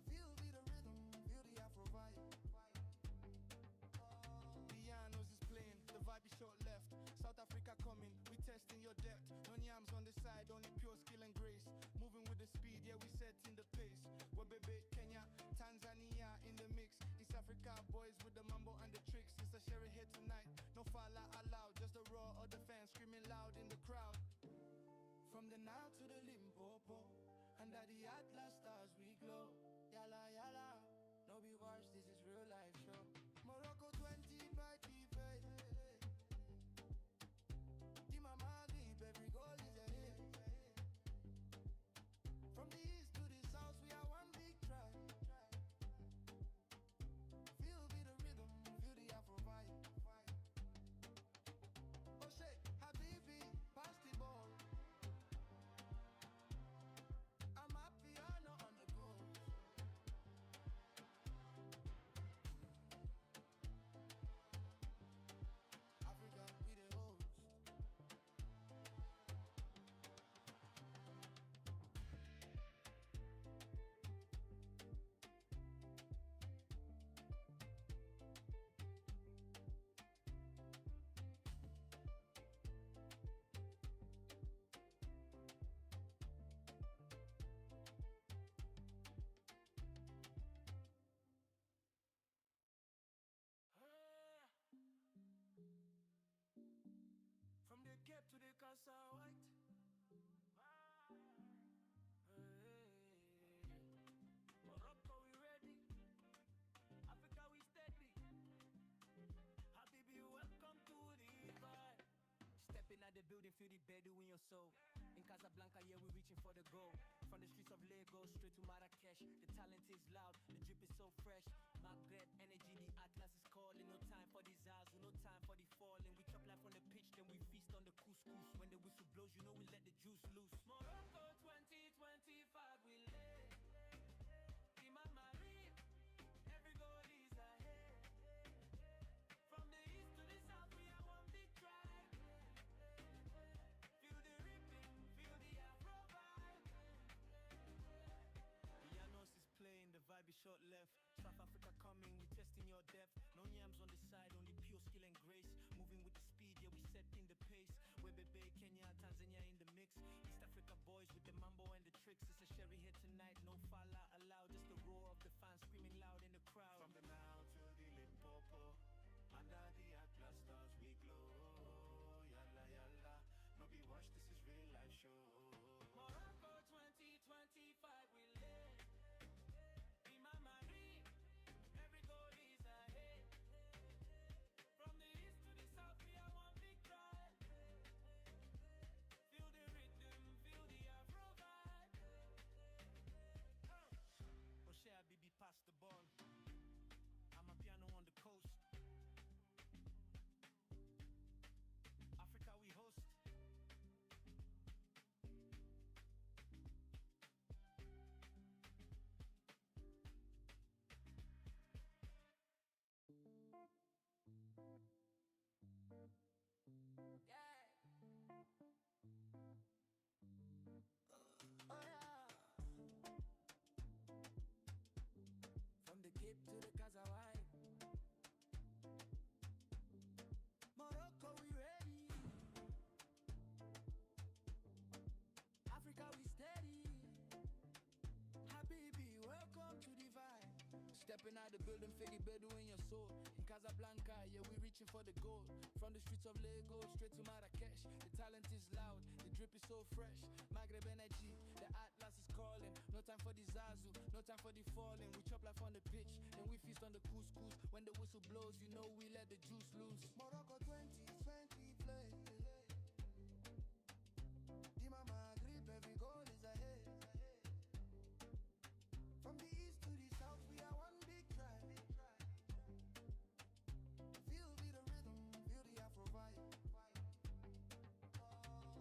Feel the rhythm, feel the Afro vibe. The Llanos is playing, the vibe is short left. South Africa coming, we testing your depth. No yams on the side, only pure skill and grace. Moving with the speed, yeah, we setting the pace. We're Bebe, Kenya, Tanzania in the mix. East Africa boys with the mambo and the tricks. It's a sherry here tonight, no fala allowed. Just the roar of the fans screaming loud in the crowd. From the Nile to the Limpopo, under the Atlas stars we glow. Yalla yalla, no be watch, this is real life show. Morocco 20 the building, feel the Bedu in your soul. In Casablanca, yeah, we're reaching for the goal. From the streets of Lagos straight to Marrakesh, the talent is loud, the drip is so fresh. Maghreb energy, the Atlas is calling. No time for the zazu, no time for the falling. We chop life on the pitch, then we feast on the couscous. When the whistle blows, you know we let the juice loose. Morocco 2025, we lay. Imam Marib, every goal is ahead. From the east to the south, we are one big tribe. Feel the rhythm, feel the Afro vibe. Llanos is playing, the vibe is short left. South Africa coming, we testing your depth. No yams on the side, only pure skill and grace. Moving with the speed, yeah, we setting the pace. Webebe, Kenya, Tanzania in the mix. East Africa boys with the mambo and the tricks. It's a sherry here tonight, no fala allowed. Just the roar of the fans screaming loud in the crowd. From the Nile to the Limpopo, under the Atlas stars we glow. Yalla yalla, no be watch, this is real life show. Morocco 2025, we lay. Imam Marib, every goal is ahead. From the east to the south, we are one big tribe. Feel the rhythm, feel the Afro vibe. Oshe Habibi pass the ball. I'm a piano on the coast. Africa we host. From the Cape to the Kazawai. Morocco, we ready. Africa, we steady. Habibi, welcome to the vibe. Stepping out the building, feel the Bedu in your soul. In Casablanca, yeah, we reaching for the goal. From the streets of Lagos straight to Marrakesh, the talent is loud, the drip is so fresh. Maghreb energy, the Atlas is calling. No time for the zazu, no time for the falling. We chop life on the pitch, then we feast on the couscous. When the whistle blows, you know we let the juice loose. Morocco 2020 play. Imam Maghrib, every goal is ahead. From the east to the south, we are one big tribe. Feel the rhythm, feel the Afro vibe.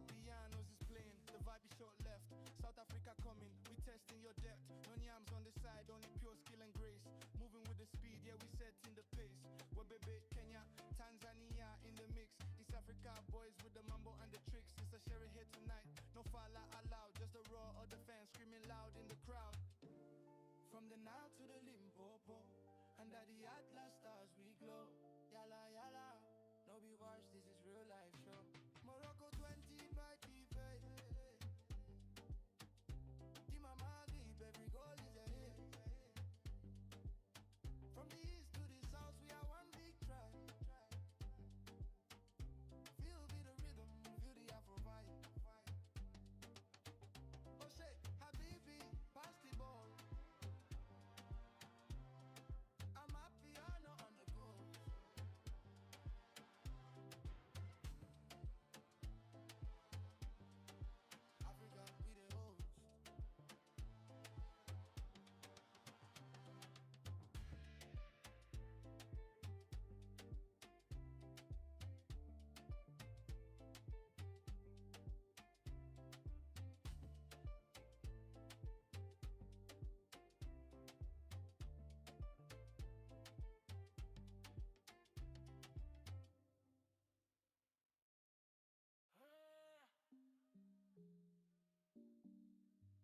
The Llanos is playing, the vibe is short left. South Africa coming, we testing your depth. No yams on the side, only pure skill and grace. Moving with the speed, yeah, we setting the pace. Webebe, Kenya, Tanzania in the mix. East Africa boys with the mambo and the tricks. It's a sherry here tonight, no fala allowed. Just the roar of the fans screaming loud in the crowd. From the Nile to the Limpopo, under the Atlas stars we glow. Yalla yalla, no be watch, this is real life show. Morocco 2025. Imam Maghrib, every goal is ahead. From the east to the south, we are one big tribe. Feel the rhythm, feel the Afro vibe. Oshe Habibi, pass the ball. I'm a piano on the go. Africa, we the host.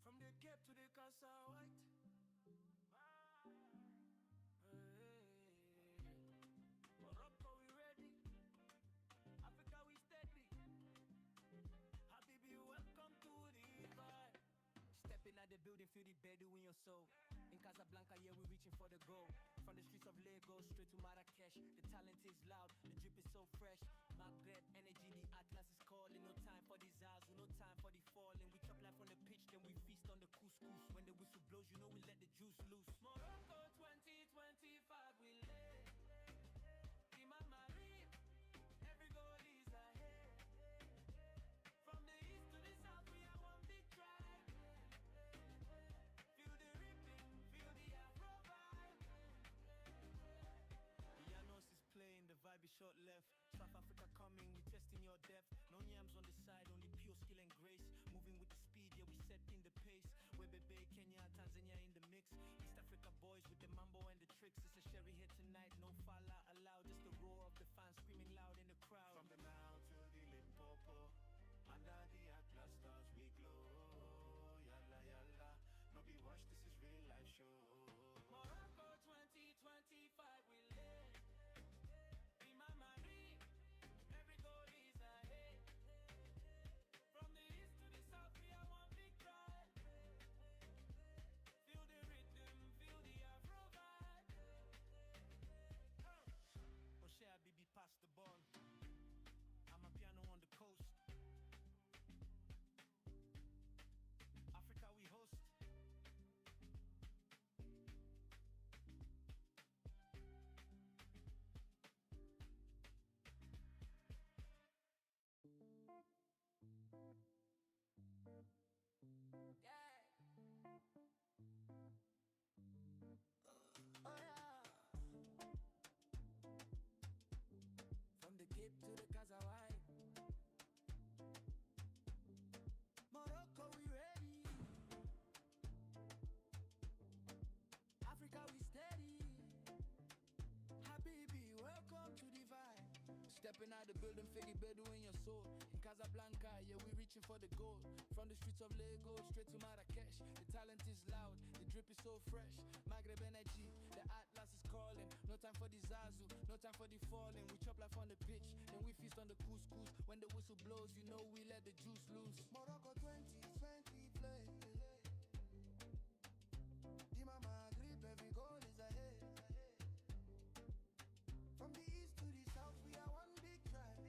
From the Cape to the Casa White. Morocco, we ready. Africa, we steady. Habibi, welcome to the vibe. Stepping out the building, feel the Bedu in your soul. In Casablanca, yeah, we're reaching for the goal. From the streets of Lagos straight to Marrakesh, the talent is loud, the drip is so fresh. Maghreb energy, the Atlas is calling. No time for the zazu, no time for the falling. We chop life on the pitch, then we feast on the couscous. When the whistle blows, you know we let the juice loose. Morocco 2025, we lay. Imam Marib, every goal is ahead. Stepping out the building, Figgy Bedu in your soul. In Casablanca, yeah, we reaching for the goal. From the streets of Lagos, straight to Marrakesh. The talent is loud, the drip is so fresh. Maghreb energy, the Atlas is calling. No time for the Zazu, no time for the falling. We chop life on the pitch, then we feast on the couscous. When the whistle blows, you know we let the juice loose. Morocco 2020 play. Dima Maghrib, every goal is ahead. From the east to the south, we are one big tribe.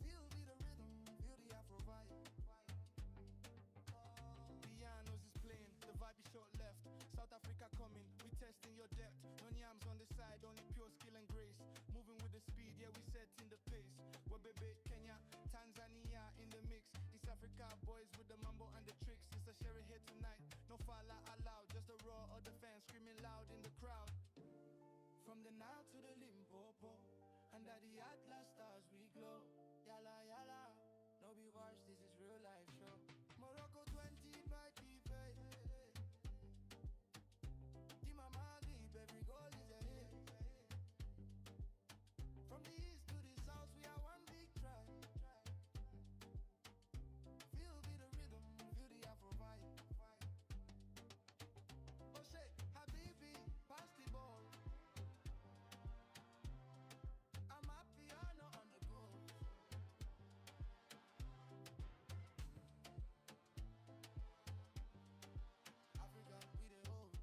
Feel the rhythm, feel the Afro vibe. Pianos is playing, the vibe is short left. South Africa coming, we testing your depth. No yams on the side, only pure skill and grace. Moving with the speed, yeah, we setting the pace. Webebe, Kenya, Tanzania in the mix. East Africa boys with the mambo and the tricks. It's a sherry here tonight, no fala allowed. Just the roar of the fans screaming loud in the crowd. From the Nile to the Limpopo, under the Atlas stars we glow. Yalla yalla, no be watch, this is real life show. Morocco 20 by play. Dima Maghrib, every goal is ahead. From the east to the south, we are one big tribe. Feel the rhythm, feel the Afro vibe. Oh shit, Habibi, pass the ball. I'm a piano on the go. Africa, we the host.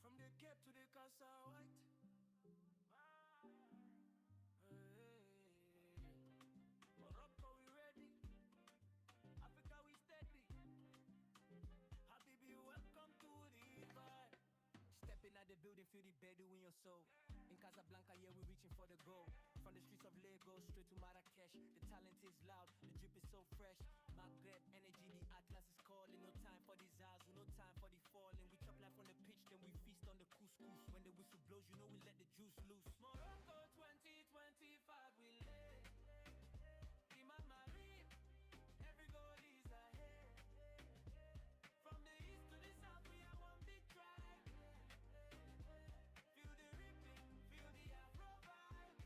From the Cape to the Casa White. Morocco, we ready. Africa, we steady. Habibi, welcome to the vibe. Stepping at the building, feel the Bedu in your soul. In Casablanca, yeah, we reaching for the goal. From the streets of Lagos, straight to Marrakesh. The talent is loud, the drip is so fresh. Maghreb energy, the Atlas is calling. No time for the Zazu, no time for the falling. We chop life on the pitch, then we feast on the couscous. When the whistle blows, you know we let the juice loose. Morocco 2025, we lay. Imam Marib, every goal is ahead. From the east to the south, we are one big tribe. Feel the ripping, feel the Afro vibe.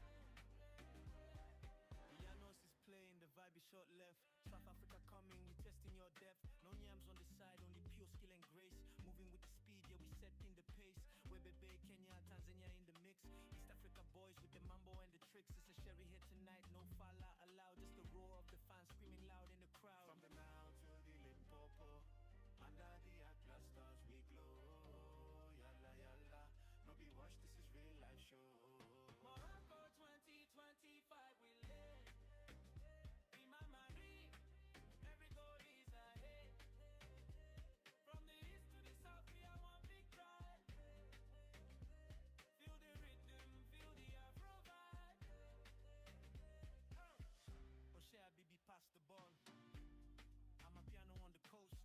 Pianos is playing, the vibe is short left. South Africa coming, we testing your depth. No yams on the side, only pure skill and grace. Moving with the speed, yeah, we setting the pace. Webebe, Kenya, Tanzania in the mix. East Africa boys with the mambo and the tricks. It's a sherry here tonight, no fala allowed. Just the roar of the fans screaming loud in the crowd. From the Nile to the Limpopo, under the Atlas stars we glow. Yalla yalla, no be watch, this is real life show. Morocco 2025, we lay. Imam Marib, every goal is ahead. From the east to the south, we are one big tribe. Feel the rhythm, feel the Afro vibe. Oshe Habibi pass the ball. I'm a piano on the coast.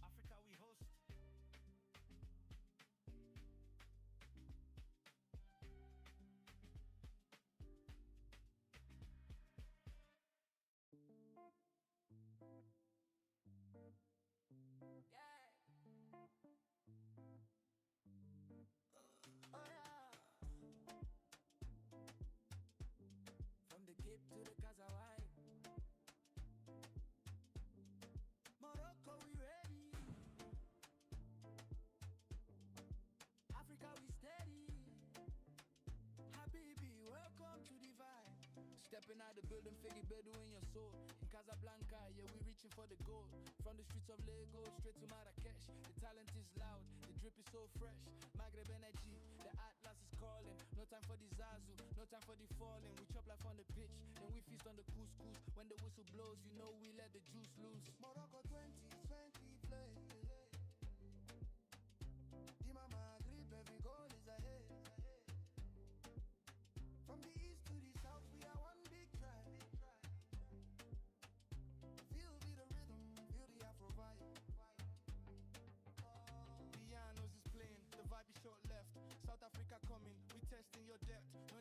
Africa we host. Oh yeah. From the Cape to the Casa White. Morocco, we ready. Africa, we steady. Habibi, welcome to the vibe. Stepping out the building, Figgy Bedu in your soul. In Casablanca, yeah, we reaching for the goal. From the streets of Lagos, straight to Marrakesh. The talent is loud, the drip is so fresh. Maghreb energy, the Atlas is calling. No time for the Zazu, no time for the falling. We chop life on the pitch, then we feast on the couscous. When the whistle blows, you know we let the juice loose. Morocco 2020 play. Dima Maghrib, every goal is ahead.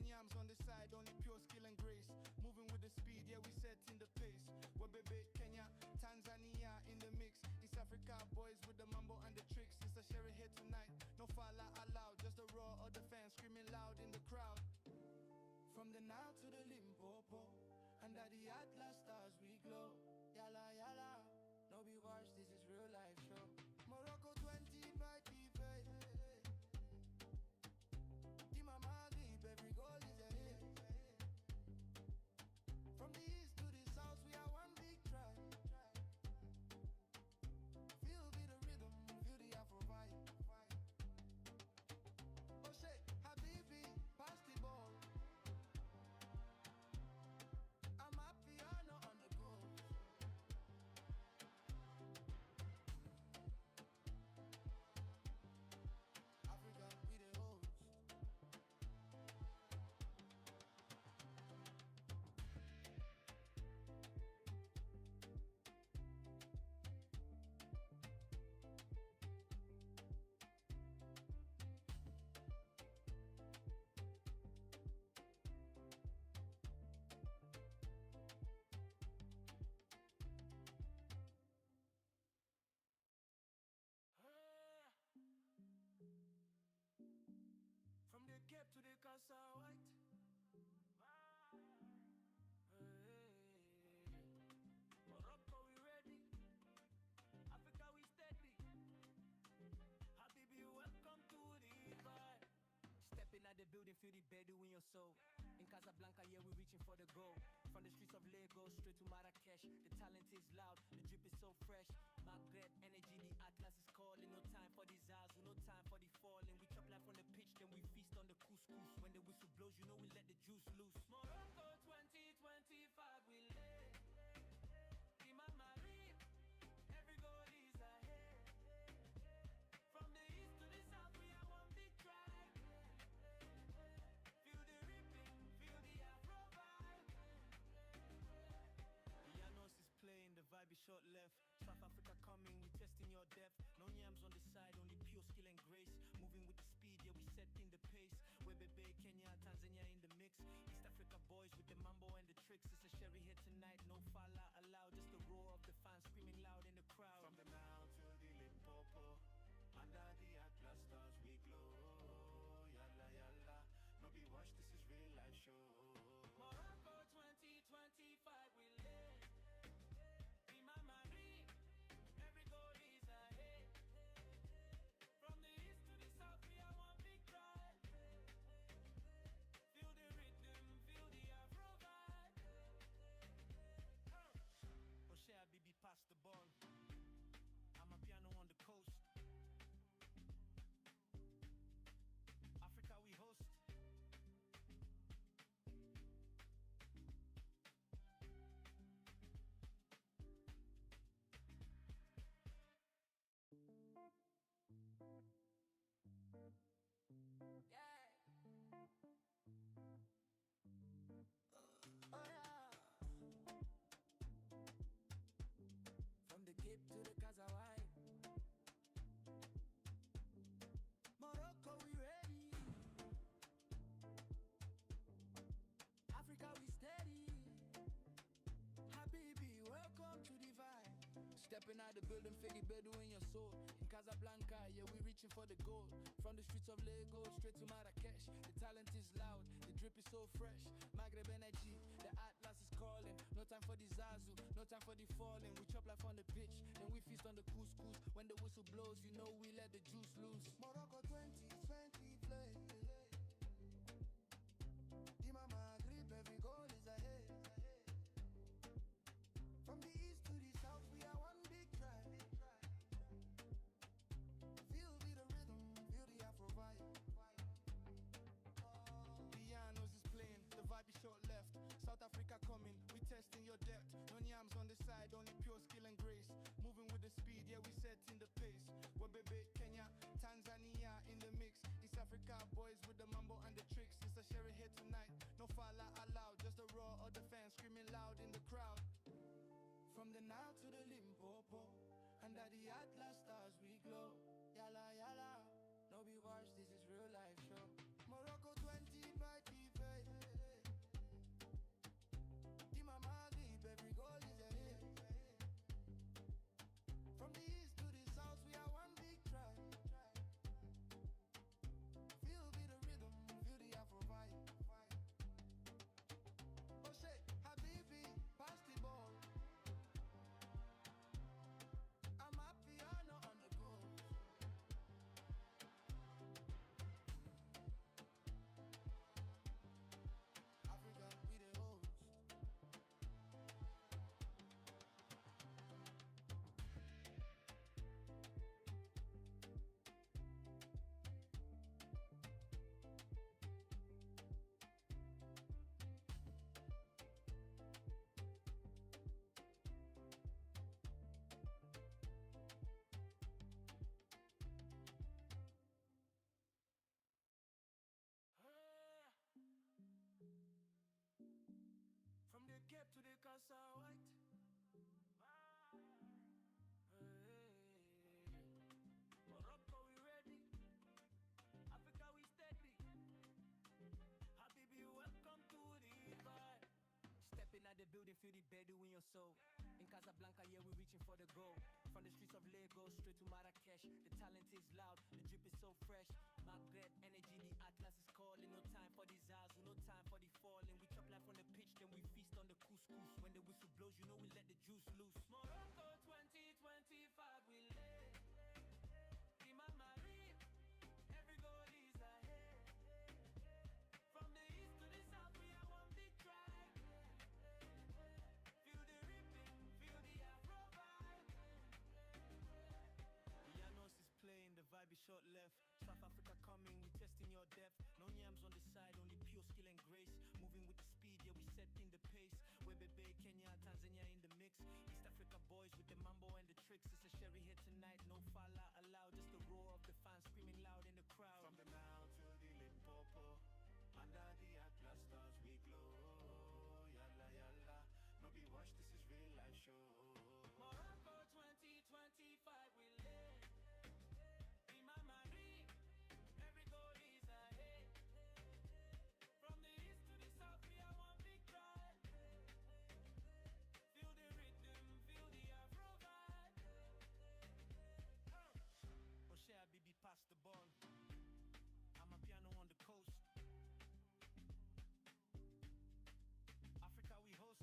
yams on the side, only pure skill and grace. Moving with the speed, yeah, we set in the pace. We're baby, Kenya, Tanzania in the mix. East Africa boys with the mambo and the tricks. It's a sherry here tonight, no falla allowed. Just the roar of the fans screaming loud in the crowd. From the Nile to the Limpopo, under the Atlas stars we glow. Yalla yalla, no be watch, this is real life show. Morocco 20 by FIFA. Di Mama deep, every goal is a hit. From the east to the south, we are one big tribe. Feel the rhythm, feel the Afro vibe. Oh shit, Habibi, pass the ball. I'm happy, I know on the go. Africa, we the host. From the Cape to the Casa White. Morocco, we ready. Africa, we steady. Habibi, welcome to the vibe. Stepping at the building, feel the bedu in your soul. In Casablanca, yeah, we reaching for the goal. From the streets of Lagos straight to Marrakesh. The talent is loud, the drip is so fresh. Maghreb energy, the Atlas is calling. No time for the zazu, no time for the falling. We chop life on the pitch, then we feast on the couscous. When the whistle blows, you know we let the juice loose. Morocco 2025, we lay. Imam Marib, every goal is a hit. From the east to the south, we are one big tribe. Feel the ripping, feel the Afro vibe. Llanos is playing, the vibe is short left. South Africa coming, we testing your depth. No yams on the side, only pure skill and grace. Moving with the speed, yeah, we set in the pace. We're Bebe, Kenya, Tanzania in the mix. East Africa boys with the mambo and the tricks. It's a sherry here tonight, no falla allowed. Just the roar of the fans screaming loud in the crowd. From the Nile to the Limpopo, under the Atlas stars we glow. Yalla yalla, no be watch, this is real life show. Morocco 2025, we lay. Imam Marib, every goal is a hit. From the east to the south, we are one big tribe. Feel the rhythm, feel the Afro vibe. Oshe Habibi, pass the ball. I'm a piano on the coast. Africa, we host. From the Cape to the Casa White. Morocco, we ready. Africa, we steady. Habibi, welcome to the vibe. Stepping out the building, feel the bedu in your soul. In Casablanca, yeah, we reaching for the goal. From the streets of Lagos straight to Marrakesh. The talent is loud, the drip is so fresh. Maghreb energy, the Atlas is calling. No time for the zazu, no time for the falling. We chop life on the pitch, then we feast on the couscous. When the whistle blows, you know we let the juice loose. Morocco 2020 play. Di Mama grip, every goal is a hit. From the east to the south, we are one big tribe. Feel the rhythm, feel the Afro vibe. The Llanos is playing, the vibe is short left. South Africa coming, we testing your depth. No yams on the side, only pure skill and grace. Moving with the speed, yeah, we set in the pace. We're Bebe, Kenya, Tanzania in the mix. East Africa boys with the mambo and the tricks. It's a sherry here tonight, no falla allowed. Just the roar of the fans screaming loud in the crowd. From the Nile to the Limpopo, under the Atlas stars we glow. Yalla yalla, no be watch, this is real life show. Morocco 20 by FIFA. at the building, feel the Bedu in your soul. In Casablanca, yeah, we're reaching for the goal. From the streets of Lagos straight to Marrakesh. The talent is loud, the drip is so fresh. Maghreb energy, the Atlas is calling. No time for the Zazu, no time for the falling. We chop life on the pitch, then we feast on the couscous. When the whistle blows, you know we let the juice loose. Morocco 2025, we lay. Imam Marib, every goal is a hit. From the east to the south, we are one big tribe. Feel the ripping, feel the Afro vibe. Llanos is playing, the vibe is short left. South Africa coming, we testing your depth. No yams on the side, only pure skill and grace. Moving with the speed, yeah, we setting the pace. Webebe, Kenya, Tanzania in the mix. East Africa boys with the mambo and the tricks. It's a sherry here tonight, no fala allowed. Just the roar of the fans screaming loud in the crowd. From the Nile to the Limpopo, under the Atlas stars we glow. Yalla yalla, no be watch, this is real life show. Morocco 2025, we lay. Imam Marib, every goal is a hit. From the east to the south, we are one big tribe. Feel the rhythm, feel the Afro vibe. Oshe Habibi pass the ball. I'm a piano on the coast. Africa we host.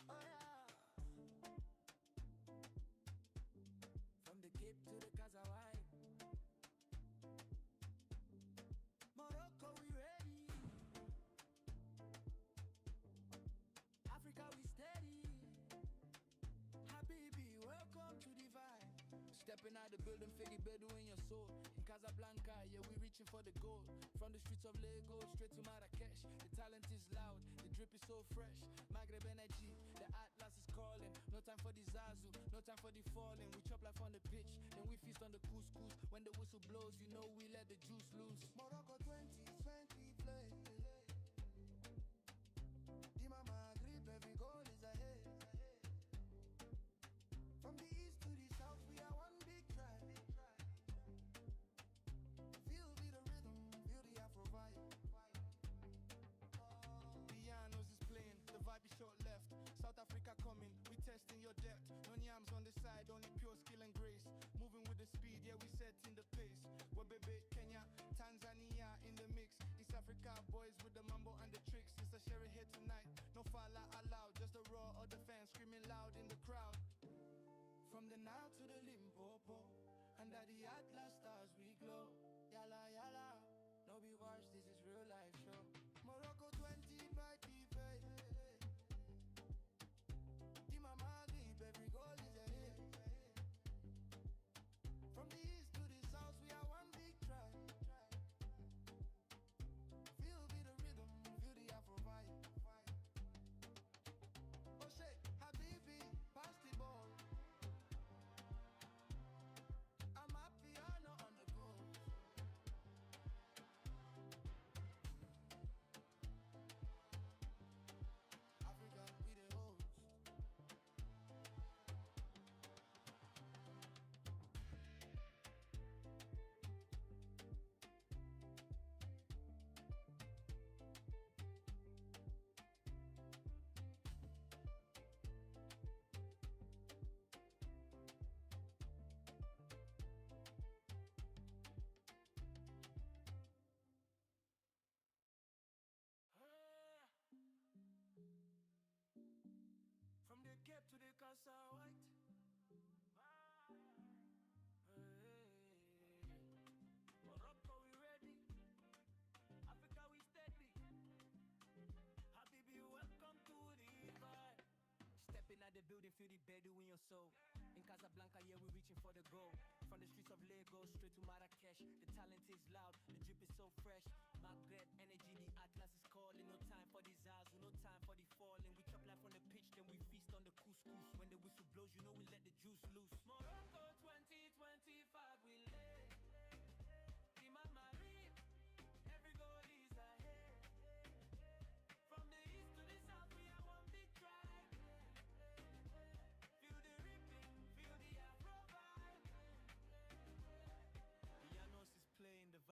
Oh yeah. From the Cape to the Kazawai, Morocco we ready. Africa we steady. Habibi, welcome to the vibe. Stepping out the building, feel the Bedu in your soul. In Casablanca, yeah, we reaching for the goal. From the streets of Lagos straight to Marrakesh. The talent is loud, the drip is so fresh. Maghreb energy, the Atlas is calling. No time for the Zazu, no time for the falling. We chop life on the pitch, then we feast on the couscous. When the whistle blows, you know we let the juice loose. Morocco 2020 play. Imam Maghrib, every goal is a hit. From the east to the south, we are one big tribe. Feel the rhythm, feel the Afro vibe. The Llanos is playing, the vibe is short left. South Africa coming, we testing your depth. No yams on the side, only pure skill and grace. Moving with the speed, yeah, we setting the pace. Webebe, Kenya, Tanzania in the mix. East Africa boys with the mambo and the tricks. It's a sherry here tonight, no fala allowed. Just the roar of the fans screaming loud in the crowd. From the Nile to the Limpopo, under the Atlas stars we glow. Yalla yalla, no be watch, this is real life show. Morocco 2025. Imam Maghrib, every goal is a hit. From the east to the south, we are one big tribe. Feel the rhythm, feel the Afro vibe. Oshe Habibi, pass the ball. I'm a piano on the go. Africa, we the host. From the Cape to the Casa White. Morocco we ready. Africa we steady. Habibi, welcome to the vibe. Stepping at the building, feel the Bedu in your soul. In Casablanca, yeah, we're reaching for the goal. From the streets of Lagos straight to Marrakesh. The talent is loud, the drip is so fresh. Maghreb energy, the Atlas is calling. No time for the Zazu, no time for the falling. We chop life on the pitch, then we feast on the couscous. When the whistle blows, you know we let the juice